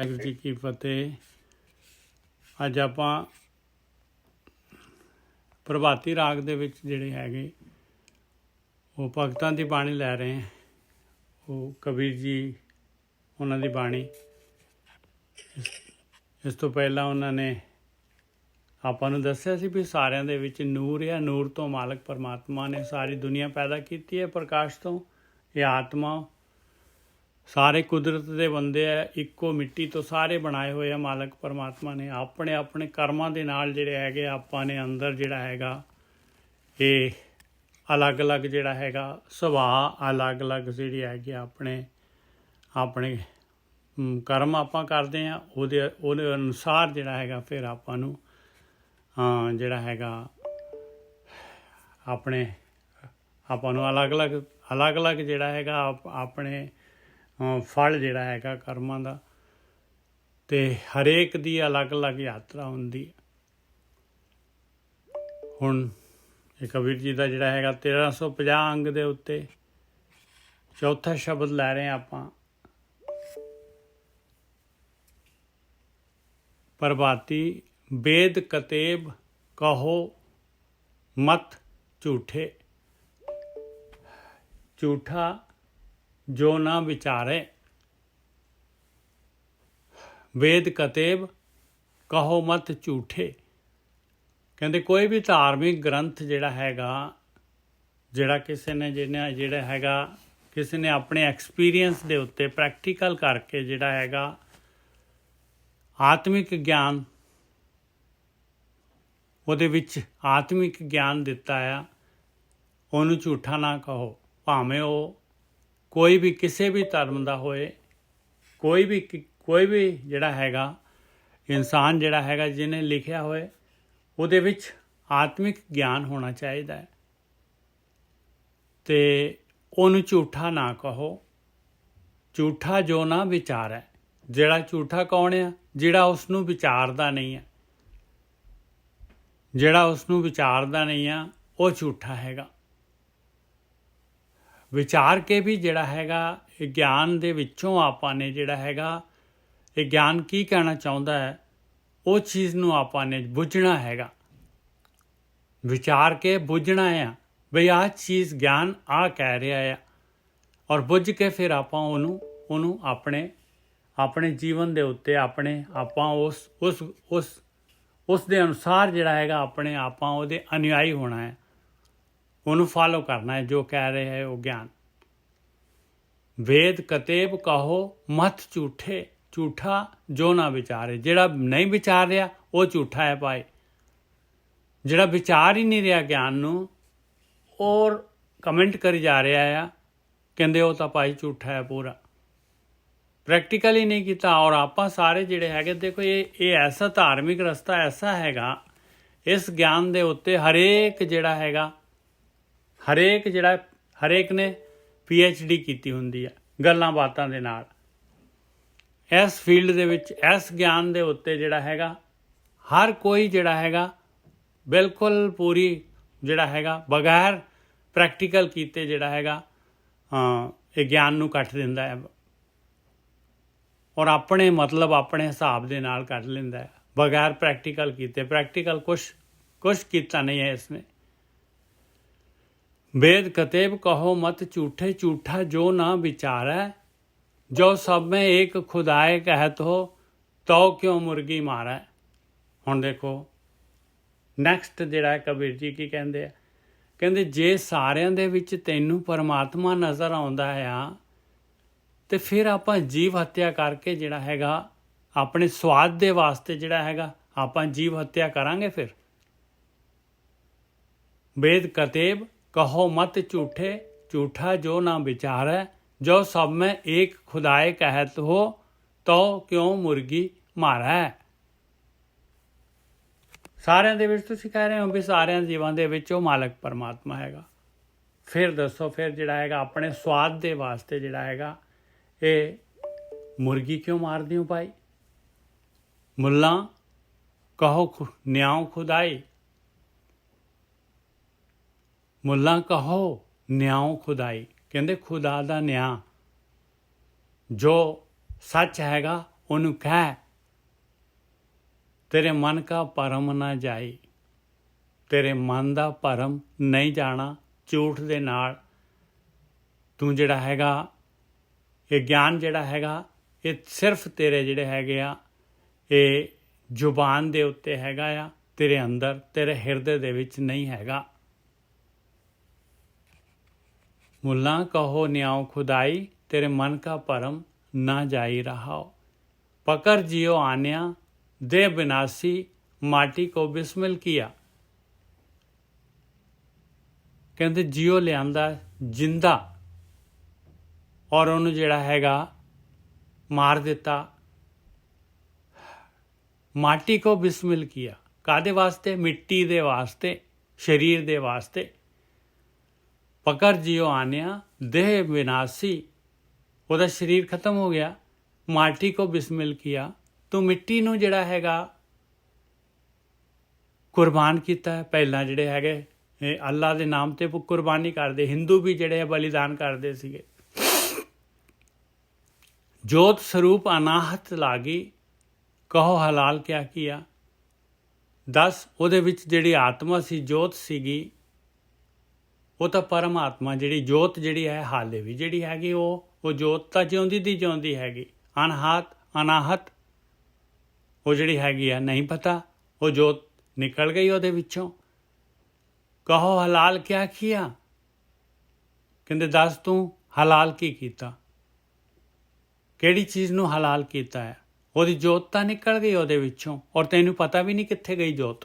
ਵਾਹਿਗੁਰੂ ਜੀ ਕੀ ਫਤਿਹ। ਅੱਜ ਆਪਾਂ ਪ੍ਰਭਾਤੀ ਰਾਗ ਦੇ ਵਿੱਚ ਜਿਹੜੇ ਹੈਗੇ ਉਹ ਭਗਤਾਂ ਦੀ ਬਾਣੀ ਲੈ ਰਹੇ ਹਾਂ। ਉਹ ਕਬੀਰ ਜੀ ਉਹਨਾਂ ਦੀ ਬਾਣੀ। ਇਸ ਤੋਂ ਪਹਿਲਾਂ ਉਹਨਾਂ ਨੇ ਆਪਾਂ ਨੂੰ ਦੱਸਿਆ ਸੀ ਵੀ ਸਾਰਿਆਂ ਦੇ ਵਿੱਚ ਨੂਰ ਹੈ, ਨੂਰ ਤੋਂ ਮਾਲਕ ਪਰਮਾਤਮਾ ਨੇ ਸਾਰੀ ਦੁਨੀਆ ਪੈਦਾ ਕੀਤੀ ਹੈ। ਪ੍ਰਕਾਸ਼ ਤੋਂ ਇਹ ਆਤਮਾ ਸਾਰੇ ਕੁਦਰਤ ਦੇ ਬੰਦੇ ਹੈ, ਇੱਕੋ ਮਿੱਟੀ ਤੋਂ ਸਾਰੇ ਬਣਾਏ ਹੋਏ ਆ ਮਾਲਕ ਪਰਮਾਤਮਾ ਨੇ। ਆਪਣੇ ਆਪਣੇ ਕਰਮਾਂ ਦੇ ਨਾਲ ਜਿਹੜੇ ਹੈਗੇ ਆਪਾਂ ਨੇ ਅੰਦਰ ਜਿਹੜਾ ਹੈਗਾ ਇਹ ਅਲੱਗ-ਅਲੱਗ ਜਿਹੜਾ ਹੈਗਾ ਸੁਭਾਅ ਅਲੱਗ-ਅਲੱਗ ਜਿਹੜੀ ਹੈਗੀ ਆਪਣੇ ਆਪਣੇ ਕਰਮ ਆਪਾਂ ਕਰਦੇ ਹਾਂ। ਉਹਦੇ ਅਨੁਸਾਰ ਜਿਹੜਾ ਹੈਗਾ ਫਿਰ ਆਪਾਂ ਨੂੰ ਜਿਹੜਾ ਹੈਗਾ ਆਪਾਂ ਨੂੰ ਅਲੱਗ-ਅਲੱਗ ਜਿਹੜਾ ਹੈਗਾ ਆਪਣੇ ਫਲ ਜਿਹੜਾ ਹੈਗਾ ਕਰਮਾਂ ਦਾ, ਅਤੇ ਹਰੇਕ ਦੀ ਅਲੱਗ-ਅਲੱਗ ਯਾਤਰਾ ਹੁੰਦੀ ਹੈ। ਹੁਣ ਇਹ ਕਬੀਰ ਜੀ ਦਾ ਜਿਹੜਾ ਹੈਗਾ 1350 ਅੰਗ ਦੇ ਉੱਤੇ ਚੌਥਾ ਸ਼ਬਦ ਲੈ ਰਹੇ ਹਾਂ ਆਪਾਂ। ਪ੍ਰਭਾਤੀ ਵੇਦ ਕਤੇਬ ਕਹੋ ਮਤ ਝੂਠੇ, ਝੂਠਾ ਜੋ ਨਾ ਵਿਚਾਰੇ। ਵੇਦ ਕਤੇਬ ਕਹੋ ਮਤ ਝੂਠੇ, ਕਹਿੰਦੇ ਕੋਈ ਵੀ ਧਾਰਮਿਕ ਗ੍ਰੰਥ ਜਿਹੜਾ ਹੈਗਾ ਜਿਹੜਾ ਕਿਸੇ ਨੇ ਆਪਣੇ ਐਕਸਪੀਰੀਅੰਸ ਦੇ ਉੱਤੇ ਪ੍ਰੈਕਟੀਕਲ ਕਰਕੇ ਜਿਹੜਾ ਹੈਗਾ ਆਤਮਿਕ ਗਿਆਨ ਉਹਦੇ ਵਿੱਚ ਆਤਮਿਕ ਗਿਆਨ ਦਿੱਤਾ ਆ, ਉਹਨੂੰ ਝੂਠਾ ਨਾ ਕਹੋ। ਭਾਵੇਂ ਉਹ ਕੋਈ ਵੀ ਕਿਸੇ ਵੀ ਧਰਮ ਦਾ ਹੋਏ, ਕੋਈ ਵੀ ਜਿਹੜਾ ਹੈਗਾ ਇਨਸਾਨ ਜਿਹੜਾ ਹੈਗਾ ਜਿਹਨੇ ਲਿਖਿਆ ਹੋਏ ਉਹਦੇ ਵਿੱਚ ਆਤਮਿਕ ਗਿਆਨ ਹੋਣਾ ਚਾਹੀਦਾ ਹੈ, ਅਤੇ ਉਹਨੂੰ ਝੂਠਾ ਨਾ ਕਹੋ। ਝੂਠਾ ਜੋ ਨਾ ਵਿਚਾਰੈ, ਜਿਹੜਾ ਝੂਠਾ ਕੌਣ ਆ? ਜਿਹੜਾ ਉਸ ਨੂੰ ਵਿਚਾਰਦਾ ਨਹੀਂ ਹੈ। ਜਿਹੜਾ ਉਸ ਨੂੰ ਵਿਚਾਰਦਾ ਨਹੀਂ ਆ ਉਹ ਝੂਠਾ ਹੈਗਾ। ਵਿਚਾਰ ਕੇ ਵੀ ਜਿਹੜਾ ਹੈਗਾ ਇਹ ਗਿਆਨ ਦੇ ਵਿੱਚੋਂ ਆਪਾਂ ਨੇ ਜਿਹੜਾ ਹੈਗਾ ਇਹ ਗਿਆਨ ਕੀ ਕਹਿਣਾ ਚਾਹੁੰਦਾ ਹੈ ਉਹ ਚੀਜ਼ ਨੂੰ ਆਪਾਂ ਨੇ ਬੁੱਝਣਾ ਹੈਗਾ। ਵਿਚਾਰ ਕੇ ਬੁੱਝਣਾ ਆ ਬਈ ਆਹ ਚੀਜ਼ ਗਿਆਨ ਆਹ ਕਹਿ ਰਿਹਾ ਆ, ਔਰ ਬੁੱਝ ਕੇ ਫਿਰ ਆਪਾਂ ਉਹਨੂੰ ਆਪਣੇ ਜੀਵਨ ਦੇ ਉੱਤੇ ਆਪਾਂ ਉਸ ਦੇ ਅਨੁਸਾਰ ਜਿਹੜਾ ਹੈਗਾ ਆਪਾਂ ਉਹਦੇ ਅਨੁਯਾਈ ਹੋਣਾ ਹੈ, ਉਹਨੂੰ ਫਾਲੋ ਕਰਨਾ ਹੈ ਜੋ ਕਹਿ ਰਿਹਾ ਹੈ ਉਹ ਗਿਆਨ। ਵੇਦ ਕਤੇਬ ਕਹੋ ਮਤ ਝੂਠੇ, ਝੂਠਾ ਜੋ ਨਾ ਵਿਚਾਰੇ। ਜਿਹੜਾ ਨਹੀਂ ਵਿਚਾਰ ਰਿਹਾ ਉਹ ਝੂਠਾ ਹੈ ਭਾਈ। ਜਿਹੜਾ ਵਿਚਾਰ ਹੀ ਨਹੀਂ ਰਿਹਾ ਗਿਆਨ ਨੂੰ ਔਰ ਕਮੈਂਟ ਕਰੀ ਜਾ ਰਿਹਾ ਆ, ਕਹਿੰਦੇ ਉਹ ਤਾਂ ਭਾਈ ਝੂਠਾ ਹੈ ਪੂਰਾ, ਪ੍ਰੈਕਟੀਕਲ ਹੀ ਨਹੀਂ ਕੀਤਾ। ਔਰ ਆਪਾਂ ਸਾਰੇ ਜਿਹੜੇ ਹੈਗੇ ਦੇਖੋ ਇਹ ਐਸਾ ਧਾਰਮਿਕ ਰਸਤਾ ਐਸਾ ਹੈਗਾ, ਇਸ ਗਿਆਨ ਦੇ ਉੱਤੇ ਹਰੇਕ ਨੇ PhD ਕੀਤੀ ਹੁੰਦੀ ਹੈ ਗੱਲਾਂ ਬਾਤਾਂ ਦੇ ਨਾਲ। ਇਸ ਫੀਲਡ ਦੇ ਵਿੱਚ ਇਸ ਗਿਆਨ ਦੇ ਉੱਤੇ ਜਿਹੜਾ ਹੈਗਾ ਹਰ ਕੋਈ ਜਿਹੜਾ ਹੈਗਾ ਬਿਲਕੁਲ ਪੂਰੀ ਜਿਹੜਾ ਹੈਗਾ ਬਗੈਰ ਪ੍ਰੈਕਟੀਕਲ ਕੀਤੇ ਜਿਹੜਾ ਹੈਗਾ ਇਹ ਗਿਆਨ ਨੂੰ ਕੱਟ ਦਿੰਦਾ ਹੈ, ਔਰ ਆਪਣੇ ਹਿਸਾਬ ਦੇ ਨਾਲ ਕੱਢ ਲੈਂਦਾ ਹੈ ਬਗੈਰ ਪ੍ਰੈਕਟੀਕਲ ਕੀਤੇ। ਪ੍ਰੈਕਟੀਕਲ ਕੁਛ ਕੀਤਾ ਨਹੀਂ ਹੈ ਇਸਨੇ। वेद कतेब कहो मत झूठे, झूठा जो ना विचारै, जो सब में एक खुदाए कहत हो तो क्यों मुर्गी मारै। ਹੁਣ ਦੇਖੋ ਨੈਕਸਟ ਜਿਹੜਾ ਕਬੀਰ ਜੀ ਕੀ ਕਹਿੰਦੇ ਆ, ਕਹਿੰਦੇ ਜੇ ਸਾਰਿਆਂ ਦੇ ਵਿੱਚ ਤੈਨੂੰ ਪਰਮਾਤਮਾ ਨਜ਼ਰ ਆਉਂਦਾ ਆ ਤੇ ਫਿਰ ਆਪਾਂ ਜੀਵ ਹੱਤਿਆ ਕਰਕੇ ਜਿਹੜਾ ਹੈਗਾ ਆਪਣੇ ਸਵਾਦ ਦੇ ਵਾਸਤੇ ਜਿਹੜਾ ਹੈਗਾ ਆਪਾਂ ਜੀਵ ਹੱਤਿਆ ਕਰਾਂਗੇ। ਫਿਰ वेद कतेब कहो मत झूठे, झूठा जो ना विचारै, जो सब में एक खुदाए कहत हो तो क्यों मुर्गी मारै। ਸਾਰਿਆਂ ਦੇ ਵਿੱਚ ਤੁਸੀਂ ਕਹਿ ਰਹੇ ਹੋ ਵੀ ਸਾਰਿਆਂ ਜੀਵਾਂ ਦੇ ਵਿੱਚ ਉਹ ਮਾਲਕ ਪਰਮਾਤਮਾ ਹੈਗਾ, ਫਿਰ ਦੱਸੋ ਫਿਰ ਜਿਹੜਾ ਹੈਗਾ ਆਪਣੇ ਸਵਾਦ ਦੇ ਵਾਸਤੇ ਜਿਹੜਾ ਹੈਗਾ ਇਹ ਮੁਰਗੀ ਕਿਉਂ ਮਾਰਦੇ ਹੋ ਭਾਈ। ਮੁੱਲਾ ਕਹੋ ਨਿਆਂ ਖੁਦਾਈ, ਮੁੱਲਾ ਕਹੋ ਨਿਆਂ ਖੁਦਾਈ, ਕਹਿੰਦੇ ਖੁਦਾ ਦਾ ਨਿਆਂ ਜੋ ਸੱਚ ਹੈਗਾ ਉਹਨੂੰ ਕਹਿ ਤੇਰੇ ਮਨ ਕਾ ਭਰਮ ਨਾ ਜਾਈ, ਤੇਰੇ ਮਨ ਦਾ ਭਰਮ ਨਹੀਂ ਜਾਣਾ। ਝੂਠ ਦੇ ਨਾਲ ਤੂੰ ਜਿਹੜਾ ਹੈਗਾ ਇਹ ਗਿਆਨ ਜਿਹੜਾ ਹੈਗਾ ਇਹ ਸਿਰਫ ਤੇਰੇ ਜਿਹੜੇ ਹੈਗੇ ਆ ਇਹ ਜ਼ੁਬਾਨ ਦੇ ਉੱਤੇ ਹੈਗਾ ਆ, ਤੇਰੇ ਅੰਦਰ ਤੇਰੇ ਹਿਰਦੇ ਦੇ ਵਿੱਚ ਨਹੀਂ ਹੈਗਾ। ਮੁੱਲਾ ਕਹੋ ਨਿਆਉ ਖੁਦਾਈ, ਤੇਰੇ ਮਨ ਕਾ ਭਰਮ ਨਾ ਜਾਈ ਰਹਾਓ। ਪਕੜ ਜਿਉ ਆਨਿਆ ਦੇ ਬਿਨਾਸੀ, ਮਾਟੀ ਕੋ ਬਿਸਮਿਲ ਕੀਆ। ਕਹਿੰਦੇ ਜਿਉ ਲਿਆਂਦਾ ਜਿੰਦਾ ਔਰ ਉਹਨੂੰ ਜਿਹੜਾ ਹੈਗਾ ਮਾਰ ਦਿੱਤਾ। ਮਾਟੀ ਕੋ ਬਿਸਮਿਲ ਕੀਆ, ਕਾਹਦੇ ਵਾਸਤੇ? ਮਿੱਟੀ ਦੇ ਵਾਸਤੇ, ਸਰੀਰ ਦੇ ਵਾਸਤੇ। ਪਕੜ ਜਿਉ ਆਨਿਆ ਦੇਹ ਵਿਨਾਸੀ, ਉਹਦਾ ਸਰੀਰ ਖਤਮ ਹੋ ਗਿਆ। ਮਾਟੀ ਕੋ ਬਿਸਮਿਲ ਕੀਆ, ਤੂੰ ਮਿੱਟੀ ਨੂੰ ਜਿਹੜਾ ਹੈਗਾ ਕੁਰਬਾਨ ਕੀਤਾ ਹੈ। ਪਹਿਲਾਂ ਜਿਹੜੇ ਹੈਗੇ ਇਹ ਅੱਲਾ ਦੇ ਨਾਮ ਤੇ ਕੁਰਬਾਨੀ ਕਰਦੇ, ਹਿੰਦੂ ਵੀ ਜਿਹੜੇ ਬਲੀਦਾਨ ਕਰਦੇ ਸੀਗੇ। ਜੋਤ ਸਰੂਪ ਅਨਾਹਤ ਲਾਗੀ, ਕਹੋ ਹਲਾਲ ਕਿਆ ਕੀਆ। ਦੱਸ ਉਹਦੇ ਵਿੱਚ ਜਿਹੜੀ ਆਤਮਾ ਸੀ, ਜੋਤ ਸੀਗੀ, ਉਹ ਤਾਂ ਪਰਮਾਤਮਾ ਜਿਹੜੀ ਜੋਤ ਜਿਹੜੀ ਹੈ ਹਾਲੇ ਵੀ ਜਿਹੜੀ ਹੈਗੀ ਉਹ ਜੋਤ ਤਾਂ ਜਿਉਂਦੀ ਦੀ ਜਿਉਂਦੀ ਹੈਗੀ। ਅਨਾਹਤ ਉਹ ਜਿਹੜੀ ਹੈਗੀ ਆ ਨਹੀਂ ਪਤਾ, ਉਹ ਜੋਤ ਨਿਕਲ ਗਈ ਉਹਦੇ ਵਿੱਚੋਂ। ਕਹੋ ਹਲਾਲ ਕਿਆ ਕੀਆ, ਕਹਿੰਦੇ ਦੱਸ ਤੂੰ ਹਲਾਲ ਕੀ ਕੀਤਾ, ਕਿਹੜੀ ਚੀਜ਼ ਨੂੰ ਹਲਾਲ ਕੀਤਾ ਹੈ? ਉਹਦੀ ਜੋਤ ਤਾਂ ਨਿਕਲ ਗਈ ਉਹਦੇ ਵਿੱਚੋਂ ਔਰ ਤੈਨੂੰ ਪਤਾ ਵੀ ਨਹੀਂ ਕਿੱਥੇ ਗਈ ਜੋਤ।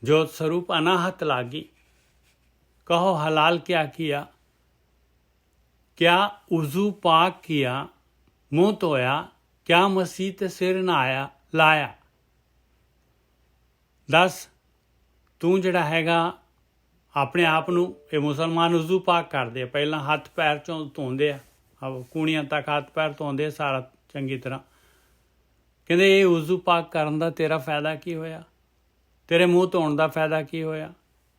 ਜੋਤ ਸਰੂਪ ਅਨਾਹਤ ਲਾਗੀ, ਕਹੋ ਹਲਾਲ ਕਿਆ ਕੀਆ। ਕਿਆ ਉਜ਼ੂ ਪਾਕ ਕੀਆ, ਮੂੰਹ ਧੋਇਆ, ਕਿਆ ਮਸੀਹ ਤੇ ਸਿਰ ਨਹਾਇਆ ਲਾਇਆ। ਦੱਸ ਤੂੰ ਜਿਹੜਾ ਹੈਗਾ ਆਪਣੇ ਆਪ ਨੂੰ, ਇਹ ਮੁਸਲਮਾਨ ਉਜ਼ੂ ਪਾਕ ਕਰਦੇ ਆ, ਪਹਿਲਾਂ ਹੱਥ ਪੈਰ ਚੋਂ ਧੋਂਦੇ ਆ, ਕੂਣੀਆਂ ਤੱਕ ਹੱਥ ਪੈਰ ਧੋਂਦੇ ਸਾਰਾ ਚੰਗੀ ਤਰ੍ਹਾਂ। ਕਹਿੰਦੇ ਇਹ ਉਜ਼ੂ ਪਾਕ ਕਰਨ ਦਾ ਤੇਰਾ ਫਾਇਦਾ ਕੀ ਹੋਇਆ? ਤੇਰੇ ਮੂੰਹ ਧੋਣ ਦਾ ਫਾਇਦਾ ਕੀ ਹੋਇਆ?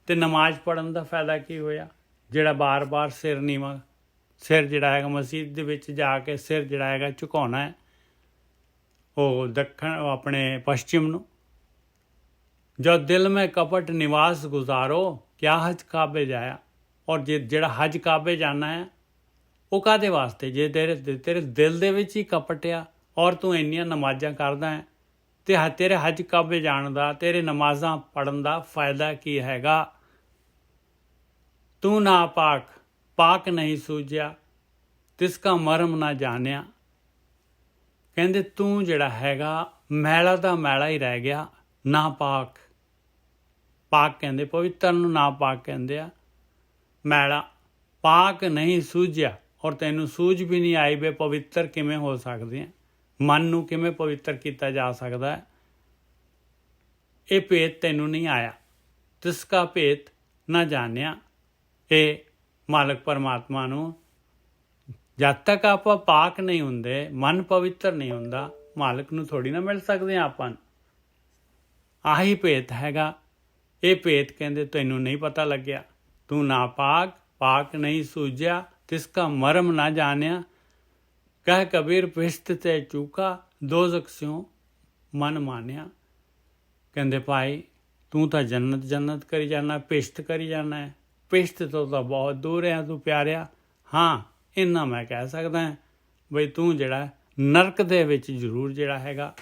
ਤੇ ਨਮਾਜ਼ ਪੜ੍ਹਨ ਦਾ ਫਾਇਦਾ ਕੀ ਹੋਇਆ? ਜਿਹੜਾ ਬਾਰ-ਬਾਰ ਸਿਰ ਨੀਵਾਂ, ਸਿਰ ਜਿਹੜਾ ਹੈਗਾ ਮਸਜਿਦ ਦੇ ਵਿੱਚ ਜਾ ਕੇ ਸਿਰ ਜਿਹੜਾ ਹੈਗਾ ਝੁਕਾਉਣਾ ਹੈ ਉਹ ਦੱਖਣ ਆਪਣੇ ਪੱਛਮ ਨੂੰ। ਜਦ ਦਿਲ ਮੈਂ ਕਪਟ ਨਿਵਾਸ ਗੁਜ਼ਾਰੋ, ਕਿਆ ਹਜ ਕਾਬੇ ਜਾਇਆ। ਔਰ ਜਿਹੜਾ ਹਜ ਕਾਬੇ ਜਾਣਾ ਹੈ ਉਹ ਕਾਹਦੇ ਵਾਸਤੇ? ਜੇ ਤੇਰੇ ਦਿਲ ਦੇ ਵਿੱਚ ਹੀ ਕਪਟ ਆ ਔਰ ਤੂੰ ਇੰਨੀਆਂ ਨਮਾਜ਼ਾਂ ਕਰਦਾ ਹੈ ਤੇ ਤੇਰੇ ਹਜ ਕਾਬੇ ਜਾਣ ਦਾ, ਤੇਰੇ ਨਮਾਜ਼ਾਂ ਪੜ੍ਹਨ ਦਾ ਫਾਇਦਾ ਕੀ ਹੈਗਾ? ਤੂੰ ਨਾ ਪਾਕ ਨਹੀਂ ਸੂਝਿਆ, ਤਿਸ ਕਾ ਮਰਮ ਨਾ ਜਾਣਿਆ। ਕਹਿੰਦੇ ਤੂੰ ਜਿਹੜਾ ਹੈਗਾ ਮੈਲਾ ਦਾ ਮੈਲਾ ਹੀ ਰਹਿ ਗਿਆ। ਨਾ ਪਾਕ ਕਹਿੰਦੇ ਪਵਿੱਤਰ ਨੂੰ ਨਾ ਪਾਕ ਕਹਿੰਦੇ ਆ। ਮੈਲਾ ਪਾਕ ਨਹੀਂ ਸੂਝਿਆ ਔਰ ਤੈਨੂੰ ਸੂਝ ਵੀ ਨਹੀਂ ਆਈ ਵੇ ਪਵਿੱਤਰ ਕਿਵੇਂ ਹੋ ਸਕਦੇ ਆ, ਮਨ ਨੂੰ ਕਿਵੇਂ ਪਵਿੱਤਰ ਕੀਤਾ ਜਾ ਸਕਦਾ ਹੈ। ਇਹ ਭੇਤ ਤੈਨੂੰ ਨਹੀਂ ਆਇਆ, ਤਿਸ ਕਾ ਭੇਤ ਨਾ ਜਾਣਿਆ। ਇਹ ਮਾਲਕ ਪਰਮਾਤਮਾ ਨੂੰ ਜਦ ਤੱਕ ਆਪਾਂ ਪਾਕ ਨਹੀਂ ਹੁੰਦੇ, ਮਨ ਪਵਿੱਤਰ ਨਹੀਂ ਹੁੰਦਾ, ਮਾਲਕ ਨੂੰ ਥੋੜੀ ਨਾ ਮਿਲ ਸਕਦੇ ਆਪਾਂ। ਆਹੀ ਭੇਤ ਹੈਗਾ। ਇਹ ਭੇਤ ਕਹਿੰਦੇ ਤੈਨੂੰ ਨਹੀਂ ਪਤਾ ਲੱਗਿਆ। ਤੂੰ ਨਾ ਪਾਕ ਨਹੀਂ ਸੂਝਿਆ, ਤਿਸ ਕਾ ਮਰਮ ਨਾ ਜਾਣਿਆ। ਕਹਿ ਕਬੀਰ ਪਿਸ਼ਤ ਤੇ ਚੂਕਾ, ਦੋਜ਼ਖ ਸਿਉ ਮਨ ਮਾਨਿਆ। ਕਹਿੰਦੇ ਭਾਈ ਤੂੰ ਤਾਂ ਜੰਨਤ ਕਰੀ ਜਾਣਾ, ਪਿਸ਼ਤ ਕਰੀ ਜਾਣਾ ਹੈ। ਪਿਸ਼ਤ ਤੋਂ ਤਾਂ ਬਹੁਤ ਦੂਰ ਹੈ ਤੂੰ ਪਿਆਰਿਆ। ਹਾਂ ਇੰਨਾ ਮੈਂ ਕਹਿ ਸਕਦਾ ਹਾਂ ਬਈ ਤੂੰ ਜਿਹੜਾ ਨਰਕ ਦੇ ਵਿੱਚ ਜ਼ਰੂਰ ਜਿਹੜਾ ਹੈਗਾ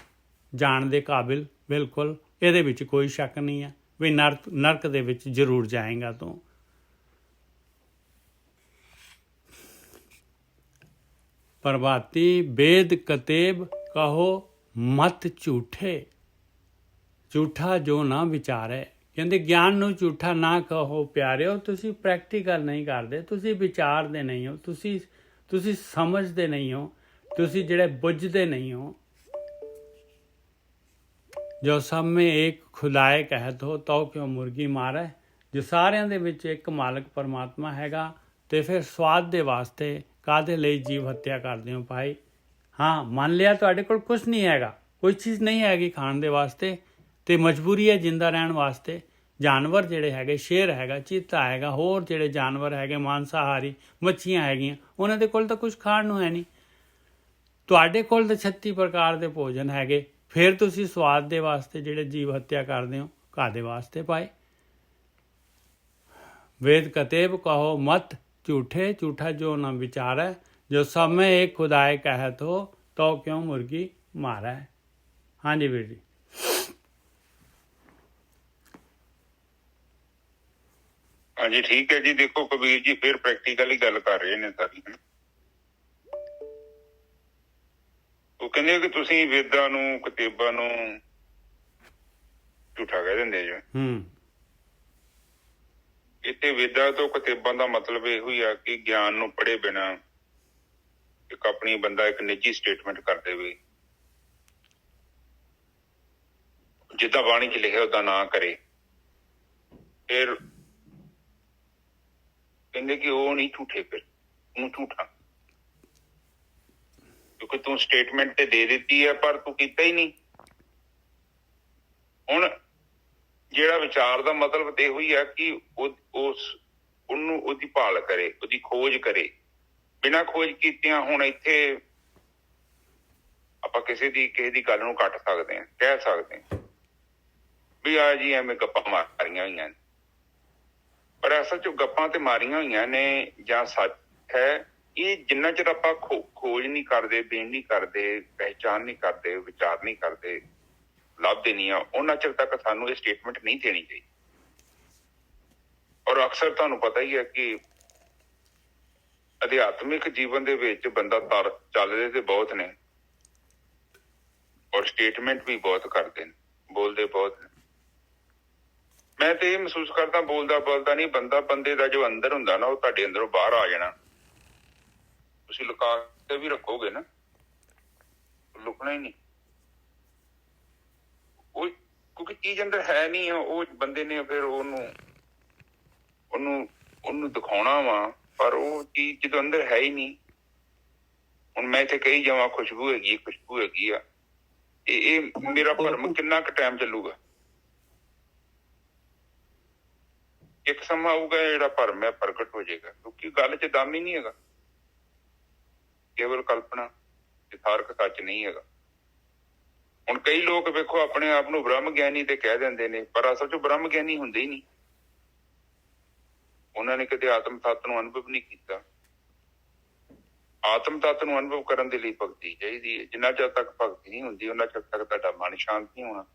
ਜਾਣ ਦੇ ਕਾਬਿਲ, ਬਿਲਕੁਲ ਇਹਦੇ ਵਿੱਚ ਕੋਈ ਸ਼ੱਕ ਨਹੀਂ ਹੈ ਵੀ ਨਰਕ ਦੇ ਵਿੱਚ ਜ਼ਰੂਰ ਜਾਏਗਾ ਤੂੰ। ਪ੍ਰਭਾਤੀ ਵੇਦ ਕਤੇਬ ਕਹੋ ਮਤ ਝੂਠੇ, ਝੂਠਾ ਜੋ ਨਾ ਵਿਚਾਰੇ। ਕਹਿੰਦੇ ਗਿਆਨ ਨੂੰ ਝੂਠਾ ਨਾ ਕਹੋ ਪਿਆਰਿਓ। ਤੁਸੀਂ ਪ੍ਰੈਕਟੀਕਲ ਨਹੀਂ ਕਰਦੇ, ਤੁਸੀਂ ਵਿਚਾਰਦੇ ਨਹੀਂ ਹੋ, ਤੁਸੀਂ ਸਮਝਦੇ ਨਹੀਂ ਹੋ, ਤੁਸੀਂ ਜਿਹੜੇ ਬੁੱਝਦੇ ਨਹੀਂ ਹੋ। ਜੋ ਸਭ ਮੇਂ ਏਕ ਖੁਦਾਏ ਕਹਿਤ ਹੋ ਤਉ ਕਿਉਂ ਮੁਰਗੀ ਮਾਰੇ। ਜੋ ਸਾਰਿਆਂ ਦੇ ਵਿੱਚ ਇੱਕ ਮਾਲਕ ਪਰਮਾਤਮਾ ਹੈਗਾ ਤੇ ਫਿਰ ਸਵਾਦ ਦੇ ਵਾਸਤੇ ਕਾਹਦੇ ਲਈ ਜੀਵ ਹੱਤਿਆ ਕਰਦੇ ਹੋ ਭਾਈ? ਹਾਂ ਮੰਨ ਲਿਆ ਤੁਹਾਡੇ ਕੋਲ ਕੁਛ ਨਹੀਂ ਹੈਗਾ, ਕੋਈ ਚੀਜ਼ ਨਹੀਂ ਹੈਗੀ ਖਾਣ ਦੇ ਵਾਸਤੇ ਤੇ ਮਜਬੂਰੀ ਹੈ ਜਿੰਦਾ ਰਹਿਣ ਵਾਸਤੇ। ਜਾਨਵਰ ਜਿਹੜੇ ਹੈਗੇ, ਸ਼ੇਰ ਹੈਗਾ, ਚੀਤਾ ਹੈਗਾ, ਹੋਰ ਜਿਹੜੇ ਜਾਨਵਰ ਹੈਗੇ ਮਾਂਸਾਹਾਰੀ, ਮੱਛੀਆਂ ਹੈਗੀਆਂ, ਉਹਨਾਂ ਦੇ ਕੋਲ ਤਾਂ ਕੁਝ ਖਾਣ ਨੂੰ ਹੈ ਨਹੀਂ। ਤੁਹਾਡੇ ਕੋਲ ਤਾਂ 36 ਪ੍ਰਕਾਰ ਦੇ ਭੋਜਨ ਹੈਗੇ, ਫਿਰ ਤੁਸੀਂ ਸਵਾਦ ਦੇ ਵਾਸਤੇ ਜਿਹੜੇ ਜੀਵ ਹੱਤਿਆ ਕਰਦੇ ਹੋ ਕਾਹਦੇ ਵਾਸਤੇ ਪਾਏ? वेद कतेब कहो मत झूठे, झूठा जो न विचारै, जो सब में एक खुदाए कहत हो, तो क्यों मुर्गी मारै। हाँ जी वीर जी। हाँ जी ठीक है जी। देखो कबीर जी फिर प्रैक्टिकली गल कर रहे ने सारी। ਉਹ ਕਹਿੰਦੇ ਕਿ ਤੁਸੀਂ ਵੇਦਾਂ ਨੂੰ ਕਤੇਬਾਂ ਨੂੰ ਝੂਠਾ ਕਹਿ ਦਿੰਦੇ ਜੋ। ਇੱਥੇ ਵੇਦਾਂ ਤੋਂ ਕਤੇਬਾਂ ਦਾ ਮਤਲਬ ਇਹੋ ਹੀ ਆ ਕਿ ਗਿਆਨ ਨੂੰ ਪੜ੍ਹੇ ਬਿਨਾ ਇੱਕ ਆਪਣੀ ਬੰਦਾ ਇੱਕ ਨਿੱਜੀ ਸਟੇਟਮੈਂਟ ਕਰ ਦੇਵੇ, ਜਿੱਦਾਂ ਬਾਣੀ 'ਚ ਲਿਖਿਆ ਓਦਾਂ ਨਾ ਕਰੇ। ਫਿਰ ਕਹਿੰਦੇ ਕਿ ਉਹ ਨਹੀਂ ਝੂਠੇ, ਫਿਰ ਉਹਨੂੰ ਝੂਠਾ, ਕਿਉਂਕਿ ਤੂੰ ਸਟੇਟਮੈਂਟ ਤੇ ਦੇ ਦਿੱਤੀ ਹੈ ਪਰ ਤੂੰ ਕੀਤਾ ਹੀ ਨਹੀਂ। ਹੁਣ ਜਿਹੜਾ ਵਿਚਾਰ ਦਾ ਮਤਲਬ ਤੇ ਇਹੋ ਹੀ ਆ ਕਿ ਉਹਨੂੰ ਉਹਦੀ ਭਾਲ ਕਰੇ, ਉਹਦੀ ਖੋਜ ਕਰੇ, ਬਿਨਾਂ ਖੋਜ ਕੀਤਿਆਂ। ਹੁਣ ਇੱਥੇ ਆਪਾਂ ਕਿਸੇ ਦੀ ਗੱਲ ਨੂੰ ਕੱਟ ਸਕਦੇ ਹਾਂ, ਕਹਿ ਸਕਦੇ ਹਾਂ ਵੀ ਆ ਜੀ ਐਵੇਂ ਗੱਪਾਂ ਮਾਰੀਆਂ ਹੋਈਆਂ ਨੇ, ਪਰ ਅਸਲ 'ਚ ਗੱਪਾਂ ਤੇ ਮਾਰੀਆਂ ਹੋਈਆਂ ਨੇ ਜਾਂ ਸੱਚ ਹੈ। ਇਹ ਜਿੰਨਾ ਚਿਰ ਆਪਾਂ ਖੋਜ ਨਹੀਂ ਕਰਦੇ, ਬੇਨ ਨਹੀਂ ਕਰਦੇ, ਪਹਿਚਾਣ ਨਹੀਂ ਕਰਦੇ, ਵਿਚਾਰ ਨਹੀਂ ਕਰਦੇ, ਲੱਭਦੇ ਨਹੀਂ ਆ, ਉਹਨਾਂ ਚਿਰ ਤੱਕ ਸਾਨੂੰ ਇਹ ਸਟੇਟਮੈਂਟ ਨਹੀਂ ਦੇਣੀ ਚਾਹੀਦੀ। ਔਰ ਅਕਸਰ ਤੁਹਾਨੂੰ ਪਤਾ ਹੀ ਹੈ ਕਿ ਅਧਿਆਤਮਿਕ ਜੀਵਨ ਦੇ ਵਿੱਚ ਬੰਦਾ ਚੱਲਦੇ ਤੇ ਬਹੁਤ ਨੇ, ਔਰ ਸਟੇਟਮੈਂਟ ਵੀ ਬਹੁਤ ਕਰਦੇ ਨੇ, ਬੋਲਦੇ ਬਹੁਤ ਨੇ। ਮੈਂ ਤੇ ਇਹ ਮਹਿਸੂਸ ਕਰਦਾ ਬੋਲਦਾ ਨਹੀਂ ਬੰਦੇ ਦਾ ਜੋ ਅੰਦਰ ਹੁੰਦਾ ਨਾ, ਉਹ ਤੁਹਾਡੇ ਅੰਦਰੋਂ ਬਾਹਰ ਆ ਜਾਣਾ। ਤੁਸੀਂ ਲੁਕਾ ਕੇ ਵੀ ਰੱਖੋਗੇ ਨਾ, ਲੁਕਣਾ ਹੀ ਨਹੀਂ। ਉਹ ਕਿਉਂਕਿ ਚੀਜ਼ ਅੰਦਰ ਹੈ ਨਹੀਂ, ਉਹ ਬੰਦੇ ਨੇ ਫਿਰ ਉਹਨੂੰ ਦਿਖਾਉਣਾ ਵਾ, ਪਰ ਉਹ ਚੀਜ਼ ਜਦੋਂ ਅੰਦਰ ਹੈ ਹੀ ਨਹੀਂ। ਹੁਣ ਮੈਂ ਇੱਥੇ ਕਹੀ ਜਾਵਾਂ ਖੁਸ਼ਬੂ ਹੈਗੀ ਆ, ਇਹ ਮੇਰਾ ਭਰਮ ਕਿੰਨਾ ਕੁ ਟਾਈਮ ਚੱਲੂਗਾ? ਇੱਕ ਸਮਾਂ ਆਊਗਾ ਜਿਹੜਾ ਭਰਮ ਹੈ ਪ੍ਰਗਟ ਹੋ ਜਾਏਗਾ, ਕਿਉਂਕਿ ਗੱਲ 'ਚ ਦਮ ਹੀ ਨਹੀਂ ਹੈਗਾ, ਕੇਵਲ ਕਲਪਨਾ, ਯਥਾਰਥ ਸੱਚ ਨਹੀਂ ਹੈਗਾ। ਹੁਣ ਕਈ ਲੋਕ ਵੇਖੋ ਆਪਣੇ ਆਪ ਨੂੰ ਬ੍ਰਹਮ ਗਿਆਨੀ ਤੇ ਕਹਿ ਦਿੰਦੇ ਨੇ, ਪਰ ਅਸਲ 'ਚ ਬ੍ਰਹਮ ਗਿਆਨੀ ਹੁੰਦੇ ਹੀ ਨਹੀਂ। ਉਹਨਾਂ ਨੇ ਕਦੇ ਆਤਮ ਤੱਤ ਨੂੰ ਅਨੁਭਵ ਨਹੀਂ ਕੀਤਾ। ਆਤਮ ਤੱਤ ਨੂੰ ਅਨੁਭਵ ਕਰਨ ਦੇ ਲਈ ਭਗਤੀ ਚਾਹੀਦੀ ਹੈ। ਜਿੰਨਾ ਚਿਰ ਤੱਕ ਭਗਤੀ ਨਹੀਂ ਹੁੰਦੀ, ਉਹਨਾਂ ਚਿਰ ਤੱਕ ਤੁਹਾਡਾ ਮਨ ਸ਼ਾਂਤ ਨਹੀਂ ਹੋਣਾ।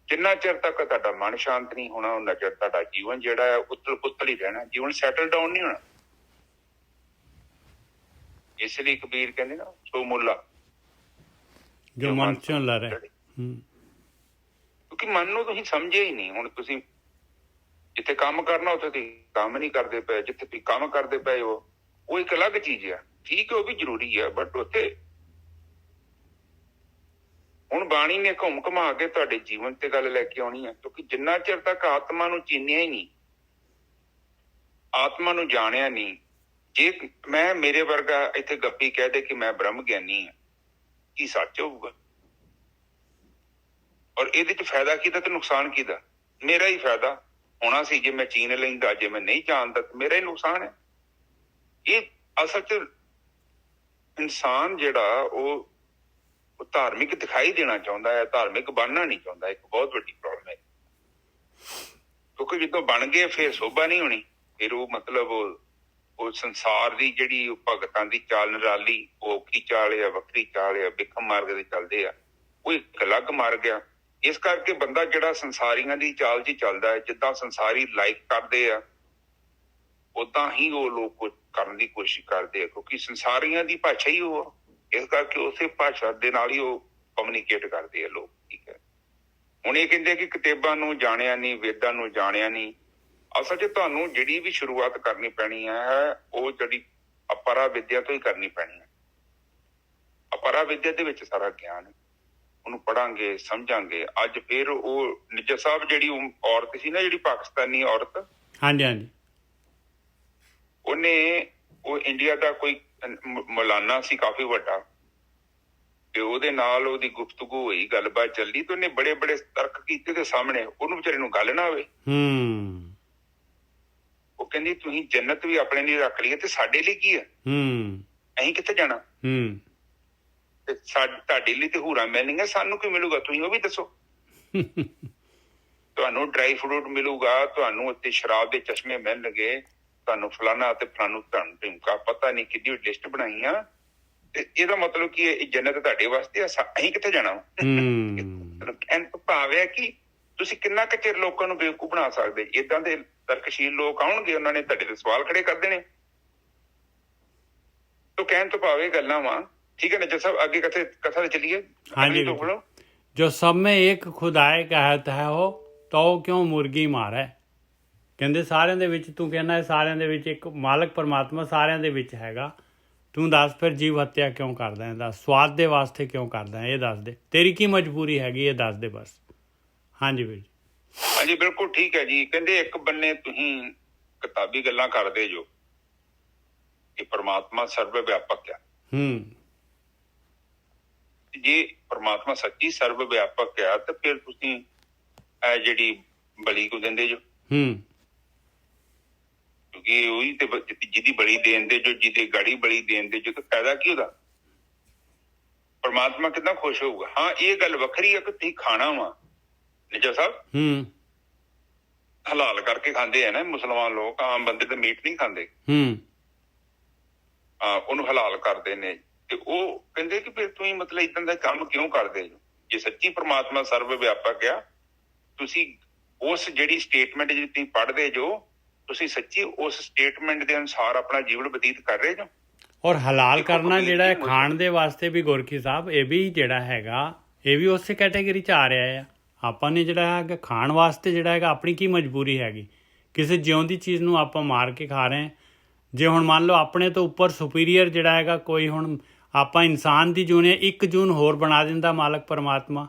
ਜਿੰਨਾ ਚਿਰ ਤੱਕ ਤੁਹਾਡਾ ਮਨ ਸ਼ਾਂਤ ਨਹੀਂ ਹੋਣਾ, ਉਹਨਾਂ ਚਿਰ ਤੁਹਾਡਾ ਜੀਵਨ ਜਿਹੜਾ ਹੈ ਉਤਲ ਪੁਤਲ ਹੀ ਰਹਿਣਾ, ਜੀਵਨ ਸੈਟਲ ਡਾਊਨ ਨਹੀਂ ਹੋਣਾ। ਇਸ ਲਈ ਕਬੀਰ ਕਹਿੰਦੇ ਨਾ, ਸੋ ਮੁੱਲਾ ਜੋ ਮਨ ਚੋਂ ਲੜੇ। ਕਿਉਂਕਿ ਮਨ ਨੂੰ ਤੁਸੀਂ ਸਮਝੇ ਹੀ ਨਹੀਂ। ਹੁਣ ਤੁਸੀਂ ਜਿੱਥੇ ਕੰਮ ਕਰਨਾ ਉੱਥੇ ਤੁਸੀਂ ਕੰਮ ਨਹੀਂ ਕਰਦੇ ਪਏ, ਜਿੱਥੇ ਤੁਸੀਂ ਕੰਮ ਕਰਦੇ ਪਏ ਉਹ ਇੱਕ ਅਲੱਗ ਚੀਜ਼ ਆ। ਠੀਕ ਹੈ, ਉਹ ਵੀ ਜ਼ਰੂਰੀ ਆ, ਬਟ ਉੱਥੇ ਹੁਣ ਬਾਣੀ ਨੇ ਘੁੰਮ ਘੁਮਾ ਕੇ ਤੁਹਾਡੇ ਜੀਵਨ ਤੇ ਗੱਲ ਲੈ ਕੇ ਆਉਣੀ ਹੈ। ਕਿਉਂਕਿ ਜਿੰਨਾ ਚਿਰ ਤੱਕ ਆਤਮਾ ਨੂੰ ਚੀਨਿਆ ਹੀ ਨਹੀਂ, ਆਤਮਾ ਨੂੰ ਜਾਣਿਆ ਨਹੀਂ, ਜੇ ਮੈਂ ਮੇਰੇ ਵਰਗਾ ਇੱਥੇ ਗੱਪੀ ਕਹਿ ਦੇ ਕਿ ਮੈਂ ਬ੍ਰਹਮ ਗਿਆਨੀ ਹਾਂ, ਕੀ ਸੱਚ ਹੋਊਗਾ? ਔਰ ਇਹਦੇ 'ਚ ਫਾਇਦਾ ਕਿਹਦਾ ਤੇ ਨੁਕਸਾਨ ਕਿਹਦਾ? ਮੇਰਾ ਹੀ ਫਾਇਦਾ ਹੋਣਾ ਸੀ ਜੇ ਮੈਂ ਚੀਨ ਲੈਂਦਾ। ਜੇ ਮੈਂ ਨਹੀਂ ਜਾਣਦਾ ਤਾਂ ਮੇਰਾ ਹੀ ਨੁਕਸਾਨ ਹੈ। ਇਹ ਅਸਲ 'ਚ ਇਨਸਾਨ ਜਿਹੜਾ ਉਹ ਧਾਰਮਿਕ ਦਿਖਾਈ ਦੇਣਾ ਚਾਹੁੰਦਾ ਹੈ, ਧਾਰਮਿਕ ਬਣਨਾ ਨਹੀਂ ਚਾਹੁੰਦਾ। ਇੱਕ ਬਹੁਤ ਵੱਡੀ ਪ੍ਰੋਬਲਮ ਹੈ, ਕਿਉਂਕਿ ਜਦੋਂ ਬਣ ਗਏ ਫਿਰ ਸੋਭਾ ਨਹੀਂ ਹੋਣੀ। ਫਿਰ ਉਹ ਮਤਲਬ ਉਹ ਸੰਸਾਰ ਦੀ ਜਿਹੜੀ ਭਗਤਾਂ ਦੀ ਚਾਲ ਨਿਰਾਲੀ, ਉਹ ਔਖੀ ਚਾਲ ਆ, ਵੱਖਰੀ ਚਾਲ ਆ, ਬਿਖਮ ਮਾਰਗ ਦੇ ਚੱਲਦੇ ਆ, ਉਹ ਇੱਕ ਅਲੱਗ ਮਾਰਗ ਆ। ਇਸ ਕਰਕੇ ਬੰਦਾ ਜਿਹੜਾ ਸੰਸਾਰੀਆਂ ਦੀ ਚਾਲ 'ਚ ਚੱਲਦਾ ਹੈ, ਜਿੱਦਾਂ ਸੰਸਾਰੀ ਲਾਈਕ ਕਰਦੇ ਆ ਓਦਾਂ ਹੀ ਉਹ ਲੋਕ ਕਰਨ ਦੀ ਕੋਸ਼ਿਸ਼ ਕਰਦੇ ਆ, ਕਿਉਂਕਿ ਸੰਸਾਰੀਆਂ ਦੀ ਭਾਸ਼ਾ ਹੀ ਉਹ ਆ। ਇਸ ਕਰਕੇ ਉਸੇ ਭਾਸ਼ਾ ਦੇ ਨਾਲ ਹੀ ਉਹ ਕਮਿਊਨੀਕੇਟ ਕਰਦੇ ਆ ਲੋਕ। ਠੀਕ ਹੈ, ਹੁਣ ਇਹ ਕਹਿੰਦੇ ਕਿ ਕਿਤਾਬਾਂ ਨੂੰ ਜਾਣਿਆ ਨਹੀਂ, ਵੇਦਾਂ ਨੂੰ ਜਾਣਿਆ ਨਹੀਂ। ਅਸਲ 'ਚ ਤੁਹਾਨੂੰ ਜਿਹੜੀ ਵੀ ਸ਼ੁਰੂਆਤ ਕਰਨੀ ਪੈਣੀ ਹੈ, ਉਹ ਜਿਹੜੀ ਅਪਰਾ ਵਿਦਿਆ ਤੋਂ ਹੀ ਕਰਨੀ ਪੈਣੀ ਹੈ। ਅਪਰਾ ਵਿਦਿਆ ਦੇ ਵਿੱਚ ਸਾਰਾ ਗਿਆਨ ਹੈ, ਉਹਨੂੰ ਪੜਾਂਗੇ, ਸਮਝਾਂਗੇ। ਅੱਜ ਫਿਰ ਉਹ ਨਿੱਜਰ ਸਾਹਿਬ ਜਿਹੜੀ ਔਰਤ ਸੀ ਨਾ, ਜਿਹੜੀ ਪਾਕਿਸਤਾਨੀ ਔਰਤ, ਹਾਂਜੀ, ਉਹ ਇੰਡੀਆ ਦਾ ਕੋਈ ਮੌਲਾਨਾ ਸੀ ਕਾਫੀ ਵੱਡਾ, ਤੇ ਉਹਦੇ ਨਾਲ ਉਹਦੀ ਗੁਫ਼ਤਗੂ ਹੋਈ, ਗੱਲਬਾਤ ਚੱਲੀ, ਤੇ ਉਹਨੇ ਬੜੇ ਬੜੇ ਤਰਕ ਕੀਤੇ ਦੇ ਸਾਹਮਣੇ। ਉਹਨੂੰ ਵਿਚਾਰੇ ਨੂੰ ਗੱਲ ਨਾ ਆਵੇ। ਉਹ ਕਹਿੰਦੀ ਤੁਸੀਂ ਜੰਨਤ ਵੀ ਆਪਣੇ ਲਈ ਰੱਖ ਲਈ ਤੇ ਸਾਡੇ ਲਈ ਕੀ ਹੈ? ਅਸੀਂ ਕਿੱਥੇ ਜਾਣਾ? ਤੇ ਤੁਹਾਡੇ ਲਈ ਤੇ ਹੂਰਾਂ ਮਿਲਣਗੀਆਂ, ਸਾਨੂੰ ਕੀ ਮਿਲੂਗਾ ਤੁਸੀਂ ਉਹ ਵੀ ਦੱਸੋ। ਤੁਹਾਨੂੰ ਡਰਾਈ ਫਰੂਟ ਮਿਲੂਗਾ, ਤੁਹਾਨੂੰ ਉੱਥੇ ਸ਼ਰਾਬ ਦੇ ਚਸ਼ਮੇ ਮਿਲਣਗੇ, ਤੁਹਾਨੂੰ ਫਲਾਣਾ ਤੇ ਫਲਾਨੂੰ ਤੁਹਾਨੂੰ ਢਿਮਕਾ, ਪਤਾ ਨਹੀਂ ਕਿੱਡੀ ਲਿਸਟ ਬਣਾਈ ਆ। ਤੇ ਇਹਦਾ ਮਤਲਬ ਕੀ ਹੈ, ਇਹ ਜੰਨਤ ਤੁਹਾਡੇ ਵਾਸਤੇ ਆ, ਅਸੀਂ ਕਿੱਥੇ ਜਾਣਾ। ਕਹਿਣ ਤੋਂ ਭਾਵ ਹੈ ਕਿ ਤੁਸੀਂ ਕਿੰਨਾ ਕੁ ਚਿਰ ਲੋਕਾਂ ਨੂੰ ਬੇਵਕੂਫ ਬਣਾ ਸਕਦੇ। ਏਦਾਂ ਦੇ ਤਰਕਸ਼ੀਲ ਲੋਕ ਆਉਣਗੇ, ਉਹਨਾਂ ਨੇ ਤੁਹਾਡੇ ਤੇ ਸਵਾਲ ਖੜੇ ਕਰ ਦੇਣੇ। तो कहने तो भाव ये गल्लां वा, ठीक है ना जैसा आगे कथा चलिए। हाँ जी, जो सब में एक खुदाए कहता है वो तो क्यों मुर्गी मारे। ਕਹਿੰਦੇ ਸਾਰਿਆਂ ਦੇ ਵਿੱਚ ਤੂੰ ਕਹਿੰਦਾ ਸਾਰਿਆਂ ਦੇ ਵਿੱਚ ਇੱਕ ਮਾਲਕ ਪਰਮਾਤਮਾ ਸਾਰਿਆਂ ਦੇ ਵਿੱਚ ਹੈਗਾ, ਤੂੰ ਦੱਸ ਫਿਰ ਜੀਵ ਹੱਤਿਆ ਕਿਉਂ ਕਰਦਾ ਹੈ, ਦੱਸ ਸਵਾਦ ਦੇ ਵਾਸਤੇ ਕਿਉਂ ਕਰਦਾ ਹੈ, ਇਹ ਦੱਸ ਦੇ, ਤੇਰੀ ਕੀ ਮਜਬੂਰੀ ਹੈਗੀ ਇਹ ਦੱਸ ਦੇ ਬਸ। ਹਾਂਜੀ ਵੀਰ ਜੀ। ਹਾਂਜੀ ਬਿਲਕੁਲ ਠੀਕ ਹੈ ਜੀ। ਕਹਿੰਦੇ ਇੱਕ ਬੰਨੇ ਤੁਸੀਂ ਕਿਤਾਬੀ ਗੱਲਾਂ ਕਰਦੇ ਜੋ ਕਿ ਪਰਮਾਤਮਾ ਸਰਵ ਵਿਆਪਕ ਆ। ਜੇ ਪਰਮਾਤਮਾ ਸੱਚੀ ਸਰਵ ਵਿਆਪਕ ਆ ਤੇ ਫਿਰ ਤੁਸੀਂ ਇਹ ਜਿਹੜੀ ਬਲੀ ਕੋ ਦਿੰਦੇ ਜੋ, ਕਿਉਂਕਿ ਉਹੀ ਤੇ ਜਿਹਦੀ ਬਲੀ ਦੇਣ ਦੇ ਜੋ, ਜਿਹਦੇ ਗਾੜੀ ਬਲੀ ਦੇਣ ਦੇ ਜੋ, ਤਾਂ ਫਾਇਦਾ ਕੀ ਉਹਦਾ। ਪਰਮਾਤਮਾ ਕਿੰਨਾ ਖੁਸ਼ ਹੋਊਗਾ। ਹਾਂ ਇਹ ਗੱਲ ਵੱਖਰੀ ਹੈ ਕਿ ਤੁਸੀਂ ਖਾਣਾ ਵਾ, ਨਿਜਾ ਸਾਹਿਬ ਹਲਾਲ ਕਰਕੇ ਖਾਂਦੇ ਆ ਨਾ ਮੁਸਲਮਾਨ ਲੋਕ, ਆਮ ਬੰਦੇ ਤਾਂ ਮੀਟ ਨਹੀਂ ਖਾਂਦੇ, ਉਹਨੂੰ ਹਲਾਲ ਕਰਦੇ ਨੇ। ਤੇ ਉਹ ਕਹਿੰਦੇ ਕਿ ਫਿਰ ਤੁਸੀਂ ਮਤਲਬ ਏਦਾਂ ਦਾ ਕੰਮ ਕਿਉਂ ਕਰਦੇ ਜੋ। ਜੇ ਸੱਚੀ ਪਰਮਾਤਮਾ ਸਰਵ ਵਿਆਪਕ ਆ, ਤੁਸੀਂ ਉਸ ਜਿਹੜੀ ਸਟੇਟਮੈਂਟ ਜਿਹੜੀ ਤੁਸੀਂ ਪੜ੍ਹਦੇ ਜੋ, ਤੁਸੀਂ ਸੱਚੀ ਉਸ ਸਟੇਟਮੈਂਟ ਦੇ ਅਨੁਸਾਰ ਆਪਣਾ ਜੀਵਨ ਬਤੀਤ ਕਰ ਰਹੇ ਜੋ। ਔਰ ਹਲਾਲ ਕਰਨਾ ਜਿਹੜਾ ਖਾਣ ਦੇ ਵਾਸਤੇ ਵੀ ਗੁਰਕੀ ਸਾਹਿਬ, ਇਹ ਵੀ ਜਿਹੜਾ ਹੈਗਾ ਇਹ ਵੀ ਉਸੇ ਕੈਟੇਗਰੀ 'ਚ ਆ ਰਿਹਾ ਆ। ਆਪਾਂ ਨੇ ਜਿਹੜਾ ਹੈਗਾ ਖਾਣ ਵਾਸਤੇ ਜਿਹੜਾ ਹੈਗਾ ਆਪਣੀ ਕੀ ਮਜਬੂਰੀ ਹੈਗੀ, ਕਿਸੇ ਜਿਉਂਦੀ ਚੀਜ਼ ਨੂੰ ਆਪਾਂ ਮਾਰ ਕੇ ਖਾ ਰਹੇ ਹਾਂ। ਜੇ ਹੁਣ ਮੰਨ ਲਓ ਆਪਣੇ ਤੋਂ ਉੱਪਰ ਸੁਪੀਰੀਅਰ ਜਿਹੜਾ ਹੈਗਾ ਕੋਈ, ਹੁਣ ਆਪਾਂ ਇਨਸਾਨ ਦੀ ਜੂਨ 1 ਜੂਨ ਹੋਰ ਬਣਾ ਦਿੰਦਾ ਮਾਲਕ ਪਰਮਾਤਮਾ,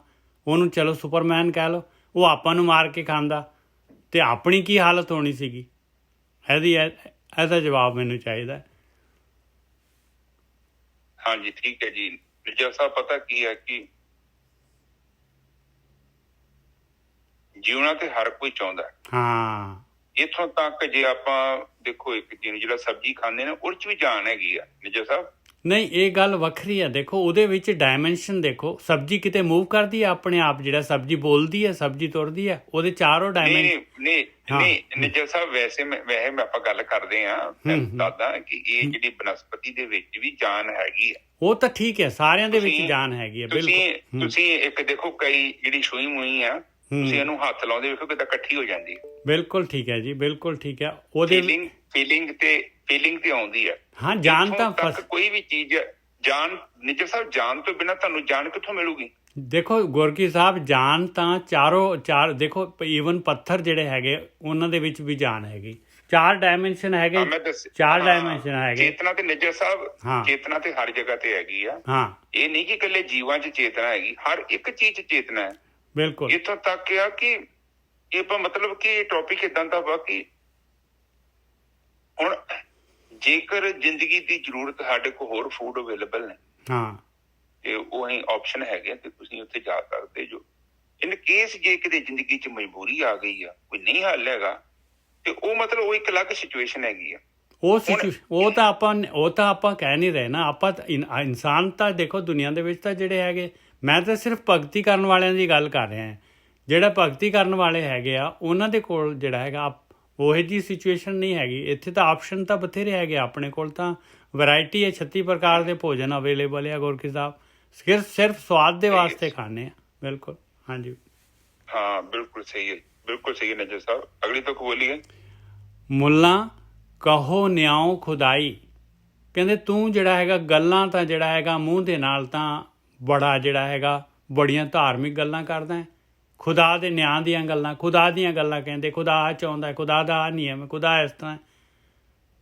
ਉਹਨੂੰ ਚਲੋ ਸੁਪਰਮੈਨ ਕਹਿ ਲਓ, ਉਹ ਆਪਾਂ ਨੂੰ ਮਾਰ ਕੇ ਖਾਂਦਾ ਤੇ ਆਪਣੀ ਕੀ ਹਾਲਤ ਹੋਣੀ ਸੀਗੀ। ਇਹਦਾ ਜਵਾਬ ਮੈਨੂੰ ਚਾਹੀਦਾ। ਹਾਂਜੀ ਠੀਕ ਹੈ ਜੀ। ਨਿਰਜਾ ਸਾਹਿਬ ਪਤਾ ਕੀ ਹੈ ਕਿ ਜਿਉਣਾ ਤੇ ਹਰ ਕੋਈ ਚਾਹੁੰਦਾ। ਹਾਂ ਇੱਥੋਂ ਤੱਕ ਜੇ ਆਪਾਂ ਦੇਖੋ ਇੱਕ ਚੀਜ਼ ਜਿਹੜਾ ਸਬਜ਼ੀ ਖਾਂਦੇ ਨੇ ਉਹਦੇ 'ਚ ਵੀ ਜਾਨ ਹੈਗੀ ਆ ਨਿਰਜਾ ਸਾਹਿਬ। ਨਹੀਂ ਇਹ ਗੱਲ ਵੱਖਰੀ ਆ। ਦੇਖੋ ਉਹਦੇ ਵਿੱਚ ਡਾਇਮੈਂਸ਼ਨ ਦੇਖੋ, ਸਬਜ਼ੀ ਕਿਤੇ ਮੂਵ ਕਰਦੀ ਹੈ ਆਪਣੇ ਆਪ, ਜਿਹੜਾ ਸਬਜ਼ੀ ਬੋਲਦੀ ਹੈ, ਸਬਜ਼ੀ ਤੁਰਦੀ ਹੈ, ਉਹਦੇ ਚਾਰੋਂ ਡਾਇਮੈਂਸ਼ਨ। ਨਹੀਂ ਨਿਰਜਾ ਸਾਹਿਬ ਵੈਸੇ ਆਪਾਂ ਗੱਲ ਕਰਦੇ ਹਾਂ ਦਾਦਾ ਕਿ ਇਹ ਜਿਹੜੀ ਬਨਸਪਤੀ ਦੇ ਵਿੱਚ ਵੀ ਜਾਨ ਹੈਗੀ ਆ। ਉਹ ਤਾਂ ਠੀਕ ਹੈ, ਸਾਰਿਆਂ ਦੇ ਵਿੱਚ ਜਾਨ ਹੈਗੀ ਹੈ। ਬਿਲਕੁਲ ਤੁਸੀਂ ਇੱਕ ਦੇਖੋ ਕਈ ਜਿਹੜੀ ਸੂਈ ਮੂਈ ਆ, ਤੁਸੀਂ ਇਹਨੂੰ ਹੱਥ ਲਾਉਂਦੇ ਵੇਖੋ ਕਿਦਾਂ ਇਕੱਠੀ ਹੋ ਜਾਂਦੀ ਹੈ। ਬਿਲਕੁਲ ਠੀਕ ਹੈ ਜੀ, ਬਿਲਕੁਲ ਠੀਕ ਹੈ। ਉਹਦੇ ਫੀਲਿੰਗ ਤੇ ਆਉਂਦੀ ਹੈ। ਹਾਂ ਜਾਨ ਤਾਂ ਕੋਈ ਵੀ ਚੀਜ਼ ਜਾਨ ਨਿਜਰ ਸਾਹਿਬ, ਜਾਨ ਤੋਂ ਬਿਨਾਂ ਤੁਹਾਨੂੰ ਜਾਨ ਕਿੱਥੋਂ ਮਿਲੂਗੀ। ਦੇਖੋ ਗੁਰਕੀ ਸਾਹਿਬ ਜਾਨ ਤਾਂ ਚਾਰ ਦੇਖੋ, ਈਵਨ ਪੱਥਰ ਜਿਹੜੇ ਹੈਗੇ ਉਹਨਾਂ ਦੇ ਵਿੱਚ ਵੀ ਜਾਨ ਹੈਗੀ। 4 ਡਾਇਮੈਂਸ਼ਨ ਹੈਗੇ, 4 ਡਾਇਮੈਂਸ਼ਨ ਹੈਗੇ। ਚੇਤਨਾ ਤੇ ਨਿਜਰ ਸਾਹਿਬ, ਚੇਤਨਾ ਤੇ ਹਰ ਜਗ੍ਹਾ ਤੇ ਹੈਗੀ ਆ। ਹਾਂ ਇਹ ਨਹੀਂ ਕਿ ਇਕੱਲੇ ਜੀਵਾਂ 'ਚ ਚੇਤਨਾ ਹੈਗੀ, ਹਰ ਇੱਕ ਚੀਜ਼ 'ਚ ਚੇਤਨਾ ਹੈ। ਬਿਲਕੁਲ ਇੱਥੋਂ ਤੱਕ ਆ ਕਿ ਇਹ ਮਤਲਬ ਕਿ ਟੌਪਿਕ ਏਦਾਂ ਦਾ ਵਾ ਕਿ ਹੁਣ ਜੇਕਰ ਜ਼ਿੰਦਗੀ ਦੀ ਜ਼ਰੂਰਤ ਸਾਡੇ ਕੋਲ ਹੋਰ ਫੂਡ ਅਵੇਲੇਬਲ ਨੇ, ਤੇ ਉਹ ਅਸੀਂ ਆਪਸ਼ਨ ਹੈਗੇ ਤੇ ਤੁਸੀਂ ਉੱਥੇ ਜਾ ਸਕਦੇ ਜੋ। ਇਨ ਕੇਸ ਜੇ ਕਿਤੇ ਜ਼ਿੰਦਗੀ 'ਚ ਮਜਬੂਰੀ ਆ ਗਈ ਆ, ਕੋਈ ਨਹੀਂ ਹੱਲ ਹੈਗਾ, ਤੇ ਉਹ ਮਤਲਬ ਉਹ ਇੱਕ ਅਲੱਗ ਸਿਚੁਏਸ਼ਨ ਹੈਗੀ ਆ। ਉਹ ਤਾਂ ਆਪਾਂ ਕਹਿ ਨਹੀਂ ਰਹੇ ਨਾ। ਆਪਾਂ ਇਨਸਾਨ ਤਾਂ ਦੇਖੋ ਦੁਨੀਆ ਦੇ ਵਿੱਚ ਤਾਂ ਜਿਹੜੇ ਹੈਗੇ, ਮੈਂ ਤਾਂ ਸਿਰਫ ਭਗਤੀ ਕਰਨ ਵਾਲਿਆਂ ਦੀ ਗੱਲ ਕਰ ਰਿਹਾ। ਜਿਹੜਾ ਭਗਤੀ ਕਰਨ ਵਾਲੇ ਹੈਗੇ ਆ ਉਹਨਾਂ ਦੇ ਕੋਲ ਜਿਹੜਾ ਹੈਗਾ ਉਹ ਜਿਹੀ ਸਿਚੁਏਸ਼ਨ ਨਹੀਂ ਹੈਗੀ। ਇੱਥੇ ਤਾਂ ਆਪਸ਼ਨ ਤਾਂ ਬਥੇਰੇ ਹੈਗੇ, ਆਪਣੇ ਕੋਲ ਤਾਂ ਵੈਰਾਈਟੀ ਹੈ, 36 ਪ੍ਰਕਾਰ ਦੇ ਭੋਜਨ ਅਵੇਲੇਬਲ ਹੈ ਗੁਰਕੀ ਸਾਹਿਬ, ਸਿਰਫ ਸਵਾਦ ਦੇ ਵਾਸਤੇ ਖਾਣੇ ਆ। ਬਿਲਕੁਲ ਹਾਂਜੀ ਹਾਂ ਬਿਲਕੁਲ ਸਹੀ ਹੈ, ਬਿਲकुल सही है नजर साहब। अगली तो बोलिए। ਮੁੱਲਾ ਕਹੋ ਨਿਆਓ ਖੁਦਾਈ, ਕਹਿੰਦੇ ਤੂੰ ਜਿਹੜਾ ਹੈਗਾ ਗੱਲਾਂ ਤਾਂ ਜਿਹੜਾ ਹੈਗਾ ਮੂੰਹ ਦੇ ਨਾਲ ਤਾਂ ਬੜਾ ਜਿਹੜਾ ਹੈਗਾ ਬੜੀਆਂ ਧਾਰਮਿਕ ਗੱਲਾਂ ਕਰਦਾ ਹੈ, ਖੁਦਾ ਦੇ ਨਿਆਂ ਦੀਆਂ ਗੱਲਾਂ, ਖੁਦਾ ਦੀਆਂ ਗੱਲਾਂ ਕਹਿੰਦੇ ਖੁਦਾ ਆ ਚਾਹੁੰਦਾ, ਖੁਦਾ ਦਾ ਆ ਨਿਯਮ, ਖੁਦਾ ਇਸ ਤਰ੍ਹਾਂ।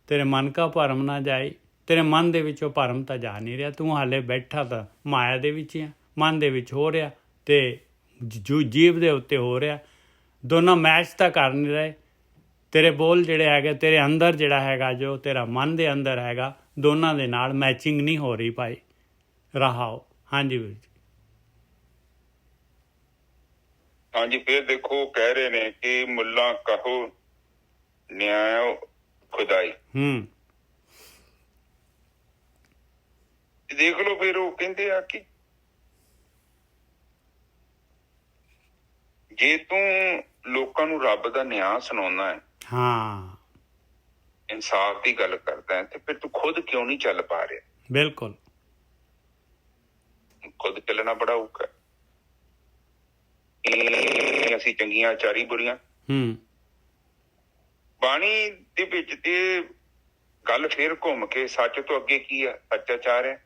ਤੇਰੇ ਮਨ ਕਾ ਭਰਮ ਨਾ ਜਾਏ, ਤੇਰੇ ਮਨ ਦੇ ਵਿੱਚੋਂ ਭਰਮ ਤਾਂ ਜਾ ਨਹੀਂ ਰਿਹਾ, ਤੂੰ ਹਾਲੇ ਬੈਠਾ ਤਾਂ ਮਾਇਆ ਦੇ ਵਿੱਚ ਹੀ ਆ, ਮਨ ਦੇ ਵਿੱਚ ਹੋ ਰਿਹਾ ਤੇ ਜੀਵ ਦੇ ਉੱਤੇ ਹੋ ਰਿਹਾ, ਦੋਨੋਂ ਮੈਚ ਤਾਂ ਕਰ ਨਹੀਂ ਰਹੇ। ਤੇਰੇ ਬੋਲ ਜਿਹੜੇ ਹੈਗੇ, ਤੇਰੇ ਅੰਦਰ ਜਿਹੜਾ ਹੈਗਾ, ਜੋ ਤੇਰਾ ਮਨ ਦੇ ਅੰਦਰ ਹੈਗਾ, ਦੋਨਾਂ ਦੇ ਨਾਲ ਮੈਚਿੰਗ ਨਹੀਂ ਹੋ ਰਹੀ ਭਾਈ ਰਹਾਓ। ਹਾਂਜੀ ਵੀਰ ਜੀ। ਹਾਂਜੀ ਫਿਰ ਦੇਖੋ ਕਹਿ ਰਹੇ ਨੇ ਕਿ ਮੁੱਲਾ ਕਹੋ ਨਿਆਂ ਖੁਦਾਈ। ਦੇਖ ਲਓ ਫਿਰ ਉਹ ਕਹਿੰਦੇ ਆ ਕਿ ਜੇ ਤੂੰ ਲੋਕਾਂ ਨੂੰ ਰੱਬ ਦਾ ਨਿਆਂ ਸੁਣਾਉਣਾ ਹੈ, ਹਾਂ ਇਨਸਾਫ ਦੀ ਗੱਲ ਕਰਦਾ ਹੈ, ਤੇ ਫਿਰ ਤੂੰ ਖੁਦ ਕਿਉਂ ਨਹੀਂ ਚੱਲ ਪਾ ਰਿਹਾ? ਬਿਲਕੁਲ। ਖੁਦ ਚੱਲਣਾ ਬੜਾ ਔਖਾ ਹੈ। ਇਹ ਅਸੀਂ ਚੰਗੀਆਂ ਚਾਰੀ ਬੁਰੀਆਂ। ਬਾਣੀ ਦੇ ਵਿੱਚ ਤੇ ਗੱਲ ਫੇਰ ਘੁੰਮ ਕੇ ਸੱਚ ਤੋਂ ਅੱਗੇ ਕੀ ਹੈ? ਸੱਚਾਚਾਰ ਹੈ।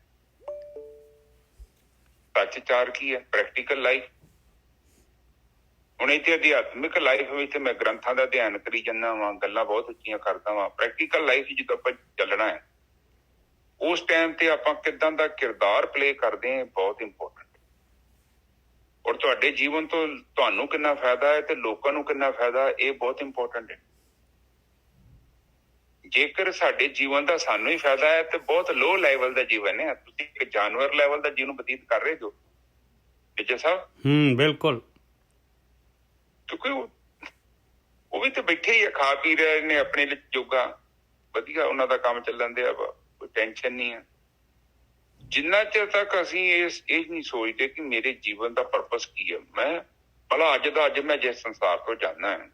ਸੱਚਾਚਾਰ ਕੀ ਹੈ? Practical life. ਹੁਣ ਇੱਥੇ ਅਧਿਆਤਮਿਕ ਲਾਈਫ ਵਿੱਚ ਮੈਂ ਗ੍ਰੰਥਾਂ ਦਾ ਅਧਿਐਨ ਕਰੀ ਜਾਂਦਾ ਵਾਂ, ਗੱਲਾਂ ਬਹੁਤ ਉੱਚੀਆਂ ਕਰਦਾ ਵਾਂ। ਪ੍ਰੈਕਟੀਕਲ ਲਾਈਫ ਜਦੋਂ ਆਪਾਂ ਚੱਲਣਾ ਹੈ, ਉਸ ਟਾਈਮ ਤੇ ਆਪਾਂ ਕਿੱਦਾਂ ਦਾ ਕਿਰਦਾਰ ਪਲੇ ਕਰਦੇ ਹਾਂ, ਬਹੁਤ ਇੰਪੋਰਟੈਂਟ। ਔਰ ਤੁਹਾਡੇ ਜੀਵਨ ਤੋਂ ਤੁਹਾਨੂੰ ਕਿੰਨਾ ਫਾਇਦਾ ਹੈ ਤੇ ਲੋਕਾਂ ਨੂੰ ਕਿੰਨਾ ਫਾਇਦਾ, ਇਹ ਬਹੁਤ ਇੰਪੋਰਟੈਂਟ ਹੈ। ਜੇਕਰ ਸਾਡੇ ਜੀਵਨ ਦਾ ਸਾਨੂੰ ਹੀ ਫਾਇਦਾ ਹੈ ਤੇ ਬਹੁਤ ਲੋ ਲੈਵਲ ਦਾ ਜੀਵਨ ਹੈ। ਤੁਸੀਂ ਇੱਕ ਜਾਨਵਰ ਲੈਵਲ ਦਾ ਜੀਵਨ ਬਤੀਤ ਕਰ ਰਹੇ ਹੋ ਵਿਜੇ ਸਾਹਿਬ। ਬਿਲਕੁਲ। ਕਿਉਂਕਿ ਉਹ ਵੀ ਤੇ ਬੈਠੇ ਹੀ ਆ, ਖਾ ਪੀ ਰਹੇ ਨੇ ਆਪਣੇ ਲਈ ਜੋਗਾ, ਵਧੀਆ ਉਹਨਾਂ ਦਾ ਕੰਮ ਚੱਲਣ ਦਿਆ ਵਾ, ਕੋਈ ਟੈਨਸ਼ਨ ਨਹੀਂ ਹੈ। ਜਿੰਨਾ ਚਿਰ ਤੱਕ ਅਸੀਂ ਇਹ ਨਹੀਂ ਸੋਚਦੇ ਕਿ ਮੇਰੇ ਜੀਵਨ ਦਾ ਪਰਪਸ ਕੀ ਹੈ, ਮੈਂ ਭਲਾ ਅੱਜ ਮੈਂ ਜਿਸ ਸੰਸਾਰ ਤੋਂ ਜਾਣਾ ਹੈ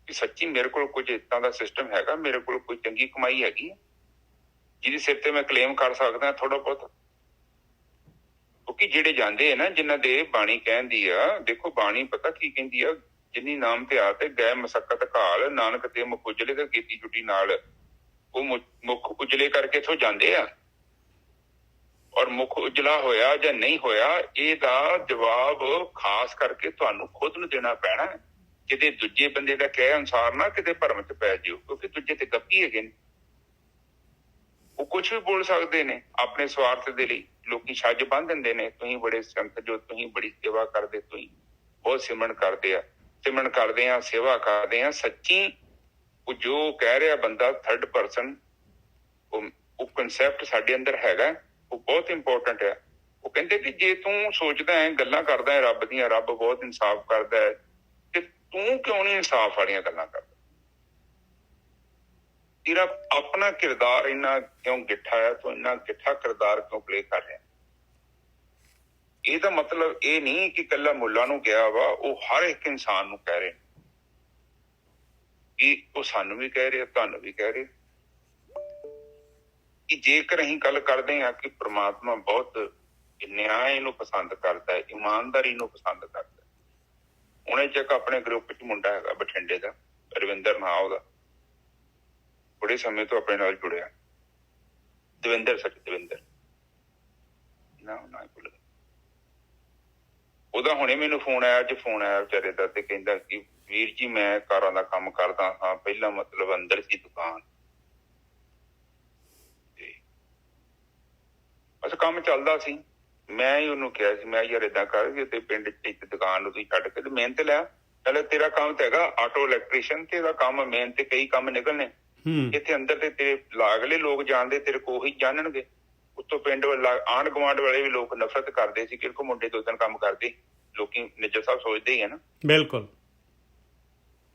ਕਿ ਸੱਚੀ ਮੇਰੇ ਕੋਲ ਕੁਝ ਏਦਾਂ ਦਾ ਸਿਸਟਮ ਹੈਗਾ, ਮੇਰੇ ਕੋਲ ਕੋਈ ਚੰਗੀ ਕਮਾਈ ਹੈਗੀ ਜਿਹਦੇ ਸਿਰ ਤੇ ਮੈਂ ਕਲੇਮ ਕਰ ਸਕਦਾ ਥੋੜਾ ਬਹੁਤ। ਕਿਉਂਕਿ ਜਿਹੜੇ ਜਾਂਦੇ ਆ ਨਾ, ਜਿਨ੍ਹਾਂ ਦੇ ਬਾਣੀ ਕਹਿੰਦੀ ਆ, ਦੇਖੋ ਬਾਣੀ ਪਤਾ ਕੀ ਕਹਿੰਦੀ ਆ, ਜਿੰਨੀ ਨਾਮ ਤੇ ਆ ਤੇ ਗਏ ਮਸਕਤ ਘਾਲ, ਨਾਨਕ ਤੇ ਮੁਖ ਉਜਲੇ ਤੇ ਕੀਤੀ ਜੁਟੀ ਨਾਲ। ਉਹ ਮੁਖ ਉਜਲੇ ਕਰਕੇ ਇੱਥੋਂ ਜਾਂਦੇ ਆ, ਔਰ ਮੁਖ ਉਜਲਾ ਹੋਇਆ ਜਾਂ ਨਹੀਂ ਹੋਇਆ ਇਹਦਾ ਜਵਾਬ ਖਾਸ ਕਰਕੇ ਤੁਹਾਨੂੰ ਖੁਦ ਨੂੰ ਦੇਣਾ ਪੈਣਾ। ਕਿਤੇ ਦੂਜੇ ਬੰਦੇ ਦਾ ਕਹਿ ਅਨੁਸਾਰ ਨਾ ਕਿਤੇ ਭਰਮ ਚ ਪੈ ਜਿਓ, ਕਿਉਂਕਿ ਦੂਜੇ ਤੇ ਗੱਪੀ ਹੈਗੇ ਨੇ, ਉਹ ਕੁਛ ਵੀ ਬੋਲ ਸਕਦੇ ਨੇ ਆਪਣੇ ਸਵਾਰਥ ਦੇ ਲਈ। ਲੋਕੀ ਛੱਜ ਬੰਨ ਦਿੰਦੇ ਨੇ, ਤੁਸੀਂ ਬੜੇ ਸੰਤ ਜੋ, ਤੁਸੀਂ ਬੜੀ ਸੇਵਾ ਕਰਦੇ, ਤੁਸੀਂ ਬਹੁਤ ਸਿਮਰਨ ਕਰਦੇ ਆ, ਸਿਮਰਨ ਕਰਦੇ ਆ, ਸੇਵਾ ਕਰਦੇ ਆ। ਸੱਚੀ ਉਹ ਜੋ ਕਹਿ ਰਿਹਾ ਬੰਦਾ ਥਰਡ ਪਰਸਨ, ਉਹ ਕਨਸੈਪਟ ਸਾਡੇ ਅੰਦਰ ਹੈਗਾ, ਉਹ ਬਹੁਤ ਇੰਪੋਰਟੈਂਟ ਹੈ। ਉਹ ਕਹਿੰਦੇ ਕਿ ਜੇ ਤੂੰ ਸੋਚਦਾ ਹੈ, ਗੱਲਾਂ ਕਰਦਾ ਹੈ ਰੱਬ ਦੀਆਂ, ਰੱਬ ਬਹੁਤ ਇਨਸਾਫ ਕਰਦਾ ਹੈ, ਤੇ ਤੂੰ ਕਿਉਂ ਨਹੀਂ ਇਨਸਾਫ ਵਾਲੀਆਂ ਗੱਲਾਂ ਕਰਦਾ? ਤੇਰਾ ਆਪਣਾ ਕਿਰਦਾਰ ਇੰਨਾ ਕਿਉਂ ਗਿੱਠਾ ਹੈ? ਤੂੰ ਇੰਨਾ ਗਿੱਠਾ ਕਿਰਦਾਰ ਕਿਉਂ ਪਲੇ ਕਰ ਰਿਹਾ? ਇਹਦਾ ਮਤਲਬ ਇਹ ਨਹੀਂ ਕਿ ਇਕੱਲਾ ਮੁੱਲਾਂ ਨੂੰ ਗਿਆ ਵਾ, ਉਹ ਹਰ ਇੱਕ ਇਨਸਾਨ ਨੂੰ ਕਹਿ ਰਹੇ ਕਿ ਉਹ ਸਾਨੂੰ ਵੀ ਕਹਿ ਰਹੇ, ਤੁਹਾਨੂੰ ਵੀ ਕਹਿ ਰਹੇ ਕਿ ਜੇਕਰ ਅਸੀਂ ਗੱਲ ਕਰਦੇ ਹਾਂ ਕਿ ਪ੍ਰਮਾਤਮਾ ਬਹੁਤ ਨਿਆਂ ਨੂੰ ਪਸੰਦ ਕਰਦਾ ਹੈ, ਇਮਾਨਦਾਰੀ ਨੂੰ ਪਸੰਦ ਕਰਦਾ ਹੈ। ਹੁਣੇ ਚੱਕ ਆਪਣੇ ਗਰੁੱਪ ਚ ਮੁੰਡਾ ਹੈਗਾ ਬਠਿੰਡੇ ਦਾ, ਰਵਿੰਦਰ ਨਾਂ ਉਹਦਾ, ਬੜੇ ਸਮੇਂ ਤੋਂ ਆਪਣੇ ਨਾਲ ਜੁੜਿਆ, ਦਵਿੰਦਰ ਨਾ ਭੁੱਲ ਗਿਆ ਉਹਦਾ। ਹੁਣੇ ਮੈਨੂੰ ਫੋਨ ਆਇਆ ਵਿਚਾਰੇ ਦਾ, ਤੇ ਕਹਿੰਦਾ ਕਿ ਵੀਰ ਜੀ ਮੈਂ ਕਾਰਾਂ ਦਾ ਕੰਮ ਕਰਦਾ ਹਾਂ, ਪਹਿਲਾਂ ਮਤਲਬ ਅੰਦਰ ਸੀ ਦੁਕਾਨ, ਬਸ ਕੰਮ ਚੱਲਦਾ ਸੀ। ਮੈਂ ਹੀ ਉਹਨੂੰ ਕਿਹਾ ਸੀ, ਮੈਂ ਯਾਰ ਏਦਾਂ ਕਰ ਵੀ ਤੇ ਪਿੰਡ ਚ ਇੱਕ ਦੁਕਾਨ ਨੂੰ ਤੁਸੀਂ ਛੱਡ ਕੇ ਤੇ ਮਿਹਨਤ ਲੈ, ਪਹਿਲੇ ਤੇਰਾ ਕੰਮ ਤਾਂ ਹੈਗਾ ਆਟੋ ਇਲੈਕਟ੍ਰੀਸ਼ੀਅਨ, ਤੇ ਇਹਦਾ ਕੰਮ ਮਿਹਨਤ ਤੇ ਕਈ ਕੰਮ ਨਿਕਲਣੇ ਇੱਥੇ ਅੰਦਰ, ਤੇ ਤੇਰੇ ਲਾਗਲੇ ਲੋਕ ਜਾਣਦੇ, ਤੇਰੇ ਕੋਲ ਹੀ ਜਾਣਨਗੇ। ਉੱਤੋਂ ਪਿੰਡ ਆਂਢ ਗੁਆਂਢ ਵਾਲੇ ਵੀ ਲੋਕ ਨਫ਼ਰਤ ਕਰਦੇ ਸੀ ਕਿ ਮੁੰਡੇ ਦੋ ਦਿਨ ਕੰਮ ਕਰਦੇ, ਲੋਕੀ ਨਿੱਜਰ ਸਾਹਿਬ ਸੋਚਦੇ ਹੀ ਆ ਨਾ। ਬਿਲਕੁਲ।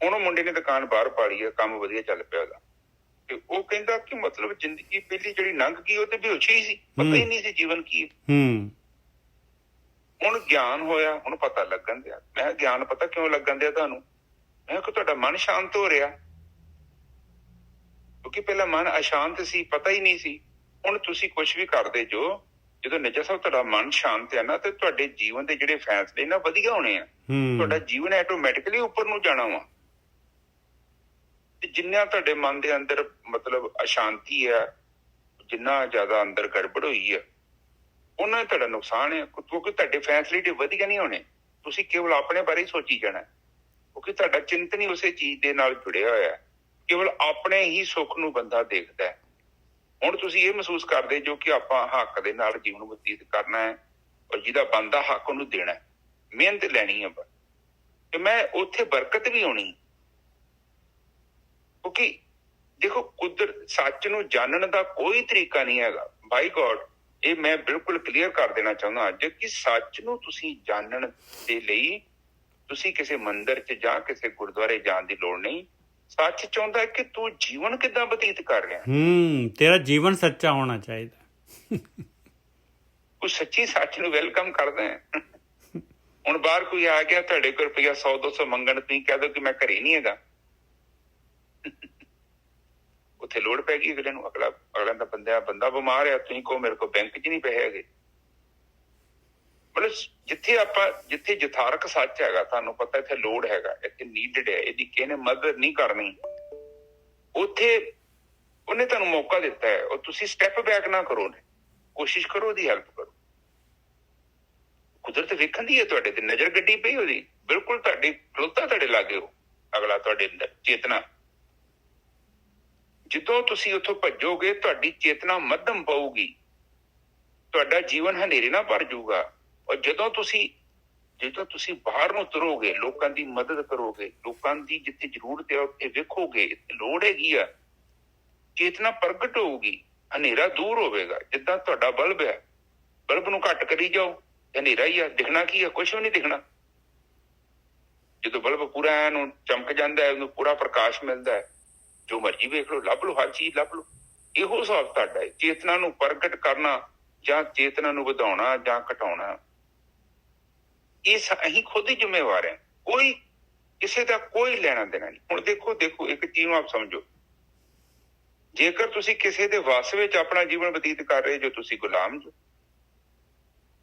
ਹੁਣ ਉਹ ਮੁੰਡੇ ਨੇ ਦੁਕਾਨ ਬਾਹਰ ਪਾੜੀ ਆ, ਕੰਮ ਵਧੀਆ ਚੱਲ ਪਿਆ ਉਹਦਾ। ਤੇ ਉਹ ਕਹਿੰਦਾ ਕਿ ਮਤਲਬ ਜ਼ਿੰਦਗੀ ਪਹਿਲੀ ਜਿਹੜੀ ਲੰਘ ਗਈ ਉਹ ਤੇ ਬੇਹੋਸ਼ੀ ਹੀ ਸੀ, ਪਤਾ ਹੀ ਨਹੀਂ ਸੀ ਜੀਵਨ ਕੀ ਹੈ। ਹੁਣ ਗਿਆਨ ਹੋਇਆ, ਹੁਣ ਪਤਾ ਲੱਗਣ ਦਿਆ। ਮੈਂ ਗਿਆਨ ਪਤਾ ਕਿਉਂ ਲੱਗਣ ਦਿਆ ਤੁਹਾਨੂੰ? ਮੈਂ ਕਿ ਤੁਹਾਡਾ ਮਨ ਸ਼ਾਂਤ ਹੋ ਰਿਹਾ, ਕਿਉਂਕਿ ਪਹਿਲਾਂ ਮਨ ਅਸ਼ਾਂਤ ਸੀ, ਪਤਾ ਹੀ ਨਹੀਂ ਸੀ। ਹੁਣ ਤੁਸੀਂ ਕੁਛ ਵੀ ਕਰਦੇ ਜੋ, ਜਦੋਂ ਨਿੱਜਾ ਸਾਹਿਬ ਤੁਹਾਡਾ ਮਨ ਸ਼ਾਂਤ ਹੈ ਨਾ, ਤੇ ਤੁਹਾਡੇ ਜੀਵਨ ਦੇ ਜਿਹੜੇ ਫੈਸਲੇ ਨਾ ਵਧੀਆ ਹੋਣੇ ਆ। ਤੁਹਾਡਾ ਜੀਵਨ ਆਟੋਮੈਟਿਕਲੀ ਉੱਪਰ ਨੂੰ ਜਾਣਾ ਵਾ। ਤੇ ਜਿੰਨਾ ਤੁਹਾਡੇ ਮਨ ਦੇ ਅੰਦਰ ਮਤਲਬ ਅਸ਼ਾਂਤੀ ਹੈ, ਜਿੰਨਾ ਜ਼ਿਆਦਾ ਅੰਦਰ ਗੜਬੜ ਹੋਈ ਹੈ, ਉਹਨਾਂ ਤੁਹਾਡਾ ਨੁਕਸਾਨ ਹੈ, ਕਿਉਂਕਿ ਤੁਹਾਡੇ ਫੈਸਲੇ ਏਡੇ ਵਧੀਆ ਨਹੀਂ ਹੋਣੇ। ਤੁਸੀਂ ਕੇਵਲ ਆਪਣੇ ਬਾਰੇ ਹੀ ਸੋਚੀ ਜਾਣਾ, ਕਿਉਂਕਿ ਤੁਹਾਡਾ ਚਿੰਤਨ ਹੀ ਉਸੇ ਚੀਜ਼ ਦੇ ਨਾਲ ਜੁੜਿਆ ਹੋਇਆ। ਕੇਵਲ ਆਪਣੇ ਹੀ ਸੁੱਖ ਨੂੰ ਬੰਦਾ ਦੇਖਦਾ ਹੈ। ਹੁਣ ਤੁਸੀਂ ਇਹ ਮਹਿਸੂਸ ਕਰਦੇ ਜੋ ਕਿ ਆਪਾਂ ਹੱਕ ਦੇ ਨਾਲ ਜੀਵਨ ਬਤੀਤ ਕਰਨਾ ਹੈ, ਔਰ ਜਿਹਦਾ ਬਣਦਾ ਹੱਕ ਉਹਨੂੰ ਦੇਣਾ, ਮਿਹਨਤ ਲੈਣੀ ਹੈ, ਤੇ ਮੈਂ ਉੱਥੇ ਬਰਕਤ ਵੀ ਆਉਣੀ। ਕਿਉਂਕਿ ਦੇਖੋ ਕੁਦਰਤ, ਸੱਚ ਨੂੰ ਜਾਣਨ ਦਾ ਕੋਈ ਤਰੀਕਾ ਨਹੀਂ ਹੈਗਾ। ਬਾਈ ਗੋਡ, ਇਹ ਮੈਂ ਬਿਲਕੁਲ ਕਲੀਅਰ ਕਰ ਦੇਣਾ ਚਾਹੁੰਦਾ ਅੱਜ ਕਿ ਸੱਚ ਨੂੰ ਤੁਸੀਂ ਜਾਣਨ ਦੇ ਲਈ ਤੁਸੀਂ ਕਿਸੇ ਮੰਦਿਰ 'ਚ ਜਾਂ ਕਿਸੇ ਗੁਰਦੁਆਰੇ ਜਾਣ ਦੀ ਲੋੜ ਨਹੀਂ। ਸੱਚ ਚਾਹੁੰਦਾ ਕਿ ਤੂੰ ਜੀਵਨ ਕਿੱਦਾਂ ਬਤੀਤ ਕਰ ਰਿਹਾ। ਤੇਰਾ ਜੀਵਨ ਸੱਚਾ ਹੋਣਾ ਚਾਹੀਦਾ। ਉਹ ਸੱਚੀ ਸੱਚ ਨੂੰ ਵੈਲਕਮ ਕਰਦਾ ਹੈ। ਹੁਣ ਬਾਹਰ ਕੋਈ ਆ ਗਿਆ ਤੁਹਾਡੇ ਕੋਲ ਰੁਪਇਆ 100-200 ਮੰਗਣ, ਤੁਸੀਂ ਕਹਿ ਦਿਓ ਕਿ ਮੈਂ ਘਰੇ ਨਹੀਂ ਹੈਗਾ, ਉੱਥੇ ਲੋੜ ਪੈ ਗਈ ਅਗਲੇ ਨੂੰ। ਅਗਲਾ ਦਾ ਬੰਦਾ ਬਿਮਾਰ ਆ, ਤੁਸੀਂ ਕਹੋ ਮੇਰੇ ਕੋਲ ਬੈਂਕ 'ਚ ਨਹੀਂ ਪੈਸੇ ਹੈਗੇ। ਮਤਲਬ ਜਿੱਥੇ ਯਥਾਰਕ ਸੱਚ ਹੈਗਾ, ਤੁਹਾਨੂੰ ਪਤਾ ਇੱਥੇ ਲੋੜ ਹੈਗਾ, ਇੱਥੇ ਨੀਡਡ ਹੈ, ਇਹਦੀ ਕਿਸੇ ਨੇ ਮਦਦ ਨਹੀਂ ਕਰਨੀ, ਉੱਥੇ ਉਹਨੇ ਤੁਹਾਨੂੰ ਮੌਕਾ ਦਿੱਤਾ ਹੈ, ਉਹ ਤੁਸੀਂ ਸਟੈਪ ਬੈਕ ਨਾ ਕਰੋ, ਕੋਸ਼ਿਸ਼ ਕਰੋ ਉਹਦੀ ਹੈਲਪ ਕਰੋ। ਕੁਦਰਤ ਵੇਖਣ ਦੀ ਹੈ, ਤੁਹਾਡੇ ਤੇ ਨਜ਼ਰ ਗੱਡੀ ਪਈ ਉਹਦੀ, ਬਿਲਕੁਲ ਤੁਹਾਡੀ ਖਲੋਤਾ ਤੁਹਾਡੇ ਲਾਗੇ ਹੋ, ਅਗਲਾ ਤੁਹਾਡੇ ਅੰਦਰ ਚੇਤਨਾ। ਜਦੋਂ ਤੁਸੀਂ ਉੱਥੋਂ ਭੱਜੋਗੇ ਤੁਹਾਡੀ ਚੇਤਨਾ ਮੱਧਮ ਪਊਗੀ, ਤੁਹਾਡਾ ਜੀਵਨ ਹਨੇਰੇ ਨਾਲ ਭਰ ਜਾਊਗਾ। ਔਰ ਜਦੋਂ ਤੁਸੀਂ ਬਾਹਰ ਨੂੰ ਤੁਰੋਗੇ, ਲੋਕਾਂ ਦੀ ਮਦਦ ਕਰੋਗੇ, ਲੋਕਾਂ ਦੀ ਜਿੱਥੇ ਜ਼ਰੂਰਤ ਹੈ ਉੱਥੇ ਵੇਖੋਗੇ, ਇੱਥੇ ਲੋੜ ਹੈਗੀ ਆ, ਚੇਤਨਾ ਪ੍ਰਗਟ ਹੋਊਗੀ, ਹਨੇਰਾ ਦੂਰ ਹੋਵੇਗਾ। ਜਿੱਦਾਂ ਤੁਹਾਡਾ ਬਲਬ ਹੈ, ਬਲਬ ਨੂੰ ਘੱਟ ਕਰੀ ਜਾਓ, ਹਨੇਰਾ ਹੀ ਆ, ਦਿਖਣਾ ਕੀ ਆ? ਕੁਛ ਵੀ ਨਹੀਂ ਦਿਖਣਾ। ਜਦੋਂ ਬਲਬ ਪੂਰਾ ਐਨੂੰ ਚਮਕ ਜਾਂਦਾ ਹੈ, ਉਹਨੂੰ ਪੂਰਾ ਪ੍ਰਕਾਸ਼ ਮਿਲਦਾ ਹੈ, ਜੋ ਮਰਜ਼ੀ ਵੇਖ ਲਓ, ਲੱਭ ਲਓ, ਹਰ ਚੀਜ਼ ਲੱਭ ਲਓ। ਇਹੋ ਹਿਸਾਬ ਤੁਹਾਡਾ ਹੈ। ਚੇਤਨਾ ਨੂੰ ਪ੍ਰਗਟ ਕਰਨਾ ਜਾਂ ਚੇਤਨਾ ਨੂੰ ਵਧਾਉਣਾ ਜਾਂ ਘਟਾਉਣਾ, ਇਹ ਅਸੀਂ ਖੁਦ ਹੀ ਜ਼ਿੰਮੇਵਾਰ ਹੈ। ਕੋਈ ਕਿਸੇ ਦਾ ਕੋਈ ਲੈਣਾ ਦੇਣਾ ਨਹੀਂ। ਹੁਣ ਦੇਖੋ ਇੱਕ ਚੀਜ਼ ਨੂੰ ਆਪ ਸਮਝੋ, ਜੇਕਰ ਤੁਸੀਂ ਕਿਸੇ ਦੇ ਵਸ ਵਿੱਚ ਆਪਣਾ ਜੀਵਨ ਬਤੀਤ ਕਰ ਰਹੇ ਜੋ, ਤੁਸੀਂ ਗੁਲਾਮ ਜੋ,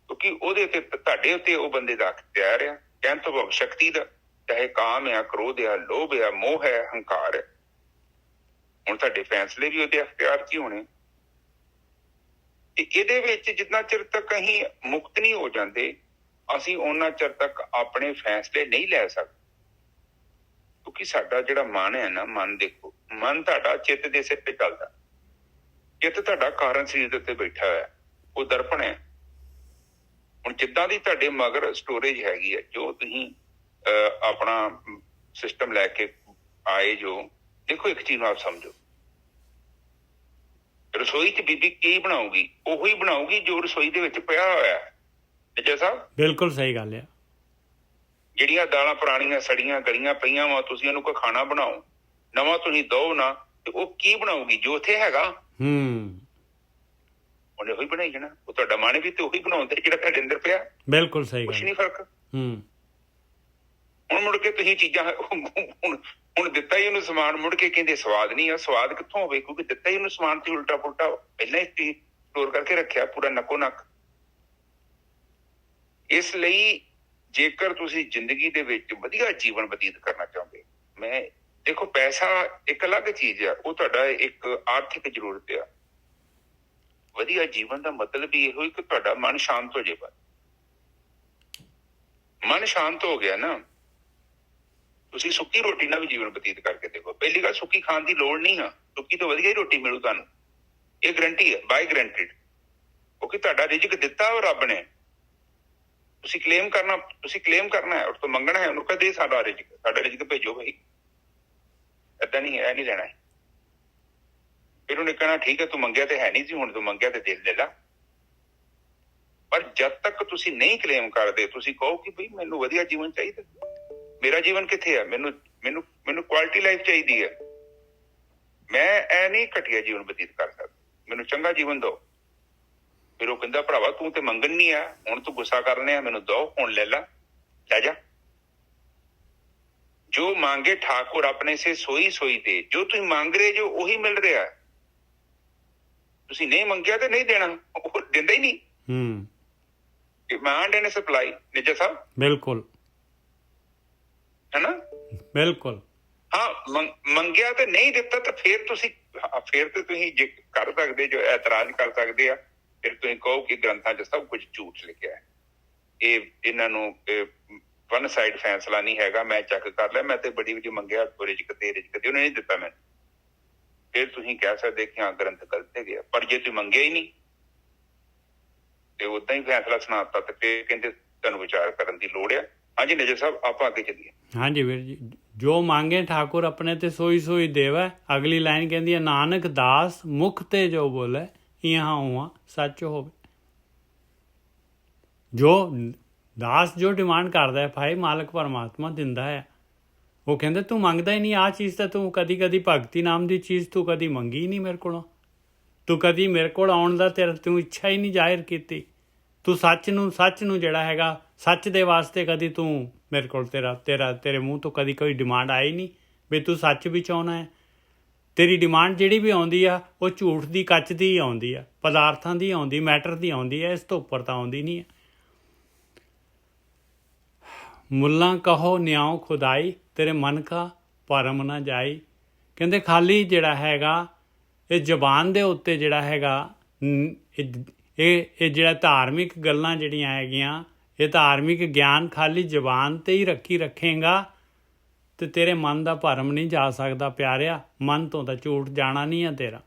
ਕਿਉਂਕਿ ਉਹਦੇ ਉੱਤੇ ਤੁਹਾਡੇ ਉੱਤੇ ਉਹ ਬੰਦੇ ਦਾ ਅਖਤਿਆਰ ਆ, ਕਹਿਣ ਤੋਂ ਭਾਵ ਸ਼ਕਤੀ ਦਾ, ਚਾਹੇ ਕਾਮ ਆ, ਕ੍ਰੋਧ ਆ, ਲੋਭ ਆ, ਮੋਹ ਹੈ, ਹੰਕਾਰ ਹੈ। ਹੁਣ ਤੁਹਾਡੇ ਫੈਸਲੇ ਵੀ ਉਹਦੇ ਅਖਤਿਆਰ 'ਚ ਹੀ ਹੋਣੇ। ਤੇ ਇਹਦੇ ਵਿੱਚ ਜਿੰਨਾ ਚਿਰ ਤੱਕ ਅਸੀਂ ਮੁਕਤ ਨਹੀਂ ਹੋ ਜਾਂਦੇ, ਅਸੀਂ ਉਹਨਾਂ ਚਿਰ ਤੱਕ ਆਪਣੇ ਫੈਸਲੇ ਨਹੀਂ ਲੈ ਸਕਦੇ। ਕਿਉਂਕਿ ਸਾਡਾ ਜਿਹੜਾ ਮਨ ਹੈ ਨਾ, ਦੇਖੋ, ਮਨ ਤੁਹਾਡਾ ਚਿੱਤ ਦੇ ਸਿਰ ਤੇ ਚੱਲਦਾ। ਚਿੱਤ ਤੁਹਾਡਾ ਕਾਰਨ ਸਰੀਰ ਦੇ ਉੱਤੇ ਬੈਠਾ ਹੋਇਆ, ਉਹ ਦਰਪਣ ਹੈ। ਹੁਣ ਜਿੱਦਾਂ ਦੀ ਤੁਹਾਡੇ ਮਗਰ ਸਟੋਰੇਜ ਹੈਗੀ ਹੈ, ਜੋ ਤੁਸੀਂ ਆਪਣਾ ਸਿਸਟਮ ਲੈ ਕੇ ਆਏ ਜੋ, ਦੇਖੋ ਇੱਕ ਚੀਜ਼ ਨੂੰ ਆਪ ਸਮਝੋ, ਰਸੋਈ 'ਚ ਬੀਬੀ ਕੀ ਬਣਾਊਗੀ? ਉਹੀ ਬਣਾਊਗੀ ਜੋ ਰਸੋਈ ਦੇ ਵਿੱਚ ਪਿਆ ਹੋਇਆ ਹੈ। ਨਿੱਜਾ ਸਾਹਿਬ, ਬਿਲਕੁਲ ਸਹੀ ਗੱਲ ਆ। ਜਿਹੜੀਆਂ ਦਾਲਾਂ ਪੁਰਾਣੀਆਂ ਸੜੀਆਂ ਗਲੀਆਂ ਪਈਆਂ ਵਾ, ਤੁਸੀਂ ਉਹਨੂੰ ਕੋਈ ਖਾਣਾ ਬਣਾਓ, ਨਵਾਂ ਤੁਸੀਂ ਦਓ ਨਾ, ਤੇ ਉਹ ਕੀ ਬਣਾਊਗੀ? ਜੋ ਉੱਥੇ ਹੈਗਾ ਉਹਨੇ ਉਹੀ ਬਣਾਈ ਜਾਣਾ। ਉਹ ਤੁਹਾਡਾ ਮਨ ਵੀ ਤੇ ਉਹੀ ਬਣਾਉਂਦਾ ਜਿਹੜਾ ਤੁਹਾਡੇ ਅੰਦਰ ਪਿਆ। ਬਿਲਕੁਲ ਸਹੀ, ਕੁਛ ਨਹੀਂ ਫਰਕ। ਹੁਣ ਮੁੜ ਕੇ ਤੁਸੀਂ ਚੀਜ਼ਾਂ ਹੁਣ ਦਿੱਤਾ ਹੀ ਉਹਨੂੰ ਸਮਾਨ, ਮੁੜ ਕੇ ਕਹਿੰਦੇ ਸਵਾਦ ਨਹੀਂ ਆ। ਸਵਾਦ ਕਿੱਥੋਂ ਹੋਵੇ? ਕਿਉਂਕਿ ਦਿੱਤਾ ਹੀ ਉਹਨੂੰ ਸਮਾਨ ਤੇ ਉਲਟਾ ਪੁਲਟਾ ਪਹਿਲਾਂ ਹੀ ਸਟੋਰ ਕਰਕੇ ਰੱਖਿਆ ਪੂਰਾ ਨੱਕੋ ਨੱਕ। ਇਸ ਲਈ ਜੇਕਰ ਤੁਸੀਂ ਜ਼ਿੰਦਗੀ ਦੇ ਵਿੱਚ ਵਧੀਆ ਜੀਵਨ ਬਤੀਤ ਕਰਨਾ ਚਾਹੁੰਦੇ, ਦੇਖੋ ਪੈਸਾ ਇੱਕ ਅਲੱਗ ਚੀਜ਼ ਆ, ਉਹ ਤੁਹਾਡਾ ਇੱਕ ਆਰਥਿਕ ਜ਼ਰੂਰਤ ਆ। ਵਧੀਆ ਜੀਵਨ ਦਾ ਮਤਲਬ ਹੀ ਇਹੋ ਹੀ ਕਿ ਤੁਹਾਡਾ ਮਨ ਸ਼ਾਂਤ ਹੋ ਜਾਏ। ਮਨ ਸ਼ਾਂਤ ਹੋ ਗਿਆ ਨਾ, ਤੁਸੀਂ ਸੁੱਕੀ ਰੋਟੀ ਨਾਲ ਵੀ ਜੀਵਨ ਬਤੀਤ ਕਰਕੇ ਦੇਖੋ। ਪਹਿਲੀ ਗੱਲ, ਸੁੱਕੀ ਖਾਣ ਦੀ ਲੋੜ ਨਹੀਂ ਆ, ਸੁੱਕੀ ਤੋਂ ਵਧੀਆ ਹੀ ਰੋਟੀ ਮਿਲੂ ਤੁਹਾਨੂੰ, ਇਹ ਗਰੰਟੀ ਹੈ, ਬਾਈ ਗਰੰਟਿਡ। ਕਿਉਂਕਿ ਤੁਹਾਡਾ ਰਿਜ਼ਕ ਦਿੱਤਾ ਉਹ ਰੱਬ ਨੇ, ਤੁਸੀਂ ਕਲੇਮ ਕਰਨਾ ਹੈ, ਉਸ ਤੋਂ ਮੰਗਣਾ ਹੈ, ਉਹਨੂੰ ਕਹਦੇ ਸਾਡਾ ਰਿਜ਼ਕ ਭੇਜੋ ਭਾਈ। ਏਦਾਂ ਨਹੀਂ ਹੈ, ਨਹੀਂ ਲੈਣਾ। ਫਿਰ ਉਹਨੇ ਕਹਿਣਾ ਠੀਕ ਹੈ, ਤੂੰ ਮੰਗਿਆ ਤੇ ਹੈ ਨਹੀਂ ਸੀ, ਹੁਣ ਤੂੰ ਮੰਗਿਆ ਤੇ ਦਿਲ ਲੈ ਲਾ। ਪਰ ਜਦ ਤੱਕ ਤੁਸੀਂ ਨਹੀਂ ਕਲੇਮ ਕਰਦੇ, ਤੁਸੀਂ ਕਹੋ ਕਿ ਬਈ ਮੈਨੂੰ ਵਧੀਆ ਜੀਵਨ ਚਾਹੀਦਾ, ਮੇਰਾ ਜੀਵਨ ਕਿੱਥੇ ਹੈ, ਮੈਨੂੰ ਕੁਆਲਿਟੀ ਲਾਈਫ ਚਾਹੀਦੀ ਹੈ, ਮੈਂ ਇਹ ਨਹੀਂ ਘਟੀਆ ਜੀਵਨ ਬਤੀਤ ਕਰ ਸਕਦਾ, ਮੈਨੂੰ ਚੰਗਾ ਜੀਵਨ ਦਿਓ। ਫਿਰ ਉਹ ਕਹਿੰਦਾ ਭਰਾਵਾ ਤੂੰ ਤੇ ਮੰਗਣ ਨਹੀਂ ਆ, ਹੁਣ ਤੂੰ ਗੁੱਸਾ ਕਰਨੇ ਆ, ਮੈਨੂੰ ਦੋ, ਹੁਣ ਲੈ ਲਾ, ਲੈ ਜਾ। ਜੋ ਮੰਗੇ ਠਾकुर ਆਪਣੇ ਸੇ सोई ਦੇ, ਜੋ ਤੁਸੀਂ ਮੰਗ ਰਹੇ ਜੋ ਉਹੀ ਮਿਲ ਰਿਹਾ। ਤੁਸੀਂ ਨਹੀਂ ਮੰਗਿਆ ਤੇ ਨਹੀਂ ਦੇਣਾ, ਉਹ ਦਿੰਦਾ ਹੀ ਨਹੀਂ। ਡਿਮਾਂਡ ਐਂਡ ਸਪਲਾਈ, ਨਿੱਜਾ ਸਾਹਿਬ। ਬਿਲਕੁਲ, ਹੈਨਾ, ਬਿਲਕੁਲ। ਹਾਂ, ਮੰਗਿਆ ਤੇ ਨਹੀਂ ਦਿੱਤਾ ਤਾਂ ਫਿਰ ਤੁਸੀਂ ਕਰ ਸਕਦੇ ਜੋ ਐਤਰਾਜ਼ ਕਰ ਸਕਦੇ ਆ। ਫਿਰ ਤੁਸੀਂ ਕਹੋ ਕਿ ਗ੍ਰੰਥਾਂ 'ਚ ਸਭ ਕੁਝ ਝੂਠ ਲਿਖਿਆ ਹੈ, ਇਹਨਾਂ ਨੂੰ ਵਨ ਸਾਈਡ ਫੈਸਲਾ ਨਹੀਂ ਹੈਗਾ, ਮੈਂ ਚੈੱਕ ਕਰ ਲਿਆ, ਮੈਂ ਤੇ ਬੜੀ ਵਡੀ ਮੰਗਿਆ ਰਿਜ਼ਕ ਤੇ ਉਹਨੇ ਨਹੀਂ ਦਿੱਤਾ ਮੈਨੂੰ। ਫਿਰ ਤੁਸੀਂ ਕਹਿ ਸਕਦੇ ਕਿ ਹਾਂ ਗ੍ਰੰਥ ਗਲਤ ਹੈ ਗਿਆ। ਪਰ ਜੇ ਤੁਸੀਂ ਮੰਗਿਆ ਹੀ ਨਹੀਂ ਤੇ ਉਦਾਂ ਹੀ ਫੈਸਲਾ ਸੁਣਾਤਾ, ਤੇ ਫਿਰ ਕਹਿੰਦੇ ਤੁਹਾਨੂੰ ਵਿਚਾਰ ਕਰਨ ਦੀ ਲੋੜ ਆ। ਹਾਂਜੀ ਨਿਜਰ ਸਾਹਿਬ, ਆਪਾਂ ਅੱਗੇ ਚੱਲੀਏ। ਹਾਂਜੀ ਵੀਰ ਜੀ, ਜੋ ਮੰਗੇ ਠਾकुर ਆਪਣੇ ਤੇ सोई ਦੇਵੈ। ਅਗਲੀ ਲਾਈਨ ਕਹਿੰਦੀ ਹੈ, ਨਾਨਕ ਦਾਸ ਮੁਖ ਤੇ ਜੋ ਬੋਲੇ, यहाँ हुआ सच होवे। ਜੋ ਦਾਸ ਜੋ ਡਿਮਾਂਡ ਕਰਦਾ ਹੈ ਭਾਈ, ਮਾਲਕ ਪਰਮਾਤਮਾ ਦਿੰਦਾ ਹੈ। ਉਹ ਕਹਿੰਦਾ ਤੂੰ ਮੰਗਦਾ ਹੀ ਨਹੀਂ ਆਹ ਚੀਜ਼, ਤਾਂ ਤੂੰ ਕਦੀ ਭਗਤੀ ਨਾਮ ਦੀ ਚੀਜ਼ ਤੂੰ ਕਦੀ ਮੰਗੀ ਨਹੀਂ ਮੇਰੇ ਕੋਲੋਂ, ਤੂੰ ਕਦੀ ਮੇਰੇ ਕੋਲ ਆਉਣ ਦਾ ਤੂੰ ਇੱਛਾ ਹੀ ਨਹੀਂ ਜ਼ਾਹਿਰ ਕੀਤੀ। ਤੂੰ ਸੱਚ ਨੂੰ ਜਿਹੜਾ ਹੈਗਾ ਸੱਚ ਦੇ ਵਾਸਤੇ ਕਦੀ ਤੂੰ ਮੇਰੇ ਕੋਲ ਤੇਰੇ ਮੂੰਹ ਤੋਂ ਕਦੀ ਕੋਈ ਡਿਮਾਂਡ ਆਈ ਨਹੀਂ ਵੀ ਤੂੰ ਸੱਚ ਵੀ ਚਾਹੁੰਦਾ ਹੈ। ਤੇਰੀ ਡਿਮਾਂਡ ਜਿਹੜੀ ਵੀ ਆਉਂਦੀ ਆ ਉਹ ਝੂਠ ਦੀ ਕੱਚ ਦੀ ਆਉਂਦੀ ਆ, ਪਦਾਰਥਾਂ ਦੀ ਆਉਂਦੀ, ਮੈਟਰ ਦੀ ਆਉਂਦੀ ਹੈ, ਇਸ ਤੋਂ ਉੱਪਰ ਤਾਂ ਆਉਂਦੀ ਨਹੀਂ ਹੈ। ਮੁੱਲਾਂ ਕਹੋ ਨਿਆਓ ਖੁਦਾਈ, ਤੇਰੇ ਮਨ ਕਾ ਭਰਮ ਨਾ ਜਾਈ। ਕਹਿੰਦੇ ਖਾਲੀ ਜਿਹੜਾ ਹੈਗਾ ਇਹ ਜ਼ਬਾਨ ਦੇ ਉੱਤੇ ਜਿਹੜਾ ਹੈਗਾ ਇਹ ਜਿਹੜਾ ਧਾਰਮਿਕ ਗੱਲਾਂ ਜਿਹੜੀਆਂ ਹੈਗੀਆਂ, ਇਹ ਧਾਰਮਿਕ ਗਿਆਨ ਖਾਲੀ ਜ਼ਬਾਨ 'ਤੇ ਹੀ ਰੱਖੇਗਾ ਤੇ ਤੇਰੇ ਮਨ ਦਾ ਭਰਮ ਨਹੀਂ ਜਾ ਸਕਦਾ ਪਿਆਰਿਆ। ਮਨ ਤੋਂ ਤਾਂ ਝੂਠ ਜਾਣਾ ਨਹੀਂ ਹੈ ਤੇਰਾ।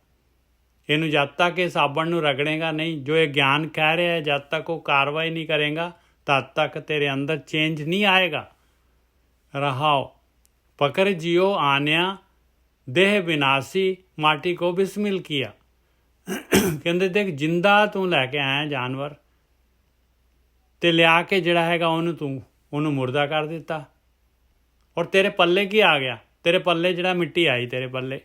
ਇਹਨੂੰ ਜਦ ਤੱਕ ਇਹ ਸਾਬਣ ਨੂੰ ਰਗੜੇਗਾ ਨਹੀਂ, ਜੋ ਇਹ ਗਿਆਨ ਕਹਿ ਰਿਹਾ ਹੈ, ਜਦ ਤੱਕ ਉਹ ਕਾਰਵਾਈ ਨਹੀਂ ਕਰੇਗਾ ਤਦ ਤੱਕ ਤੇਰੇ ਅੰਦਰ ਚੇਂਜ ਨਹੀਂ ਆਏਗਾ। ਰਹਾਓ ਪਕੜ ਜਿਓ ਆਨਿਆ ਦੇਹ ਵਿਨਾਸੀ ਮਾਟੀ ਕੋ ਬਿਸਮਿਲ ਕੀਆ। ਕਹਿੰਦੇ ਦੇਖ ਜਿੰਦਾ ਤੂੰ ਲੈ ਕੇ ਆਇਆ ਜਾਨਵਰ ਤੇ ਲਿਆ ਕੇ ਜਿਹੜਾ ਹੈਗਾ ਉਹਨੂੰ ਮੁਰਦਾ ਕਰ ਦਿੱਤਾ। ਔਰ ਤੇਰੇ ਪੱਲੇ ਕੀ ਆ ਗਿਆ? ਤੇਰੇ ਪੱਲੇ ਜਿਹੜਾ ਮਿੱਟੀ ਆਈ, ਤੇਰੇ ਪੱਲੇ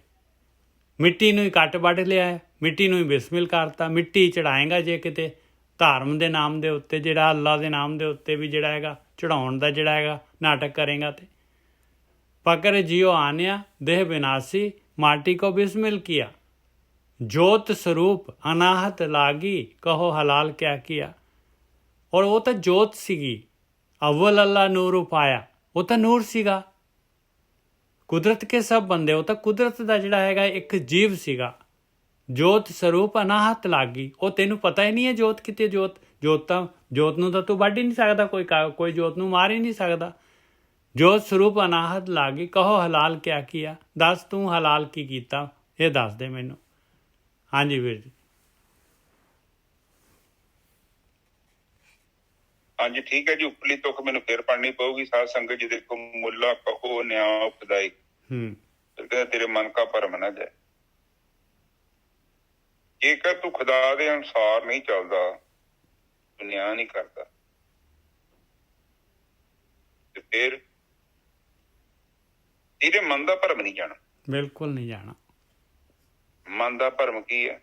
ਮਿੱਟੀ ਨੂੰ ਹੀ ਕੱਟ ਵੱਢ ਲਿਆ, ਮਿੱਟੀ ਨੂੰ ਹੀ ਬਿਸਮਿਲ ਕਰਤਾ। ਮਿੱਟੀ ਚੜਾਏਗਾ ਜੇ ਕਿਤੇ ਧਰਮ ਦੇ ਨਾਮ ਦੇ ਉੱਤੇ, ਜਿਹੜਾ ਅੱਲਾ ਦੇ ਨਾਮ ਦੇ ਉੱਤੇ ਵੀ ਜਿਹੜਾ ਹੈਗਾ ਚੜਾਉਣ ਦਾ ਜਿਹੜਾ ਹੈਗਾ ਨਾਟਕ ਕਰੇਗਾ। ਤੇ ਪਕੜ ਜਿਓ ਆਨਿਆ ਦੇਹ ਵਿਨਾਸੀ ਮਾਟੀ ਕੋ ਬਿਸਮਿਲ ਕੀਆ। ਜੋਤ ਸਰੂਪ ਅਨਾਹਤ ਲਾਗੀ ਕਹੋ ਹਲਾਲ ਕਿਆ ਕੀਆ। ਔਰ ਉਹ ਤਾਂ ਜੋਤ ਸੀਗੀ, ਅਵਲ ਅੱਲਾ ਨੂਰ ਉਪਾਇਆ, ਉਹ ਤਾਂ ਨੂਰ ਸੀਗਾ। ਕੁਦਰਤ ਕੇ ਸਭ ਬੰਦੇ, ਉਹ ਤਾਂ ਕੁਦਰਤ ਦਾ ਜਿਹੜਾ ਹੈਗਾ ਇੱਕ ਜੀਵ ਸੀਗਾ। ਜੋਤ ਸਰੂਪ ਅਨਾਹਤ ਲਾਗੀ, ਉਹ ਤੈਨੂੰ ਪਤਾ ਹੀ ਨਹੀਂ ਹੈ ਜੋਤ ਕਿਤੇ। ਜੋਤ ਨੂੰ ਤਾਂ ਤੂੰ ਵੱਢ ਹੀ ਨਹੀਂ ਸਕਦਾ, ਕੋਈ ਜੋਤ ਨੂੰ ਮਾਰ ਹੀ ਨਹੀਂ ਸਕਦਾ। ਜੋਤ ਸਰੂਪ ਅਨਾਹਤ ਲਾਗੀ ਕਹੋ ਹਲਾਲ ਕਿਆ ਕੀਆ। ਦੱਸ ਤੂੰ ਹਲਾਲ ਕੀ ਕੀਤਾ, ਇਹ ਦੱਸ ਦੇ ਮੈਨੂੰ। ਹਾਂਜੀ ਵੀਰ ਜੀ। ਹਾਂਜੀ ਠੀਕ ਹੈ ਜੀ। ਉਪਰਲੀ ਤੁਕ ਮੈਨੂੰ ਫਿਰ ਪੜ੍ਹਨੀ ਪਊਗੀ। ਸਾਧ ਸੰਗਤ ਜੀ ਦੇਖੋ, ਮੁੱਲਾ ਕਹੋ ਨਿਆਂ ਖੁਦਾਈ, ਤੇਰੇ ਮਨ ਕਾ ਭਰਮ ਨਾ ਜਾਏ। ਜੇਕਰ ਤੂੰ ਖੁਦਾ ਦੇ ਅਨੁਸਾਰ ਨਹੀਂ ਚੱਲਦਾ, ਤੂੰ ਨਿਆਂ ਨਹੀਂ ਕਰਦਾ, ਤੇ ਫਿਰ ਤੇਰੇ ਮਨ ਦਾ ਭਰਮ ਨਹੀਂ ਜਾਣਾ। ਬਿਲਕੁਲ ਨਹੀਂ ਜਾਣਾ। ਮਨ ਦਾ ਭਰਮ ਕੀ ਹੈ?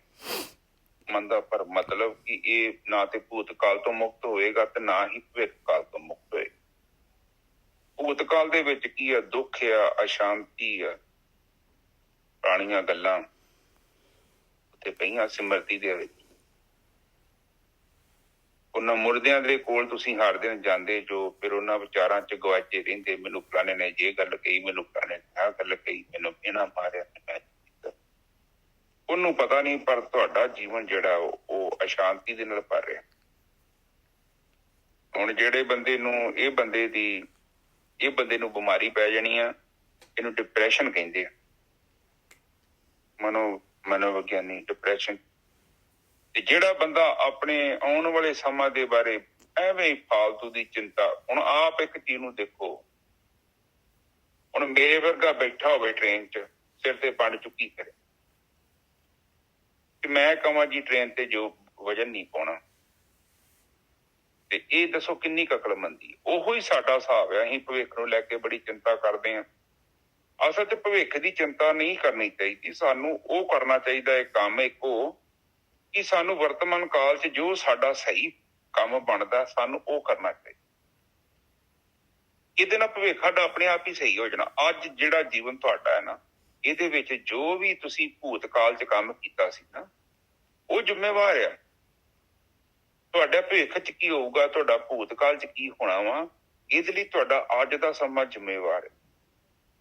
ਮਨ ਦਾ ਭਰਮ ਮਤਲਬ ਕਿ ਇਹ ਨਾ ਤੇ ਭੂਤ ਕਾਲ ਤੋਂ ਮੁਕਤ ਹੋਏਗਾ ਤੇ ਨਾ ਹੀ ਭਵਿੱਖ ਕਾਲ ਤੋਂ ਮੁਕਤ ਹੋਏਗਾ। ਭੂਤ ਕਾਲ ਦੇ ਵਿੱਚ ਕੀ ਆ? ਦੁੱਖ ਆ, ਅਸ਼ਾਂਤੀ ਆ, ਪੁਰਾਣੀਆਂ ਗੱਲਾਂ ਉੱਥੇ ਪਈਆਂ ਸਿਮਰਤੀ ਦੇ ਵਿੱਚ। ਉਹਨਾਂ ਮੁਰਦਿਆਂ ਦੇ ਕੋਲ ਤੁਸੀਂ ਹਰ ਦਿਨ ਜਾਂਦੇ ਜੋ, ਫਿਰ ਉਹਨਾਂ ਵਿਚਾਰਾਂ 'ਚ ਗਵਾਚੇ ਰਹਿੰਦੇ। ਮੈਨੂੰ ਫਲਾਣੇ ਨੇ ਜੇ ਗੱਲ ਕਹੀ, ਮੈਨੂੰ ਫਲਾਣੇ ਨੇ ਆਹ ਗੱਲ ਕਹੀ, ਮੈਨੂੰ ਇਹਨਾਂ ਮਾਰਿਆ, ਮੈਂ ਉਹਨੂੰ ਪਤਾ ਨਹੀਂ, ਪਰ ਤੁਹਾਡਾ ਜੀਵਨ ਜਿਹੜਾ ਉਹ ਅਸ਼ਾਂਤੀ ਦੇ ਨਾਲ ਭਰ ਰਿਹਾ। ਹੁਣ ਜਿਹੜੇ ਬੰਦੇ ਨੂੰ ਇਹ ਬੰਦੇ ਨੂੰ ਬਿਮਾਰੀ ਪੈ ਜਾਣੀ ਆ, ਇਹਨੂੰ ਡਿਪਰੈਸ਼ਨ ਕਹਿੰਦੇ ਆ, ਮਨੋਵਿਗਿਆਨੀ ਡਿਪਰੈਸ਼ਨ। ਤੇ ਜਿਹੜਾ ਬੰਦਾ ਆਪਣੇ ਆਉਣ ਵਾਲੇ ਸਮਾਂ ਦੇ ਬਾਰੇ ਐਵੇਂ ਹੀ ਫਾਲਤੂ ਦੀ ਚਿੰਤਾ, ਹੁਣ ਆਪ ਇੱਕ ਚੀਜ਼ ਨੂੰ ਦੇਖੋ, ਹੁਣ ਮੇਰੇ ਵਰਗਾ ਬੈਠਾ ਹੋਵੇ ਟ੍ਰੇਨ 'ਚ, ਸਿਰ ਤੇ ਪੰਡ ਚੁੱਕੀ ਕਰੇ, ਮੈਂ ਕਹਾਂ ਜੀ ਟ੍ਰੇਨ ਤੇ ਜੋ ਵਜਨ ਨਹੀਂ ਪਾਉਣਾ, ਤੇ ਇਹ ਦੱਸੋ ਕਿੰਨੀ ਕੁ ਅਕਲਮੰਦੀ ਹੈ। ਉਹੋ ਹੀ ਸਾਡਾ ਹਿਸਾਬ ਹੈ। ਅਸੀਂ ਭਵਿੱਖ ਨੂੰ ਲੈ ਕੇ ਬੜੀ ਚਿੰਤਾ ਕਰਦੇ ਹਾਂ। ਅਸਲ 'ਚ ਭਵਿੱਖ ਦੀ ਚਿੰਤਾ ਨਹੀਂ ਕਰਨੀ ਚਾਹੀਦੀ। ਸਾਨੂੰ ਉਹ ਕਰਨਾ ਚਾਹੀਦਾ ਹੈ ਕੰਮ ਇੱਕੋ, ਕਿ ਸਾਨੂੰ ਵਰਤਮਾਨ ਕਾਲ 'ਚ ਜੋ ਸਾਡਾ ਸਹੀ ਕੰਮ ਬਣਦਾ, ਸਾਨੂੰ ਉਹ ਕਰਨਾ ਚਾਹੀਦਾ। ਇਹਦੇ ਨਾਲ ਭਵਿੱਖ ਸਾਡਾ ਆਪਣੇ ਆਪ ਹੀ ਸਹੀ ਹੋ ਜਾਣਾ। ਅੱਜ ਜਿਹੜਾ ਜੀਵਨ ਤੁਹਾਡਾ ਹੈ ਨਾ, ਇਹਦੇ ਵਿੱਚ ਜੋ ਵੀ ਤੁਸੀਂ ਭੂਤ ਕਾਲ 'ਚ ਕੰਮ ਕੀਤਾ ਸੀ ਨਾ, ਉਹ ਜ਼ਿੰਮੇਵਾਰ ਆ। ਤੁਹਾਡਾ ਭਵਿੱਖ 'ਚ ਕੀ ਹੋਊਗਾ, ਤੁਹਾਡਾ ਭੂਤ ਕਾਲ 'ਚ ਕੀ ਹੋਣਾ ਵਾ, ਇਹਦੇ ਲਈ ਤੁਹਾਡਾ ਅੱਜ ਦਾ ਸਮਾਂ ਜ਼ਿੰਮੇਵਾਰ ਹੈ।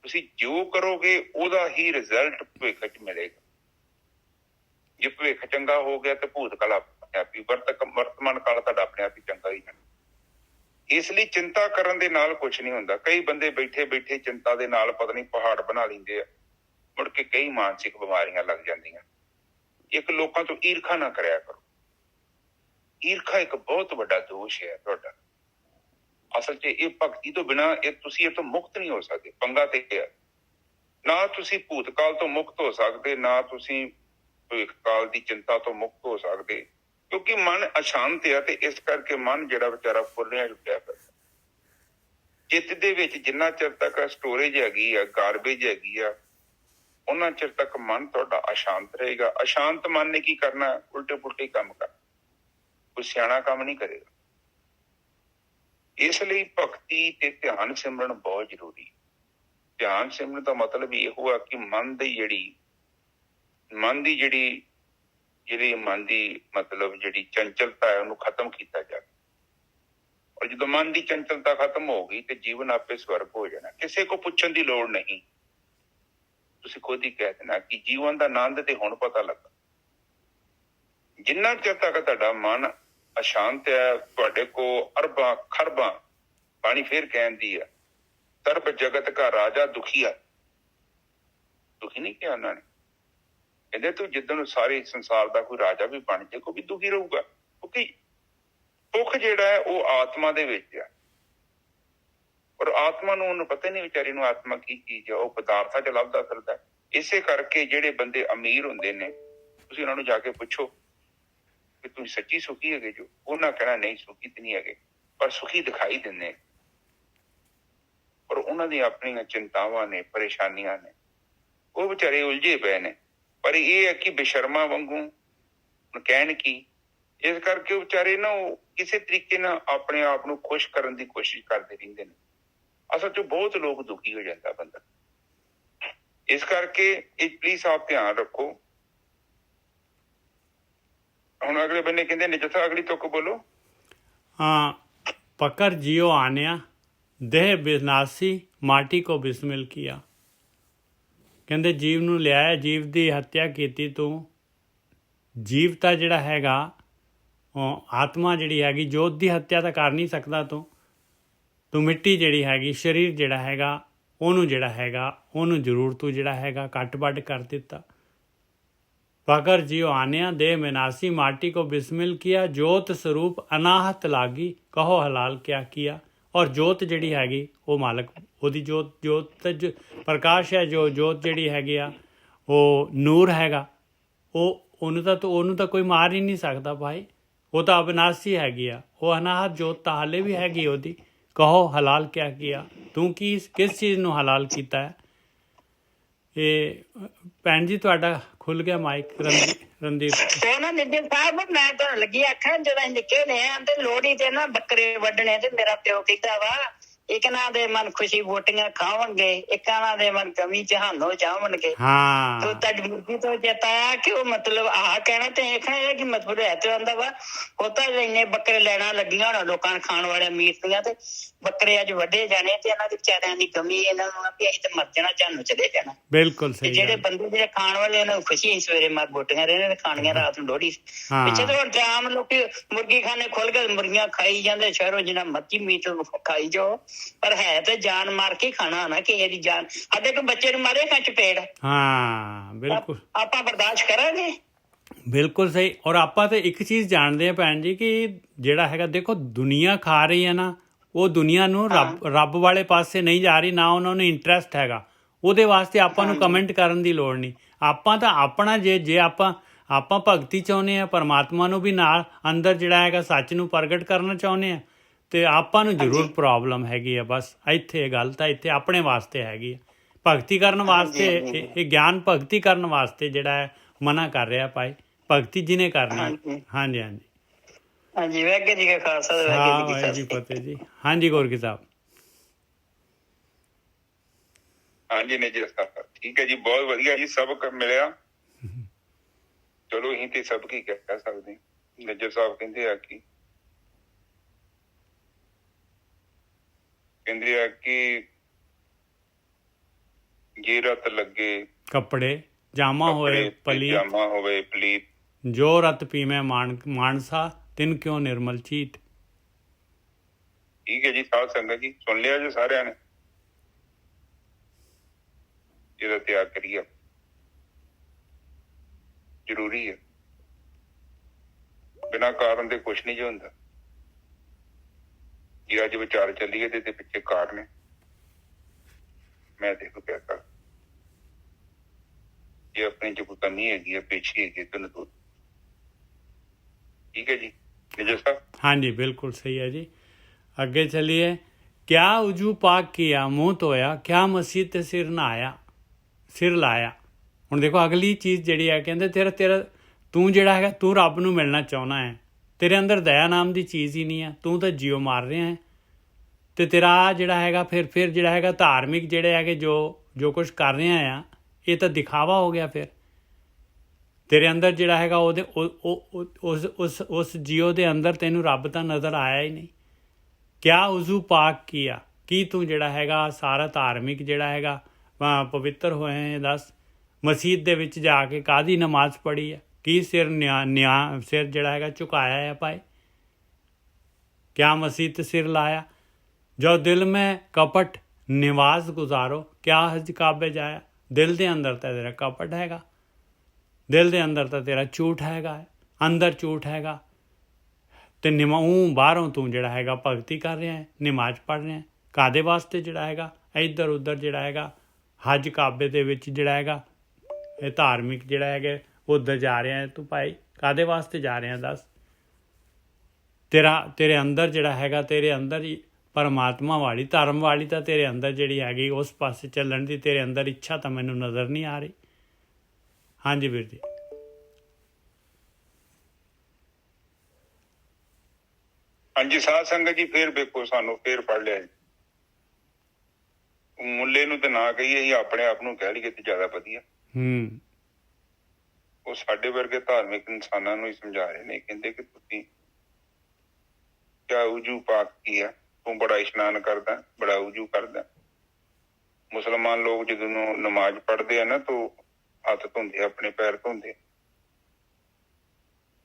ਤੁਸੀਂ ਜੋ ਕਰੋਗੇ ਉਹਦਾ ਹੀ ਰਿਜ਼ਲਟ ਭਵਿੱਖ 'ਚ ਮਿਲੇਗਾ। ਜੇ ਭਵਿੱਖ ਚੰਗਾ ਹੋ ਗਿਆ ਤੇ ਭੂਤ ਕਾਲ ਆਪਣੇ ਆਪ ਹੀ, ਵਰਤਮਾਨ ਕਾਲ ਤੁਹਾਡਾ ਆਪਣੇ ਆਪ ਹੀ ਚੰਗਾ ਹੀ ਜਾਣਾ। ਇਸ ਲਈ ਚਿੰਤਾ ਕਰਨ ਦੇ ਨਾਲ ਕੁਛ ਨਹੀਂ ਹੁੰਦਾ। ਕਈ ਬੰਦੇ ਬੈਠੇ ਬੈਠੇ ਚਿੰਤਾ ਦੇ ਨਾਲ ਪਤਾ ਨਹੀਂ ਪਹਾੜ ਬਣਾ ਲੈਂਦੇ ਆ, ਮੁੜ ਕੇ ਕਈ ਮਾਨਸਿਕ ਬਿਮਾਰੀਆਂ ਲੱਗ ਜਾਂਦੀਆਂ। ਇੱਕ ਲੋਕਾਂ ਤੋਂ ਈਰਖਾ ਨਾ ਕਰਿਆ ਕਰੋ। ਈਰਖਾ ਇੱਕ ਬਹੁਤ ਵੱਡਾ ਦੋਸ਼ ਹੈ ਤੁਹਾਡਾ। ਅਸਲ 'ਚ ਇਹ ਭਗਤੀ ਤੋਂ ਬਿਨਾਂ ਤੁਸੀਂ ਇਹ ਤੋਂ ਮੁਕਤ ਨਹੀਂ ਹੋ ਸਕਦੇ। ਪੰਗਾ ਤੇ ਹੈ, ਨਾ ਤੁਸੀਂ ਭੂਤ ਕਾਲ ਤੋਂ ਮੁਕਤ ਹੋ ਸਕਦੇ, ਨਾ ਤੁਸੀਂ ਭਵਿੱਖ ਕਾਲ ਦੀ ਚਿੰਤਾ ਤੋਂ ਮੁਕਤ ਹੋ ਸਕਦੇ, ਕਿਉਂਕਿ ਮਨ ਅਸ਼ਾਂਤ ਆ। ਤੇ ਇਸ ਕਰਕੇ ਮਨ ਜਿਹੜਾ ਵਿਚਾਰਾ ਫੁੱਲਿਆ ਲੁੱਟਿਆ ਫਿਰਦਾ। ਚਿੱਤ ਦੇ ਵਿੱਚ ਜਿੰਨਾ ਚਿਰ ਤੱਕ ਸਟੋਰੇਜ ਹੈਗੀ ਆ, ਗਾਰਬੇਜ ਹੈਗੀ ਆ, ਉਹਨਾਂ ਚਿਰ ਤੱਕ ਮਨ ਤੁਹਾਡਾ ਅਸ਼ਾਂਤ ਰਹੇਗਾ। ਅਸ਼ਾਂਤ ਮਨ ਨੇ ਕੀ ਕਰਨਾ? ਉਲਟੇ ਪੁਲਟੇ ਕੰਮ ਕਰਨਾ, ਕੋਈ ਸਿਆਣਾ ਕੰਮ ਨਹੀਂ ਕਰੇਗਾ। ਇਸ ਲਈ ਭਗਤੀ ਤੇ ਧਿਆਨ ਸਿਮਰਨ ਬਹੁਤ ਜ਼ਰੂਰੀ। ਧਿਆਨ ਸਿਮਰਨ ਦਾ ਮਤਲਬ ਇਹੋ ਆ ਕਿ ਮਨ ਦੀ ਜਿਹੜੀ ਮਤਲਬ ਜਿਹੜੀ ਚੰਚਲਤਾ ਹੈ ਉਹਨੂੰ ਖਤਮ ਕੀਤਾ ਜਾਵੇ। ਔਰ ਜਦੋਂ ਮਨ ਦੀ ਚੰਚਲਤਾ ਖਤਮ ਹੋ ਗਈ ਤੇ ਜੀਵਨ ਆਪੇ ਸਵਰਗ ਹੋ ਜਾਣਾ। ਕਿਸੇ ਕੋ ਪੁੱਛਣ ਦੀ ਲੋੜ ਨਹੀਂ, ਤੁਸੀਂ ਖੁਦ ਹੀ ਕਹਿ ਦੇਣਾ ਕਿ ਜੀਵਨ ਦਾ ਆਨੰਦ ਤੇ ਹੁਣ ਪਤਾ ਲੱਗਾ। ਜਿੰਨਾ ਚਿਰ ਤੱਕ ਤੁਹਾਡਾ ਮਨ ਅਸ਼ਾਂਤ ਹੈ, ਤੁਹਾਡੇ ਕੋ ਅਰਬਾਂ ਖਰਬਾਂ, ਬਾਣੀ ਫੇਰ ਕਹਿੰਦੀ ਆ, ਸਰਬ ਜਗਤ ਕਾ ਰਾਜਾ ਦੁਖੀ ਨਹੀਂ ਕਿਹਾ ਉਹਨਾਂ ਨੇ। ਕਹਿੰਦੇ ਤੂੰ ਜਿੱਦਣ ਸਾਰੇ ਸੰਸਾਰ ਦਾ ਕੋਈ ਰਾਜਾ ਵੀ ਬਣ ਜਾਏ, ਕੋਈ ਵੀ ਦੁਖੀ ਰਹੂਗਾ, ਕਿਉਂਕਿ ਸੁੱਖ ਜਿਹੜਾ ਹੈ ਉਹ ਆਤਮਾ ਦੇ ਵਿੱਚ ਹੈ। ਔਰ ਆਤਮਾ ਨੂੰ ਉਹਨੂੰ ਪਤਾ ਨਹੀਂ ਵਿਚਾਰੀ ਨੂੰ ਆਤਮਾ ਕੀ ਚੀਜ਼ ਹੈ, ਉਹ ਪਦਾਰਥਾਂ ਚ ਲੱਭਦਾ ਫਿਰਦਾ। ਇਸੇ ਕਰਕੇ ਜਿਹੜੇ ਬੰਦੇ ਅਮੀਰ ਹੁੰਦੇ ਨੇ, ਤੁਸੀਂ ਉਹਨਾਂ ਨੂੰ ਜਾ ਕੇ ਪੁੱਛੋ ਕਿ ਤੁਸੀਂ ਸੱਚੀ ਸੁਖੀ ਹੈਗੇ ਜੋ, ਉਹਨਾਂ ਕਹਿਣਾ ਨਹੀਂ ਸੁਖੀ ਤੇ ਨਹੀਂ ਹੈਗੇ, ਪਰ ਸੁਖੀ ਦਿਖਾਈ ਦਿੰਦੇ। ਔਰ ਉਹਨਾਂ ਦੀਆਂ ਆਪਣੀਆਂ ਚਿੰਤਾਵਾਂ ਨੇ, ਪਰੇਸ਼ਾਨੀਆਂ ਨੇ, ਉਹ ਵਿਚਾਰੇ ਉਲਝੇ ਪਏ ਨੇ। ਪਰ ਇਹ ਹੈ ਕਿ ਬੇਸ਼ਰਮਾ ਵਾਂਗੂ ਕਹਿਣ ਕੀ, ਇਸ ਕਰਕੇ ਉਹ ਵਿਚਾਰੇ ਨਾ ਉਹ ਕਿਸੇ ਤਰੀਕੇ ਨਾਲ ਆਪਣੇ ਆਪ ਨੂੰ ਖੁਸ਼ ਕਰਨ ਦੀ ਕੋਸ਼ਿਸ਼ ਕਰਦੇ ਰਹਿੰਦੇ ਨੇ। ਅਸਲ ਚ ਬਹੁਤ ਲੋਕ ਦੁਖੀ ਹੋ ਜਾਂਦਾ ਬੰਦਾ। ਇਸ ਕਰਕੇ ਇਹ ਪਲੀਜ਼ ਆਪ ਧਿਆਨ ਰੱਖੋ। ਹੁਣ ਅਗਲੇ ਬੰਨੇ ਕਹਿੰਦੇ ਨੇ ਜਥਾ ਅਗਲੀ ਤੁਕ ਬੋਲੋ। ਹਾਂ, ਪਕੜ ਜਿਉ ਆਨਿਆ ਦੇਹ ਬਿਨਾਸੀ ਮਾਟੀ ਕੋ ਬਿਸਮਿਲ ਕੀਆ। ਕਹਿੰਦੇ ਜੀਵ ਨੂੰ ਲਿਆਇਆ, ਜੀਵ ਦੀ ਹੱਤਿਆ ਕੀਤੀ ਤੂੰ। ਜੀਵ ਤਾਂ ਜਿਹੜਾ ਹੈਗਾ ਉਹ ਆਤਮਾ ਜਿਹੜੀ ਹੈਗੀ, ਜੋਤ ਦੀ ਹੱਤਿਆ ਤਾਂ ਕਰ ਨਹੀਂ ਸਕਦਾ ਤੂੰ ਮਿੱਟੀ ਜਿਹੜੀ ਹੈਗੀ, ਸਰੀਰ ਜਿਹੜਾ ਹੈਗਾ ਉਹਨੂੰ ਜ਼ਰੂਰ ਤੂੰ ਜਿਹੜਾ ਹੈਗਾ ਕੱਟ ਵੱਢ ਕਰ ਦਿੱਤਾ। ਪਕਰ ਜਿਉ ਆਨਿਆ ਦੇਹ ਮਿਨਾਸੀ ਮਾਟੀ ਕੋ ਬਿਸਮਿਲ ਕੀਆ। ਜੋਤ ਸਰੂਪ ਅਨਾਹਤ ਲਾਗੀ ਕਹੋ ਹਲਾਲ ਕਿਆ ਕੀਆ। ਔਰ ਜੋਤ ਜਿਹੜੀ ਹੈਗੀ ਉਹ ਮਾਲਕ, ਉਹਦੀ ਜੋਤ ਪ੍ਰਕਾਸ਼ ਹੈ, ਜੋ ਜੋਤ ਜਿਹੜੀ ਹੈਗੀ ਆ ਉਹ ਨੂਰ ਹੈਗਾ, ਉਹਨੂੰ ਤਾਂ ਕੋਈ ਮਾਰ ਹੀ ਨਹੀਂ ਸਕਦਾ ਭਾਈ। ਉਹ ਤਾਂ ਅਬਿਨਾਸੀ ਹੈਗੀ ਆ, ਉਹ ਅਨਾਹਤ ਜੋਤ ਤਾਂ ਹਾਲੇ ਵੀ ਹੈਗੀ ਉਹਦੀ। ਕਹੋ ਹਲਾਲ ਕਿਆ ਕੀਆ, ਤੂੰ ਕਿਸ ਚੀਜ਼ ਨੂੰ ਹਲਾਲ ਕੀਤਾ ਹੈ। ਇਹ ਭੈਣ ਜੀ ਤੁਹਾਡਾ ਖੁੱਲ ਗਿਆ ਮਾਈਕ। ਰਣਦੀਪ ਉਹ ਨਾ ਨਿੱਜਰ ਸਾਹਿਬ, ਮੈਂ ਤਾਂ ਲੱਗੀ ਆਖਣ ਜਦੋਂ ਅਸੀਂ ਨਿੱਕੇ ਨੇ ਤੇ ਲੋਹੜੀ ਤੇ ਨਾ ਬੱਕਰੇ ਵੱਢਣੇ, ਤੇ ਮੇਰਾ ਪਿਓ ਕਹਿੰਦਾ ਵਾ ਇੱਕ ਨਾ ਦੇ ਮਨ ਖੁਸ਼ੀ ਬੋਟੀਆਂ ਖਾਵਣਗੇ, ਇੱਕ ਨਾ ਦੇ ਮਨ ਕਮੀ ਜਹਾਨੋਂ ਜਾਵਣਗੇ। ਹਾਂ, ਤੋ ਤਜਰਬੇ ਤੋਂ ਜਤਾਇਆ ਕਿ ਉਹ ਮਤਲਬ ਆਹ ਕਹਿਣਾ ਤੇ ਇਹ ਕਹਿਣਾ ਕਿ ਮਤਲਬ ਹੈ ਤੇ ਆਂਦਾ ਵਾ ਉਹ ਤਾਂ ਇੰਨੇ ਬੱਕਰੇ ਲੈਣਾ ਲੱਗੀਆਂ ਹੋਣਾ ਲੋਕਾਂ ਨੂੰ ਖਾਣ ਵਾਲੇ ਮੀਟ ਦੀਆਂ, ਤੇ ਬੱਕਰੇ ਅੱਜ ਵੱਢੇ ਜਾਣੇ ਤੇ ਇਹਨਾਂ ਦੇ ਵਿਚਾਰਿਆਂ ਦੀ ਕਮੀ, ਇਹਨਾਂ ਨੂੰ ਵੀ ਅਸੀਂ ਤੇ ਮਰ ਜਾਣਾ, ਜਾਨੂੰ ਚਲੇ ਜਾਣਾ। ਬਿਲਕੁਲ ਤੇ ਸਹੀ। ਜਿਹੜੇ ਬੰਦੇ ਜਿਹੜੇ ਖਾਣ ਵਾਲੇ ਇਹਨਾਂ ਨੂੰ ਖੁਸ਼ੀ ਸਵੇਰੇ ਮਰ ਬੋਟੀਆਂ ਰਹਿਣੇ ਤੇ ਖਾਣੀਆਂ ਰਾਤ ਨੂੰ ਲੋਹੜੀ। ਪਿੱਛੇ ਤਾਂ ਹੁਣ ਆਮ ਲੋਕੀ ਮੁਰਗੀ ਖਾਨੇ ਖੁੱਲ ਕੇ ਮੁਰਗੀਆਂ ਖਾਈ ਜਾਂਦੇ, ਸ਼ਹਿਰੋਂ ਜਿੰਨਾ ਮਰਜ਼ੀ ਮੀਟ ਖਾਈ ਜਾਓ, ਪਰ ਹੈ ਤੇ ਜਾਨ ਮਾਰ ਕੇ ਖਾਣਾ ਨਾ, ਕਿਸੇ ਦੀ ਜਾਨ। ਸਾਡੇ ਕੋਈ ਬੱਚੇ ਨੂੰ ਮਾਰੇ ਖਾ ਚਪੇੜ, ਹਾਂ ਬਿਲਕੁਲ ਆਪਾਂ ਬਰਦਾਸ਼ਤ ਕਰਾਂਗੇ? ਬਿਲਕੁਲ ਸਹੀ। ਔਰ ਆਪਾਂ ਤਾਂ ਇੱਕ ਚੀਜ਼ ਜਾਣਦੇ ਹਾਂ ਭੈਣ ਜੀ ਕਿ ਜਿਹੜਾ ਹੈਗਾ, ਦੇਖੋ ਦੁਨੀਆ ਖਾ ਰਹੀ ਹੈ ਨਾ, ਉਹ ਦੁਨੀਆ ਨੂੰ ਰੱਬ ਵਾਲੇ ਪਾਸੇ ਨਹੀਂ ਜਾ ਰਹੀ, ਨਾ ਉਹਨਾਂ ਨੂੰ ਇੰਟਰਸਟ ਹੈਗਾ। ਉਹਦੇ ਵਾਸਤੇ ਆਪਾਂ ਨੂੰ ਕਮੈਂਟ ਕਰਨ ਦੀ ਲੋੜ ਨਹੀਂ। ਆਪਾਂ ਤਾਂ ਆਪਣਾ ਜੇ ਆਪਾਂ ਭਗਤੀ ਚਾਹੁੰਦੇ ਹਾਂ, ਪਰਮਾਤਮਾ ਨੂੰ ਵੀ ਨਾਲ ਅੰਦਰ ਜਿਹੜਾ ਹੈਗਾ ਸੱਚ ਨੂੰ ਪ੍ਰਗਟ ਕਰਨਾ ਚਾਹੁੰਦੇ ਹਾਂ, ਤੇ ਆਪਾਂ ਨੂੰ ਜ਼ਰੂਰ ਪ੍ਰੋਬਲਮ ਹੈਗੀ ਆ। ਬਸ ਇੱਥੇ ਗੱਲ ਤਾਂ ਇੱਥੇ ਆਪਣੇ ਵਾਸਤੇ ਹੈਗੀ ਆ, ਭਗਤੀ ਕਰਨ ਵਾਸਤੇ। ਇਹ ਗਿਆਨ ਭਗਤੀ ਕਰਨ ਵਾਸਤੇ ਜਿਹੜਾ ਹੈ ਮਨਾ ਕਰ ਰਿਹਾ ਭਾਈ, ਭਗਤੀ ਜਿਹਨੇ ਕਰਨੀ। ਹਾਂਜੀ ਹਾਂਜੀ ਹਾਂਜੀ, ਵਾਹਿਗੁਰੂ ਜੀ ਕਾ ਖਾਲਸਾ, ਵਾਹਿਗੁਰੂ ਜੀ ਕੀ ਫਤਿਹ ਜੀ। ਹਾਂਜੀ ਗੋਰਕੀ ਸਾਹਿਬ। ਹਾਂਜੀ ਨਿੱਜਰ ਸਾਹਿਬ, ਠੀਕ ਹੈ ਜੀ, ਬਹੁਤ ਵਧੀਆ ਜੀ, ਸਬਕ ਮਿਲਿਆ। ਚਲੋ ਅਸੀਂ ਤੇ ਸਭ ਕੀ ਕਹਿ ਸਕਦੇ। ਨਿੱਜਰ ਸਾਹਿਬ ਕਹਿੰਦੇ ਆ ਕਿ ਰਤ ਲੱਗੇ ਕੱਪੜੇ ਜਾਮਾ ਹੋਏ ਪਲੀਤ, ਜੋ ਰਤ ਪੀਵੇਂ ਮਾਨਸਾ ਤਿੰਨ ਕਿਉਂ ਨਿਰਮਲ ਚੀਤ। ਠੀਕ ਹੈ ਜੀ, ਸਾਧ ਸੰਗਤ ਜੀ ਸੁਣ ਲਿਆ ਜੀ ਸਾਰਿਆਂ ਨੇ। ਇਹਦਾ ਤਿਆਗ ਕਰੀਏ, ਜ਼ਰੂਰੀ ਹੈ। ਬਿਨਾਂ ਕਾਰਨ ਦੇ ਕੁਛ ਨਹੀਂ ਜੋ ਹੁੰਦਾ। ਜੇ ਅੱਜ ਵਿਚਾਰ ਚੱਲੀਏ ਤੇ ਪਿੱਛੇ ਕਾਰਨ ਹੈ। ਮੈਂ ਦੇਖੋ ਕਿਆ ਕਰ, ਜੇ ਆਪਣੀ ਚ ਕੋਈ ਕਮੀ ਹੈਗੀ ਹੈ, ਪਿੱਛੇ ਹੈਗੀ ਤੈਨੂੰ ਦੋ। ਠੀਕ ਹੈ ਜੀ ਨਿਜਰ ਸਾਹਿਬ। ਹਾਂਜੀ ਬਿਲकुल सही है जी। ਅੱਗੇ चलिए। क्या उजू पाक किया मुँह धोया, क्या मसीह ते ਸਿਰ ਲਾਇਆ। ਹੁਣ ਦੇਖੋ ਅਗਲੀ ਚੀਜ਼ ਜਿਹੜੀ ਹੈ, ਕਹਿੰਦੇ ਤੇਰਾ ਤੂੰ ਜਿਹੜਾ ਹੈਗਾ, ਤੂੰ ਰੱਬ ਨੂੰ ਮਿਲਣਾ ਚਾਹੁੰਦਾ ਹੈ, ਤੇਰੇ ਅੰਦਰ ਦਇਆ ਨਾਮ ਦੀ ਚੀਜ਼ ਹੀ ਨਹੀਂ ਹੈ, ਤੂੰ ਤਾਂ ਜੀਓ ਮਾਰ ਰਿਹਾ ਹੈ। ਤੇ ਤੇਰਾ ਜਿਹੜਾ ਹੈਗਾ ਫਿਰ ਜਿਹੜਾ ਹੈਗਾ ਧਾਰਮਿਕ ਜਿਹੜੇ ਹੈਗੇ ਜੋ ਕੁਝ ਕਰ ਰਿਹਾ ਆ, ਇਹ ਤਾਂ ਦਿਖਾਵਾ ਹੋ ਗਿਆ। ਫਿਰ ਤੇਰੇ ਅੰਦਰ ਜਿਹੜਾ ਹੈਗਾ ਉਹਦੇ ਉਸ ਜੀਓ ਦੇ ਅੰਦਰ ਤੈਨੂੰ ਰੱਬ ਤਾਂ ਨਜ਼ਰ ਆਇਆ ਹੀ ਨਹੀਂ। ਕਿਆ ਉਜ਼ੂ ਪਾਕ ਕੀਆ, ਕੀ ਤੂੰ ਜਿਹੜਾ ਹੈਗਾ ਸਾਰਾ ਧਾਰਮਿਕ ਜਿਹੜਾ ਹੈਗਾ ਪਵਿੱਤਰ ਹੋਏ ਹੈ? ਦੱਸ, ਮਸਜਿਦ ਦੇ ਵਿੱਚ ਜਾ ਕੇ ਕਾਹਦੀ ਨਮਾਜ਼ ਪੜ੍ਹੀ ਹੈ? ਕੀ ਸਿਰ ਸਿਰ ਜਿਹੜਾ ਹੈਗਾ ਝੁਕਾਇਆ ਹੈ ਭਾਈ? क्या मसीह सिर लाया? जो दिल में कपट निवास गुजारो, क्या हज काबे जाया? दिल दे अंदर तो तेरा कपट हैगा, दिल दे अंदर तो तेरा झूठ हैगा, अंदर झूठ हैगा ते बाहरों तू जिहड़ा हैगा भगती कर रहा है, नमाज पढ़ रहा है, कादे वास्ते जिहड़ा हैगा इधर उधर जिहड़ा हैगा हज काबे दे विच जिहड़ा हैगा ये धार्मिक जिहड़ा हैगा उधर जा रहा है, तू भाई कादे वास्ते जा रहा है? दस, तेरे अंदर जिहड़ा हैगा तेरे अंदर ही परमात्मा वाली धर्म वाली तो तेरे अंदर जिहड़ी हैगी उस पासे चलण दी तेरे अंदर इच्छा तो मैनूं नज़र नहीं आ रही। हाँ जी वीर जी। हाँ जी साध संगत जी, फिर वेखो सानू फिर पढ़ लिया जी। मुल्ले नूं ते ना कहीए, ही अपने आप नूं कह लईए ते ज्यादा वधिया। वो साडे वर्गे धार्मिक इंसानां नूं ही समझा रहे ने, कहंदे कि तुसीं क्या उजू पाक किया, तू बड़ा इशनान करदा, बड़ा उजू करदा। मुसलमान लोग जदों नमाज पढ़ते हैं ना तो हाथ धोंदे, अपने पैर धोंदे।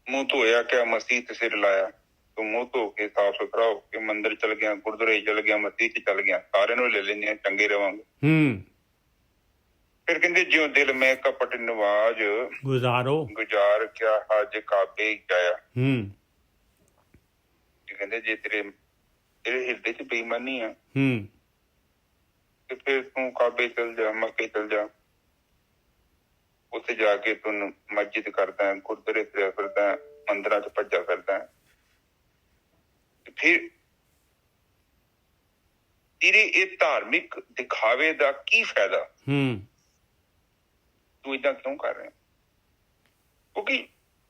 मुंह धोया क्या, मसीह ते सिर लाया, तो मुंह धो के साफ सुथरा हो के मंदिर चल गया, गुरुद्वारे चल गया, मसीह च चल गया, सारे नूं ले लेने चंगे रवांगे। फिर कहंदे जो दिल में कपट नवाज गुजार क्या हज काबे जाया। कहते जे तेरे हिरदे च बेईमानी है ते फिर तू काबे चल जा, मक्के चल जा, उत्थे जाके तू मस्जिद करदा है, गुरुद्वारे तुरिया फिरदा है, मंदिरां च भज्जा फिरदा है। फिर तेरे ये धार्मिक दिखावे दा की फायदा? तू इदां क्यों कर रहा है? क्योंकि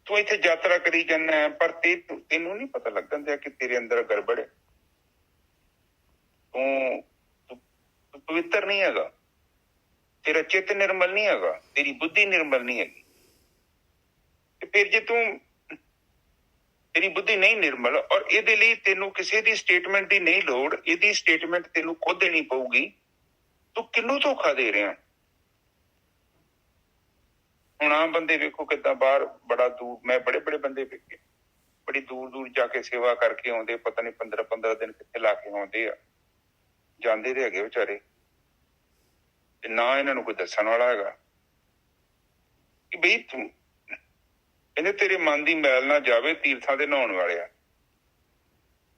तू इत्थे यात्रा करी जाना है, पर तेनू नहीं पता लगन दिया कि तेरे अंदर गड़बड़ है। तू पवित्र नहीं हैगा, तेरा चित्त निर्मल नहीं हैगा, तेरी बुद्धि निर्मल नहीं हैगी। फिर जे तू तेरी बुद्धि नहीं निर्मल और इहदे लई तेनू किसी दी स्टेटमेंट दी नहीं लोड़, इहदी स्टेटमेंट तेनू खुद देनी पऊगी। तू किन्नू धोखा दे रहा? हुण आम बंदे वेखो किद्दां बाहर बड़ा दूर, मैं बड़े बड़े बंदे वेखे बड़ी दूर दूर जाके सेवा करके आउंदे, पता नहीं 15-15 दिन कित्थे ला के आउंदे आ, जांदे ते हैगे विचारे, ते ना इन्हां नूं कोई दस्सण वाला हैगा कि बई तू कहंदे तेरे मन दी मैल ना जावे, तीर्थां दे नहाउण वाले आ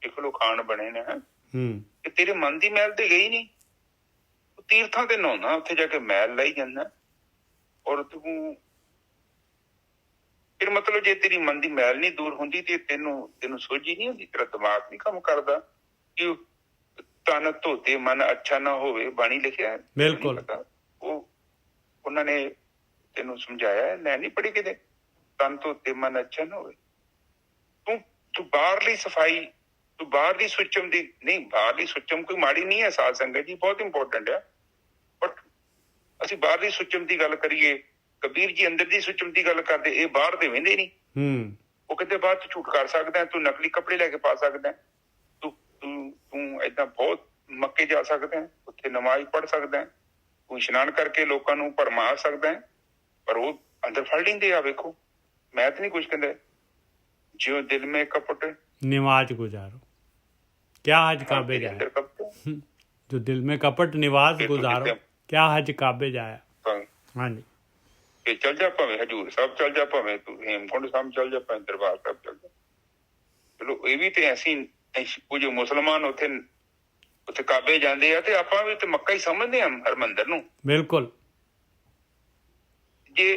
इखलो खान बने ने है कि तेरे मन दी मैल ते गई नहीं, तू तीर्थां ते नहाउणा, उत्थे जाके मैल लाई जांदा। और तू फिर मतलब जे तेरी मन दी मैल नहीं दूर हुंदी ते तेनू सोझी नहीं हुंदी, तेरा दिमाग नहीं काम करदा कि तन धोते मन अच्छा ना होवे, बाणी लिखिया है बिल्कुल, वो उन्होंने तेनू समझाया है, मैं नहीं पढ़ी किते, तन धोते मन अच्छा ना होवे। तू बाहरली सफाई, तू बाहरली सुचम दी नहीं, बाहरली सुचम कोई माड़ी नहीं है साध संगत जी, बहुत इंपॉर्टेंट है, बट ਅਸੀਂ ਬਾਹਰ ਦੀ ਸੁਚਮ ਦੀ ਗੱਲ ਕਰੀਏ, ਕਬੀਰ ਜੀ ਅੰਦਰ ਦੀ ਸੁਚਮ ਦੀ ਗੱਲ ਕਰਦੇ, ਇਹ ਬਾਹਰ ਦੇ ਵਹਿੰਦੇ ਨਹੀਂ। ਉਹ ਕਹਿੰਦੇ ਬਾਹਰ ਤੂੰ ਝੂਠ ਕਰ ਸਕਦਾ, ਤੂੰ ਨਕਲੀ ਕੱਪੜੇ ਲੈ ਕੇ ਪਾ ਸਕਦਾ, ਤੂੰ ਏਦਾਂ ਬਹੁਤ ਮੱਕੇ ਜਾ ਸਕਦਾ, ਉੱਥੇ ਨਮਾਜ਼ ਪੜ੍ਹ ਸਕਦਾ, ਤੂੰ ਇਸ਼ਨਾਨ ਕਰਕੇ ਲੋਕਾਂ ਨੂੰ ਭਰਮਾ ਸਕਦਾ, ਪਰ ਉਹ ਅੰਦਰ ਫੜ ਲੈਂਦੇ ਆ। ਵੇਖੋ ਮੈਂ ਤਾਂ ਨਹੀਂ ਕੁਝ ਕਹਿੰਦਾ, ਜਿਉਂ ਦਿਲ ਮੇ ਕਪਟ निवाज गुजारो क्या हज काबे जाए, जो दिल में कपट निवाज गुजारो क्या हज काबे जाया। हाँ जी, ਤੇ ਚੱਲ ਜਾ, ਭਾਵੇਂ ਹਜੂਰ ਸਾਹਿਬ ਚੱਲ ਜਾ, ਭਾਵੇਂ ਤੂੰ ਹੇਮਕੁੰਡ ਸਾਹਿਬ ਚੱਲ ਜਾ, ਭਾਵੇਂ ਦਰਬਾਰ ਸਾਹਿਬ ਚੱਲ ਜਾ। ਚਲੋ ਇਹ ਵੀ ਤੇ ਐਸੀ ਕੁਝ ਮੁਸਲਮਾਨ ਉੱਥੇ ਕਾਬੇ ਜਾਂਦੇ ਆ, ਤੇ ਆਪਾਂ ਵੀ ਤੇ ਮੱਕਾ ਹੀ ਸਮਝਦੇ ਆ ਹਰਮੰਦਰ ਨੂੰ। ਬਿਲਕੁਲ, ਜੇ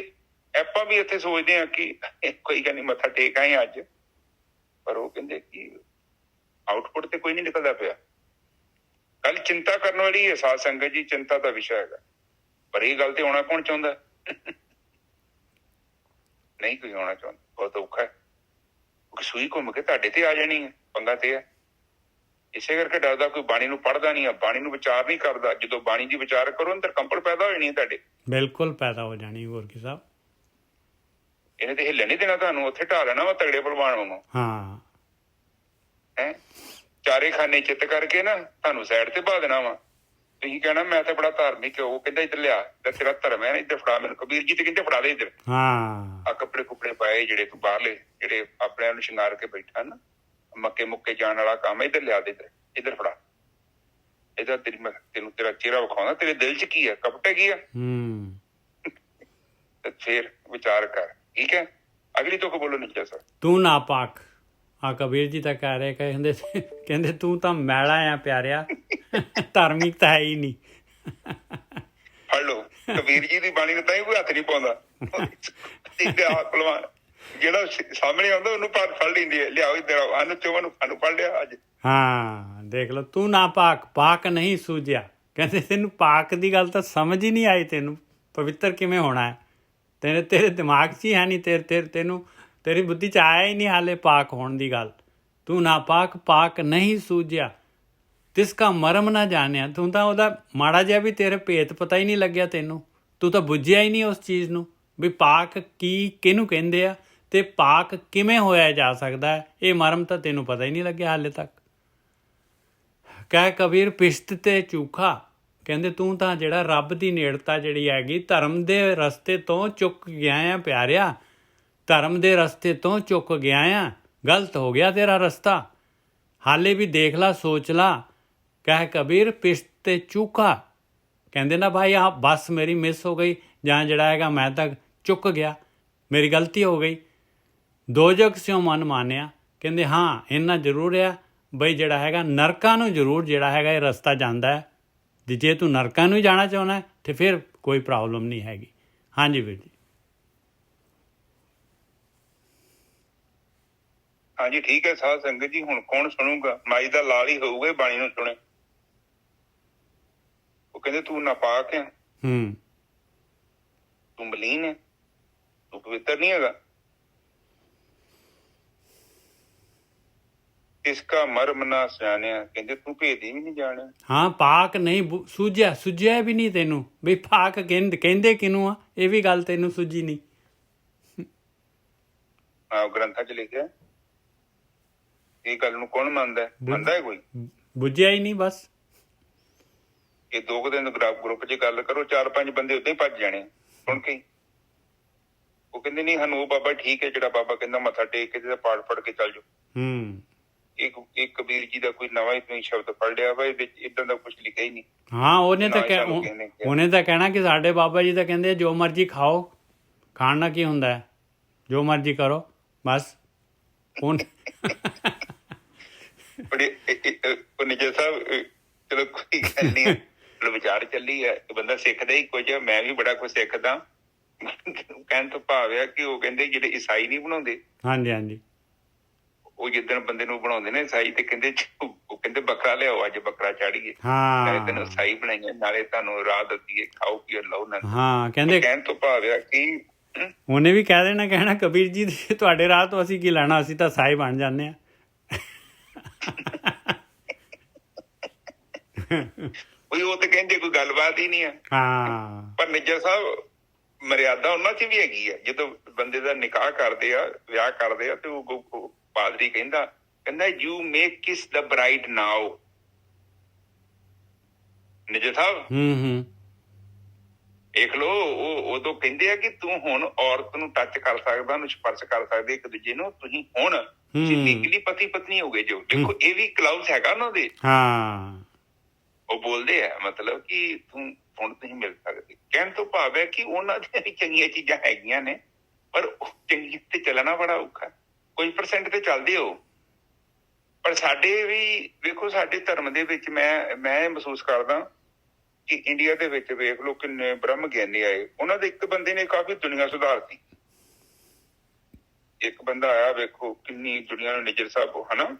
ਆਪਾਂ ਵੀ ਇੱਥੇ ਸੋਚਦੇ ਆ ਕਿ ਕੋਈ ਗੱਲ ਨੀ ਮੱਥਾ ਟੇਕ ਆਏ ਅੱਜ, ਪਰ ਉਹ ਕਹਿੰਦੇ ਕਿ ਆਊਟਪੁੱਟ ਤੇ ਕੋਈ ਨਹੀਂ ਨਿਕਲਦਾ ਪਿਆ। ਗੱਲ ਚਿੰਤਾ ਕਰਨ ਵਾਲੀ ਹੈ ਸਾਧ ਸੰਗਤ ਜੀ, ਚਿੰਤਾ ਦਾ ਵਿਸ਼ਾ ਹੈਗਾ, ਪਰ ਇਹ ਗੱਲ ਤੇ ਹੋਣਾ ਕੌਣ ਚਾਹੁੰਦਾ? ਨਹੀਂ ਕੋਈ ਹੋਣਾ ਚਾਹੁੰਦਾ, ਬਹੁਤ ਔਖਾ ਹੈ, ਕਿਉਂਕਿ ਸੂਈ ਘੁੰਮ ਕੇ ਤੁਹਾਡੇ ਤੇ ਆ ਜਾਣੀ ਹੈ, ਪੰਗਾ ਤੇ ਹੈ। ਇਸੇ ਕਰਕੇ ਡਰਦਾ, ਕੋਈ ਬਾਣੀ ਨੂੰ ਪੜ੍ਹਦਾ ਨਹੀਂ ਆ, ਬਾਣੀ ਨੂੰ ਵਿਚਾਰ ਨਹੀਂ ਕਰਦਾ। ਜਦੋਂ ਬਾਣੀ ਦੀ ਵਿਚਾਰ ਕਰੋ ਅੰਦਰ ਕੰਪਨ ਪੈਦਾ ਹੋ ਜਾਣੀ ਹੈ ਤੁਹਾਡੇ। ਬਿਲਕੁਲ ਪੈਦਾ ਹੋ ਜਾਣੀ ਗੋਰਖੀ ਸਾਹਿਬ। ਇਹਨੇ ਤੇ ਹਿੱਲਣ ਨਹੀਂ ਦੇਣਾ ਤੁਹਾਨੂੰ, ਉੱਥੇ ਢਾ ਲੈਣਾ ਵਾ ਤਗੜੇ ਭਲਵਾਨ ਵਾਂਗੂ। ਹਾਂ ਹੈ ਚਾਰੇ ਖਾਨੇ ਚਿੱਤ ਕਰਕੇ ਨਾ ਤੁਹਾਨੂੰ ਸਾਈਡ ਤੇ ਪਾ ਦੇਣਾ ਵਾ। ਤੁਸੀਂ ਕਹਿਣਾ ਮੈਂ ਤਾਂ ਬੜਾ ਧਾਰਮਿਕ, ਉਹ ਕਹਿੰਦਾ ਇੱਧਰ ਲਿਆ, ਤੇਰਾ ਧਰਮ ਹੈ, ਇੱਧਰ ਫੜਾ ਮੈਨੂੰ। ਕਬੀਰ ਜੀ ਤੇ ਕਹਿੰਦੇ ਫੜਾ ਦੇ ਇੱਧਰ। ਹਾਂ ਆ ਕੱਪੜੇ ਕੁਪੜੇ ਪਾਏ ਜਿਹੜੇ ਤੂੰ ਬਾਹਰਲੇ, ਜਿਹੜੇ ਆਪਣੇ ਆਪ ਨੂੰ ਸ਼ਿੰਗਾਰ ਕੇ ਬੈਠਾ ਨਾ, ਮੱਕੇ ਮੁੱਕੇ ਜਾਣ ਵਾਲਾ ਕੰਮ, ਇੱਧਰ ਲਿਆ ਦੇ, ਇੱਧਰ ਫੜਾ, ਇਹਦਾ ਤੇਰੀ ਮੈਂ ਤੈਨੂੰ ਤੇਰਾ ਚਿਹਰਾ ਵਿਖਾਉਣਾ, ਤੇਰੇ ਦਿਲ ਚ ਕੀ ਹੈ, ਕਪਟ ਕੀ ਆ। ਤੇ ਫੇਰ ਵਿਚਾਰ ਕਰ, ਠੀਕ ਹੈ। ਅਗਲੀ ਤੋਂ ਕੋ ਬੋਲੋ ਨਹੀਂ ਸਰ। ਤੂੰ ਨਾ ਪਾਕ ਆ ਕਬੀਰ ਜੀ ਤਾਂ ਕਹਿ ਰਹੇ, ਕਹਿੰਦੇ ਤੂੰ ਤਾਂ ਮੈਲਾ ਆ ਪਿਆਰਿਆ, ਧਾਰਮਿਕ ਤਾਂ ਹੈ ਹੀ ਨਹੀਂ। ਫੜ ਲਓ ਕਬੀਰ ਜੀ ਦੀ ਬਾਣੀ ਨੂੰ ਤਾਂ ਹੀ ਕੋਈ ਹੱਥ ਨਹੀਂ ਪਾਉਂਦਾ। ਭਲਵਾਨ ਜਿਹੜਾ ਸਾਹਮਣੇ ਆਉਂਦਾ ਉਹਨੂੰ ਫੜ ਲੈਂਦੀ ਹੈ, ਲਿਆਓ ਇੱਧਰ ਆਓ, ਸਾਨੂੰ ਫੜ ਲਿਆ ਅੱਜ। ਹਾਂ ਦੇਖ ਲਓ, ਤੂੰ ਨਾ ਪਾਕ, ਪਾਕ ਨਹੀਂ ਸੂਝਿਆ। ਕਹਿੰਦੇ ਤੈਨੂੰ ਪਾਕ ਦੀ ਗੱਲ ਤਾਂ ਸਮਝ ਹੀ ਨਹੀਂ ਆਈ, ਤੈਨੂੰ ਪਵਿੱਤਰ ਕਿਵੇਂ ਹੋਣਾ ਹੈ, ਤੇਰੇ ਦਿਮਾਗ 'ਚ ਹੀ ਹੈ ਨਹੀਂ, ਤੈਨੂੰ ਤੇਰੀ ਬੁੱਧੀ 'ਚ ਆਇਆ ਹੀ ਨਹੀਂ ਹਾਲੇ ਪਾਕ ਹੋਣ ਦੀ ਗੱਲ। ਤੂੰ ਨਾ ਪਾਕ, ਪਾਕ ਨਹੀਂ ਸੂਝਿਆ, ਤਿਸ ਕਾ ਮਰਮ ਨਾ ਜਾਣਿਆ। ਤੂੰ ਤਾਂ ਉਹਦਾ ਮਾੜਾ ਜਿਹਾ ਵੀ ਤੇਰੇ ਭੇਤ ਪਤਾ ਹੀ ਨਹੀਂ ਲੱਗਿਆ ਤੈਨੂੰ, ਤੂੰ ਤਾਂ ਬੁੱਝਿਆ ਹੀ ਨਹੀਂ ਉਸ ਚੀਜ਼ ਨੂੰ ਵੀ ਪਾਕ ਕਿਹਨੂੰ ਕਹਿੰਦੇ ਆ ਤੇ ਪਾਕ ਕਿਵੇਂ ਹੋਇਆ ਜਾ ਸਕਦਾ ਹੈ। ਇਹ ਮਰਮ ਤਾਂ ਤੈਨੂੰ ਪਤਾ ਹੀ ਨਹੀਂ ਲੱਗਿਆ ਹਾਲੇ ਤੱਕ। ਕਹਿ ਕਬੀਰ ਪਿਸ਼ਤ ਤੇ ਝੂਖਾ, ਕਹਿੰਦੇ ਤੂੰ ਤਾਂ ਜਿਹੜਾ ਰੱਬ ਦੀ ਨੇੜਤਾ ਜਿਹੜੀ ਹੈਗੀ, ਧਰਮ ਦੇ ਰਸਤੇ ਤੋਂ ਚੁੱਕ ਗਿਆ ਆ ਪਿਆਰਿਆ, ਧਰਮ ਦੇ ਰਸਤੇ ਤੋਂ ਚੁੱਕ ਗਿਆ ਆ, ਗਲਤ ਹੋ ਗਿਆ ਤੇਰਾ ਰਸਤਾ, ਹਾਲੇ ਵੀ ਦੇਖ ਲਾ, ਸੋਚ ਲਾ। ਕਹਿ ਕਬੀਰ ਪਿਸ਼ਤ ਤੇ ਝੂਖਾ, ਕਹਿੰਦੇ ਨਾ ਭਾਈ ਆਹ ਬੱਸ ਮੇਰੀ ਮਿਸ ਹੋ ਗਈ, ਜਾਂ ਜਿਹੜਾ ਹੈਗਾ ਮੈਂ ਤਾਂ ਚੁੱਕ ਗਿਆ, ਮੇਰੀ ਗਲਤੀ ਹੋ ਗਈ। ਦੋ ਜਗ ਸਿਉ ਮਨ ਮਾਨਿਆ, ਕਹਿੰਦੇ ਹਾਂ ਇੰਨਾ ਜ਼ਰੂਰ ਆ ਬਈ ਜਿਹੜਾ ਹੈਗਾ ਨਰਕਾਂ ਨੂੰ ਜ਼ਰੂਰ ਜਿਹੜਾ ਹੈਗਾ ਇਹ ਰਸਤਾ ਜਾਂਦਾ ਹੈ, ਜੇ ਤੂੰ ਨਰਕਾਂ ਨੂੰ ਜਾਣਾ ਚਾਹੁੰਦਾ ਤੇ ਫਿਰ ਕੋਈ ਪ੍ਰੋਬਲਮ ਨਹੀਂ ਹੈਗੀ। ਹਾਂਜੀ ਵੀਰ ਜੀ। ਹਾਂਜੀ ਠੀਕ ਹੈ ਸਾਧ ਸੰਗਤ ਜੀ। ਹੁਣ ਕੌਣ ਸੁਣੂਗਾ? ਮਾਈ ਦਾ ਲਾਲ ਹੀ ਹੋਊਗਾ ਬਾਣੀ ਨੂੰ ਸੁਣੇ। ਉਹ ਕਹਿੰਦੇ ਤੂੰ ਨਾਪਾਕ ਹੈ, ਤੂੰ ਮਲੀਨ ਹੈ, ਤੂੰ ਪਵਿੱਤਰ ਨਹੀਂ ਹੈਗਾ। ਇਸਕਾ ਮਰਮ ਨਾ ਸਿਆਣਿਆ, ਕਹਿੰਦੇ ਤੂੰ ਭੇਦ ਹੀ ਵੀ ਨਹੀਂ ਜਾਣਿਆ। ਹਾਂ ਪਾਕ ਨਹੀਂ ਸੁਝਿਆ ਵੀ ਨਹੀਂ ਤੈਨੂੰ ਵੀ ਪਾਕ ਕਹਿੰਦੇ ਕਿਹਨੂੰ ਆ, ਇਹ ਵੀ ਗੱਲ ਤੈਨੂੰ ਸੁਝੀ ਨਹੀਂ। ਗ੍ਰੰਥਾਂ ਚ ਲਿਖਿਆ, ਇਹ ਗੱਲ ਨੂੰ ਕੌਣ ਮੰਨਦਾ ਹੈ? ਕੋਈ ਬੁੱਝਿਆ ਹੀ ਨਹੀਂ। ਬਸ ਇਹ 2 ਦਿਨ ਗਰੁੱਪ ਚ ਗੱਲ ਕਰੋ, 4-5 ਬੰਦੇ ਉਦਾਂ ਹੀ ਭੱਜ ਜਾਣੇ ਸੁਣ ਕੇ। ਉਹ ਕਹਿੰਦੇ ਨਹੀਂ ਸਾਨੂੰ ਉਹ ਬਾਬਾ ਠੀਕ ਹੈ, ਜਿਹੜਾ ਬਾਬਾ ਕਹਿੰਦਾ ਮੱਥਾ ਟੇਕ ਕੇ ਤੇ ਪਾਠ ਪੜ ਕੇ ਚੱਲ ਜਾਓ। ਇੱਕ ਕਬੀਰ ਜੀ ਦਾ ਕੋਈ ਨਵਾਂ ਹੀ ਤੁਸੀਂ ਸ਼ਬਦ ਪੜ ਲਿਆ ਵਾ, ਇਹਦੇ ਵਿੱਚ ਇਦਾਂ ਦਾ ਕੁਝ ਲਿਖਿਆ ਹੀ ਨਹੀਂ। ਹਾਂ ਉਹਨੇ ਤਾਂ ਕਹਿਣਾ ਕਿ ਸਾਡੇ ਬਾਬਾ ਜੀ ਤਾਂ ਕਹਿੰਦੇ ਜੋ ਮਰਜ਼ੀ ਖਾਓ, ਖਾਣ ਨਾਲ ਕੀ ਹੁੰਦਾ ਹੈ, ਜੋ ਮਰਜ਼ੀ ਕਰੋ ਬਸ। ਨਿਜਰ ਸਾਹਿਬ ਚਲੋ ਕੋਈ ਗੱਲ ਨਹੀਂ, ਵਿਚਾਰ ਚੱਲੀ ਹੈ, ਬੰਦਾ ਸਿੱਖਦਾ ਹੀ ਕੁਝ। ਮੈਂ ਵੀ ਬੜਾ ਕੁਝ ਸਿੱਖਦਾ। ਕਹਿਣ ਤੋਂ ਭਾਵ ਆ ਕਿ ਉਹ ਕਹਿੰਦੇ ਜਿਹੜੇ ਈਸਾਈ ਨਹੀਂ ਬਣਾਉਂਦੇ, ਹਾਂਜੀ ਹਾਂਜੀ, ਉਹ ਜਿੱਦਣ ਬੰਦੇ ਨੂੰ ਬਣਾਉਂਦੇ ਨੇ ਈਸਾਈ, ਤੇ ਕਹਿੰਦੇ ਉਹ ਕਹਿੰਦੇ ਬੱਕਰਾ ਲਿਆਓ ਅੱਜ ਬੱਕਰਾ ਚਾੜੀਏ, ਨਾਲੇ ਤੈਨੂੰ ਈਸਾਈ ਬਣਾਈਏ, ਨਾਲੇ ਤੁਹਾਨੂੰ ਰਾਹ ਦਿੱਤੀਏ, ਖਾਓ ਪੀਓ ਲਓ ਨਾ। ਹਾਂ ਕਹਿੰਦੇ ਕਹਿਣ ਤੋਂ ਭਾਵ ਆ ਕਿ ਉਹਨੇ ਵੀ ਕਹਿ ਦੇਣਾ, ਕਹਿਣਾ ਕਬੀਰ ਜੀ ਤੁਹਾਡੇ ਰਾਹ ਤੋਂ ਅਸੀਂ ਕੀ ਲੈਣਾ, ਅਸੀਂ ਤਾਂ ਈਸਾਈ ਬਣ ਜਾਂਦੇ ਹਾਂ। ਉਹ ਤੇ ਕਹਿੰਦੇ ਕੋਈ ਗੱਲਬਾਤ ਹੀ ਨਹੀਂ ਹੈ। ਪਰ ਨਿੱਜਰ ਸਾਹਿਬ ਮਰਿਆਦਾ ਉਹਨਾਂ ਚ ਵੀ ਹੈਗੀ ਆ। ਜਦੋਂ ਬੰਦੇ ਦਾ ਨਿਕਾਹ ਕਰਦੇ ਆ, ਵਿਆਹ ਕਰਦੇ ਆ, ਤੇ ਉਹ ਪਾਦਰੀ ਕਹਿੰਦਾ ਯੂ ਮੇਕ ਕਿਸ ਦਾ ਬਰਾਈਡ ਨਾਓ। ਨਿੱਜਰ ਸਾਹਿਬ ਦੇਖ ਲੋ, ਉਹ ਉਦੋਂ ਕਹਿੰਦੇ ਆ ਕਿ ਤੂੰ ਹੁਣ ਔਰਤ ਨੂੰ ਟੱਚ ਕਰ ਸਕਦਾ, ਉਹਨੂੰ ਸਪਰਸ਼ ਕਰ ਸਕਦੇ ਇੱਕ ਦੂਜੇ ਨੂੰ, ਤੁਸੀਂ ਹੁਣ ਲੀਗਲੀ ਪਤੀ ਪਤਨੀ ਹੋ ਗਏ ਜੋ। ਦੇਖੋ ਇਹ ਵੀ ਕਲਾਉਸ ਹੈਗਾ ਉਹਨਾਂ ਦੇ। ਉਹ ਬੋਲਦੇ ਆ ਮਤਲਬ ਕਿ ਹੁਣ ਤੁਸੀਂ ਮਿਲ ਸਕਦੇ। ਕਹਿਣ ਤੋਂ ਭਾਵ ਹੈ ਕਿ ਉਹਨਾਂ ਦੀਆਂ ਵੀ ਚੰਗੀਆਂ ਚੀਜ਼ਾਂ ਹੈਗੀਆਂ ਨੇ, ਪਰ ਚੰਗੀ ਤੇ ਚੱਲਣਾ ਬੜਾ ਔਖਾ। ਕੁਝ % ਤੇ ਚੱਲਦੇ ਹੋ, ਪਰ ਸਾਡੇ ਵੀ ਵੇਖੋ, ਸਾਡੇ ਧਰਮ ਦੇ ਵਿੱਚ ਮੈਂ ਮਹਿਸੂਸ ਕਰਦਾ ਕਿ ਇੰਡੀਆ ਦੇ ਵਿੱਚ ਵੇਖ ਲਓ ਕਿੰਨੇ ਬ੍ਰਹਮ ਗਿਆਨੀ ਆਏ, ਉਹਨਾਂ ਦੇ ਇੱਕ ਬੰਦੇ ਨੇ ਕਾਫੀ ਦੁਨੀਆ ਸੁਧਾਰਤੀ। ਇੱਕ ਬੰਦਾ ਆਇਆ, ਵੇਖੋ ਕਿੰਨੀ ਦੁਨੀਆ ਨੂੰ ਨਿਜਰ ਸਾਹਿਬ ਹਨਾ,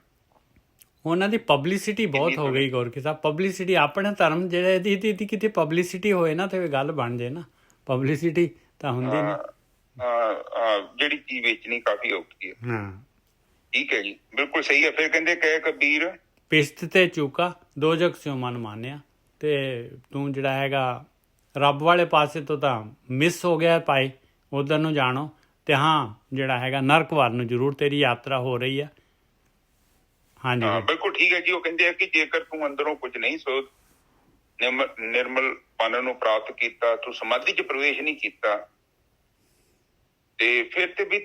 ਉਹਨਾਂ ਦੀ ਪਬਲਿਸਿਟੀ ਬਹੁਤ ਹੋ ਗਈ। ਗੌਰਕੀ ਸਾਹਿਬ ਪਬਲਿਸਿਟੀ, ਆਪਣੇ ਧਰਮ ਜਿਹੜੇ ਇਹਦੀ ਕਿਤੇ ਪਬਲਿਸਿਟੀ ਹੋਏ ਨਾ ਤੇ ਗੱਲ ਬਣ ਜੇ ਨਾ, ਪਬਲਿਸਿਟੀ ਤਾਂ ਹੁੰਦੀ ਨਹੀਂ। ਜਿਹੜੀ ਚੀਜ਼ ਵੇਚਣੀ ਕਾਫੀ ਔਖੀ ਹੈ। ਠੀਕ ਹੈ ਜੀ, ਬਿਲਕੁਲ ਸਹੀ ਹੈ। ਫਿਰ ਕਹਿੰਦੇ ਕਹਿ ਕਬੀਰ ਪਿਸਤ ਤੇ ਚੂਕਾ ਦੋਜਕ ਸਿਓ ਮਨ ਮਾਨਿਆ। ਤੇ ਤੂੰ ਜਿਹੜਾ ਹੈਗਾ ਰੱਬ ਵਾਲੇ ਪਾਸੇ ਤੋਂ ਤਾਂ ਮਿਸ ਹੋ ਗਿਆ ਭਾਈ, ਉਧਰ ਨੂੰ ਜਾਣੋ। ਤੇ ਹਾਂ ਜਿਹੜਾ ਹੈਗਾ ਨਰਕ ਵੱਲ ਨੂੰ ਜ਼ਰੂਰ ਤੇਰੀ ਯਾਤਰਾ ਹੋ ਰਹੀ ਆ। ਹਾਂਜੀ ਹਾਂ ਬਿਲਕੁਲ ਠੀਕ ਹੈ ਜੀ। ਉਹ ਕਹਿੰਦੇ ਆ ਕਿ ਜੇਕਰ ਤੂੰ ਅੰਦਰੋਂ ਕੁਝ ਨਹੀਂ ਸੋਚ ਨਿਰਮਲ ਪਨ ਨੂੰ ਪ੍ਰਾਪਤ ਕੀਤਾ, ਤੂੰ ਸਮਾਧੀ 'ਚ ਪ੍ਰਵੇਸ਼ ਨਹੀਂ ਕੀਤਾ, ਤੇ ਫਿਰ ਤੇ ਵੀ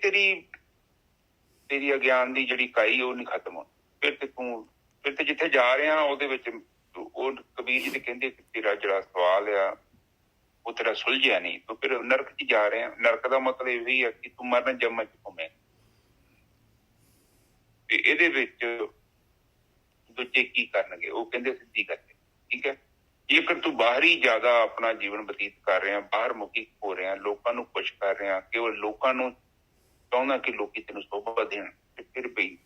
ਤੇਰੀ ਅਗਿਆਨ ਦੀ ਜਿਹੜੀ ਕਾਈ ਉਹ ਨਹੀਂ ਖਤਮ ਹੋਣੀ। ਫਿਰ ਤੇ ਜਿੱਥੇ ਜਾ ਰਿਹਾ ਉਹਦੇ ਵਿੱਚ ਉਹ ਕਬੀਰ ਜੀ ਤੇ ਕਹਿੰਦੇ ਕਿ ਤੇਰਾ ਜਿਹੜਾ ਸਵਾਲ ਆ ਉਹ ਤੇਰਾ ਸੁਲਝਿਆ ਨਹੀਂ, ਤੂੰ ਫਿਰ ਨਰਕ 'ਚ ਜਾ ਰਿਹਾ। ਨਰਕ ਦਾ ਮਤਲਬ ਇਹ ਹੀ ਹੈ ਕਿ ਤੂੰ ਮਰਨ ਜੰਮਣ 'ਚ ਘੁੰਮੇ। ਤੇ ਇਹਦੇ ਵਿੱਚ ਦੂਜੇ ਕੀ ਕਰਨਗੇ? ਉਹ ਕਹਿੰਦੇ ਸਿੱਧੀ ਕਰਕੇ, ਠੀਕ ਹੈ। ਜੇਕਰ ਤੂੰ ਬਾਹਰੀ ਜ਼ਿਆਦਾ ਆਪਣਾ ਜੀਵਨ ਬਤੀਤ ਕਰ ਰਿਹਾ, ਬਾਹਰ ਮੁਖੀ ਹੋ ਰਿਹਾ, ਲੋਕਾਂ ਨੂੰ ਖੁਸ਼ ਕਰ ਰਿਹਾ, ਕੇਵਲ ਲੋਕਾਂ ਨੂੰ ਚਾਹੁੰਦਾ ਕਿ ਲੋਕੀ ਤੈਨੂੰ ਸੋਭਾ ਦੇਣ, ਤੇ ਫਿਰ ਵੀ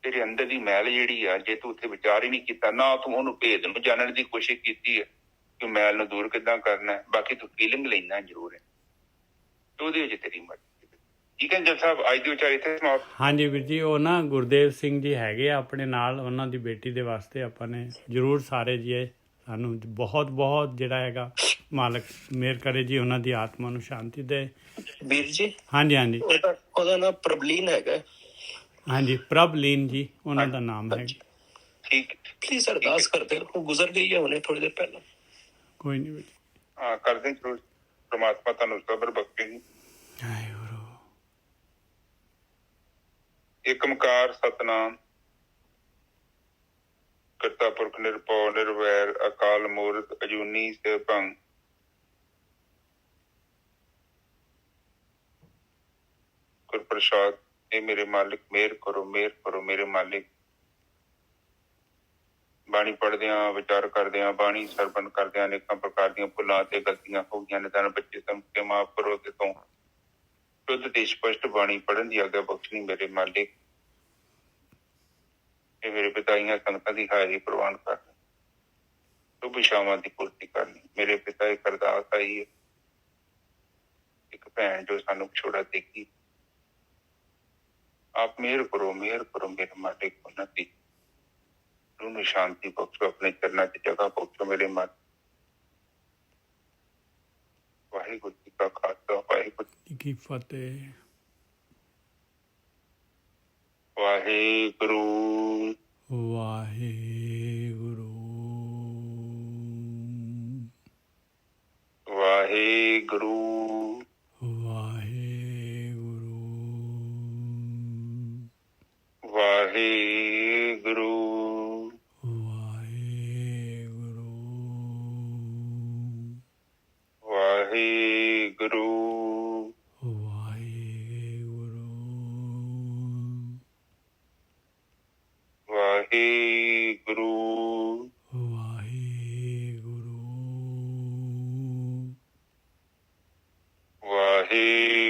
ਤੇਰੇ ਅੰਦਰ ਦੀ ਮੈਲ ਜਿਹੜੀ ਆ, ਜੇ ਤੂੰ ਉੱਥੇ ਵਿਚਾਰ ਹੀ ਨਹੀਂ ਕੀਤਾ, ਨਾ ਤੂੰ ਉਹਨੂੰ ਭੇਦ ਨੂੰ ਜਾਣਨ ਦੀ ਕੋਸ਼ਿਸ਼ ਕੀਤੀ ਹੈ ਕਿ ਮੈਲ ਨੂੰ ਦੂਰ ਕਿੱਦਾਂ ਕਰਨਾ, ਬਾਕੀ ਤੂੰ ਫੀਲਿੰਗ ਲੈਣਾ ਜ਼ਰੂਰ ਹੈ, ਤੇ ਉਹਦੇ ਵਿੱਚ ਤੇਰੀ ਮਰਜ਼ੀ। ਠੀਕ ਹੈ ਜੱਜ ਸਾਹਿਬ, ਅੱਜ ਦੀ ਵਿਚਾਰ ਇੱਥੇ ਸਮਾਪਤ। ਹਾਂਜੀ ਵੀਰ ਜੀ, ਉਹ ਨਾ ਗੁਰਦੇਵ ਸਿੰਘ ਜੀ ਹੈਗੇ ਆ ਆਪਣੇ ਨਾਲ, ਉਹਨਾਂ ਦੀ ਬੇਟੀ ਦੇ ਵਾਸਤੇ ਆਪਾਂ ਨੇ ਜ਼ਰੂਰ ਸਾਰੇ ਜੀ ਸਾਨੂੰ ਬਹੁਤ ਬਹੁਤ ਜਿਹੜਾ ਹੈਗਾ ਮਾਲਕ ਮਿਹਰ ਕਰੇ ਜੀ, ਉਹਨਾਂ ਦੀ ਆਤਮਾ ਨੂੰ ਸ਼ਾਂਤੀ ਦੇ। ਵੀਰ ਜੀ ਹਾਂਜੀ ਹਾਂਜੀ, ਉਹਦਾ ਨਾਮ ਪ੍ਰਭਲੀਨ ਹੈਗਾ। ਹਾਂਜੀ ਪ੍ਰਭਲੀਨ ਜੀ ਉਹਨਾਂ ਦਾ ਨਾਮ ਹੈ। ਠੀਕ, ਪਲੀਜ਼ ਅਰਦਾਸ ਕਰਦੇ, ਉਹ ਗੁਜ਼ਰ ਗਈ ਹੈ ਹੁਣੇ ਥੋੜੀ ਦੇਰ ਪਹਿਲਾਂ। ਕੋਈ ਨਹੀਂ ਵੀਰ ਜੀ, ਹਾਂ ਕਰਦੇ ਜ਼ਰੂਰ। ਪ੍ਰਮਾਤਮਾ ਤੁਹਾਨੂੰ ਸਬਰ ਬਖਸ਼ੇ ਜੀ। ਏਕ ਓਂਕਾਰ ਸਤਿਨਾਮ ਕਰਤਾ ਪੁਰਖ ਨਿਰਭਉ ਨਿਰਵੈਰ ਅਕਾਲ ਮੂਰਤ ਅਜੂਨੀ ਸੈਭੰ। ਗੁਰ ਪ੍ਰਸਾਦ। ਇਹ ਮੇਰੇ ਮਾਲਿਕ ਮਿਹਰ ਕਰੋ ਮੇਰੇ ਮਾਲਿਕ। ਬਾਣੀ ਪੜ੍ਹਦਿਆਂ, ਵਿਚਾਰ ਕਰਦਿਆਂ, ਬਾਣੀ ਸਰਵਣ ਕਰਦਿਆਂ ਅਨੇਕਾਂ ਪ੍ਰਕਾਰ ਦੀਆਂ ਭੁੱਲਾਂ ਤੇ ਗਲਤੀਆਂ ਹੋ ਗਈਆਂ ਨੇ, ਤਾਂ ਬੱਚੇ ਸਮਝ ਕੇ ਮਾਫ਼ ਕਰੋ। ਤੇ ਤੋਂ ਸ਼ੁੱਧ ਤੇ ਸਪਸ਼ਟ ਬਾਣੀ ਪੜ੍ਹਨ ਦੀ ਆਗਿਆ ਬਖਸ਼ਣੀ ਮੇਰੇ ਮਾਲਿਕ। ਇਹ ਮੇਰੇ ਪਿਤਾਈਆਂ ਸੰਗਤਾਂ ਦੀ ਹਾਜ਼ਰੀ ਪ੍ਰਵਾਨ ਕਰਨੀ, ਸ਼ੁਭ ਇਛਾਵਾਂ ਦੀ ਪੂਰਤੀ ਕਰਨੀ। ਮੇਰੇ ਪਿਤਾ ਇੱਕ ਅਰਦਾਸ ਆਈ ਹੈ, ਇੱਕ ਭੈਣ ਜੋ ਸਾਨੂੰ ਵਿਛੋੜਾ ਦੇਗੀ। ਆਪ ਮਿਹਰ ਕਰੋ ਮੇਰੇ ਮਾਲਿਕ। ਉਹਨਾਂ ਦੀ ਰੂਹ ਨੂੰ ਸ਼ਾਂਤੀ ਬਖਸ਼ੋ, ਆਪਣੇ ਚਰਨਾਂ 'ਚ ਜਗ੍ਹਾ ਬਖਸ਼ੋ ਮੇਰੇ ਮਾਲਿਕ। ਵਾਹਿਗੁਰੂ ਜੀ ਕਾ ਖਾਲਸਾ, ਵਾਹਿਗੁਰੂ ਜੀ ਕੀ ਫਤਿਹ। ਵਾਹਿਗੁਰੂ ਵਾਹਿਗੁਰੂ ਵਾਹਿਗੁਰੂ ਵਾਹਿਗੁਰੂ ਵਾਹਿਗੁਰੂ ਵਾਹਿਗੁਰੂ ਵਾਹਿਗੁਰੂ ਵਾਹਿਗੁਰੂ ਵਾਹਿਗੁਰੂ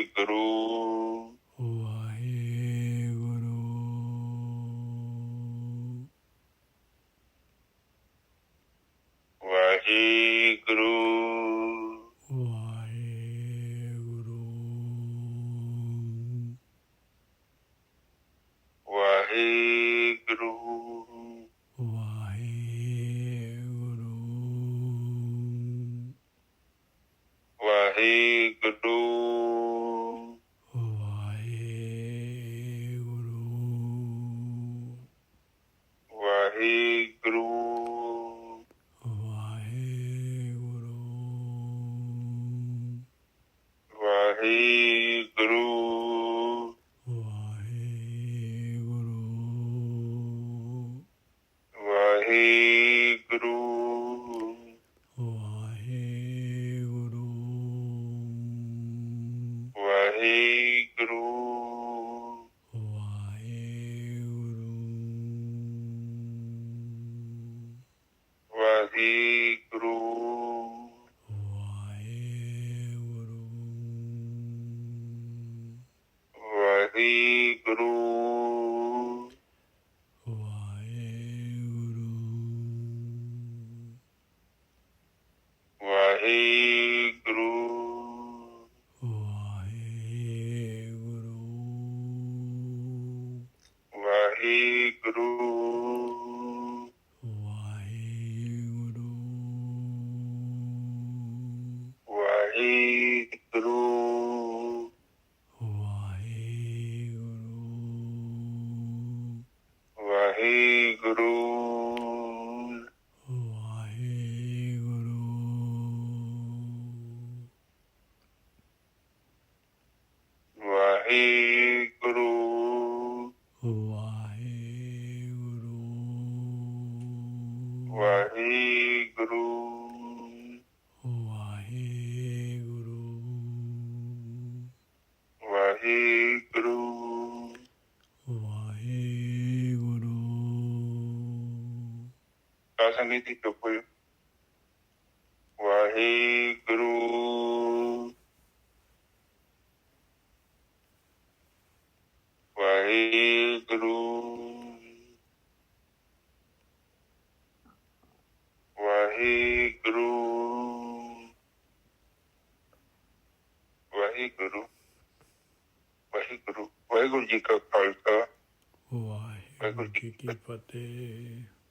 ਵਾਹਿਗੁਰੂ ਵਾਹਿਗੁਰੂ ਵਾਹਿਗੁਰੂ ਵਾਹਿਗੁਰੂ ਵਾਹਿਗੁਰੂ ਵਾਹਿਗੁਰੂ ਵਾਹਿਗੁਰੂ ਵਾਹਿਗੁਰੂ ਵਾਹਿਗੁਰੂ ਵਾਹਿਗੁਰੂ ਵਾਹਿਗੁਰੂ ਵਾਹਿਗੁਰੂ ਵਾਹਿਗੁਰੂ ਵਾਹਿਗੁਰੂ ਤਾਂ ਸੰਗਤ ਜੀ ਚੁੱਪ ਹੋਇਓ। ਵਾਹਿਗੁਰੂ ਵਾਹਿਗੁਰੂ ਵਾਹਿਗੁਰੂ ਵਾਹਿਗੁਰੂ ਵਾਹਿਗੁਰੂ ਵਾਹਿਗੁਰੂ ਜੀ ਕਾ ਖਾਲਸਾ ਵਾਹਿਗੁਰੂ ਜੀ ਕੀ ਫਤਿਹ।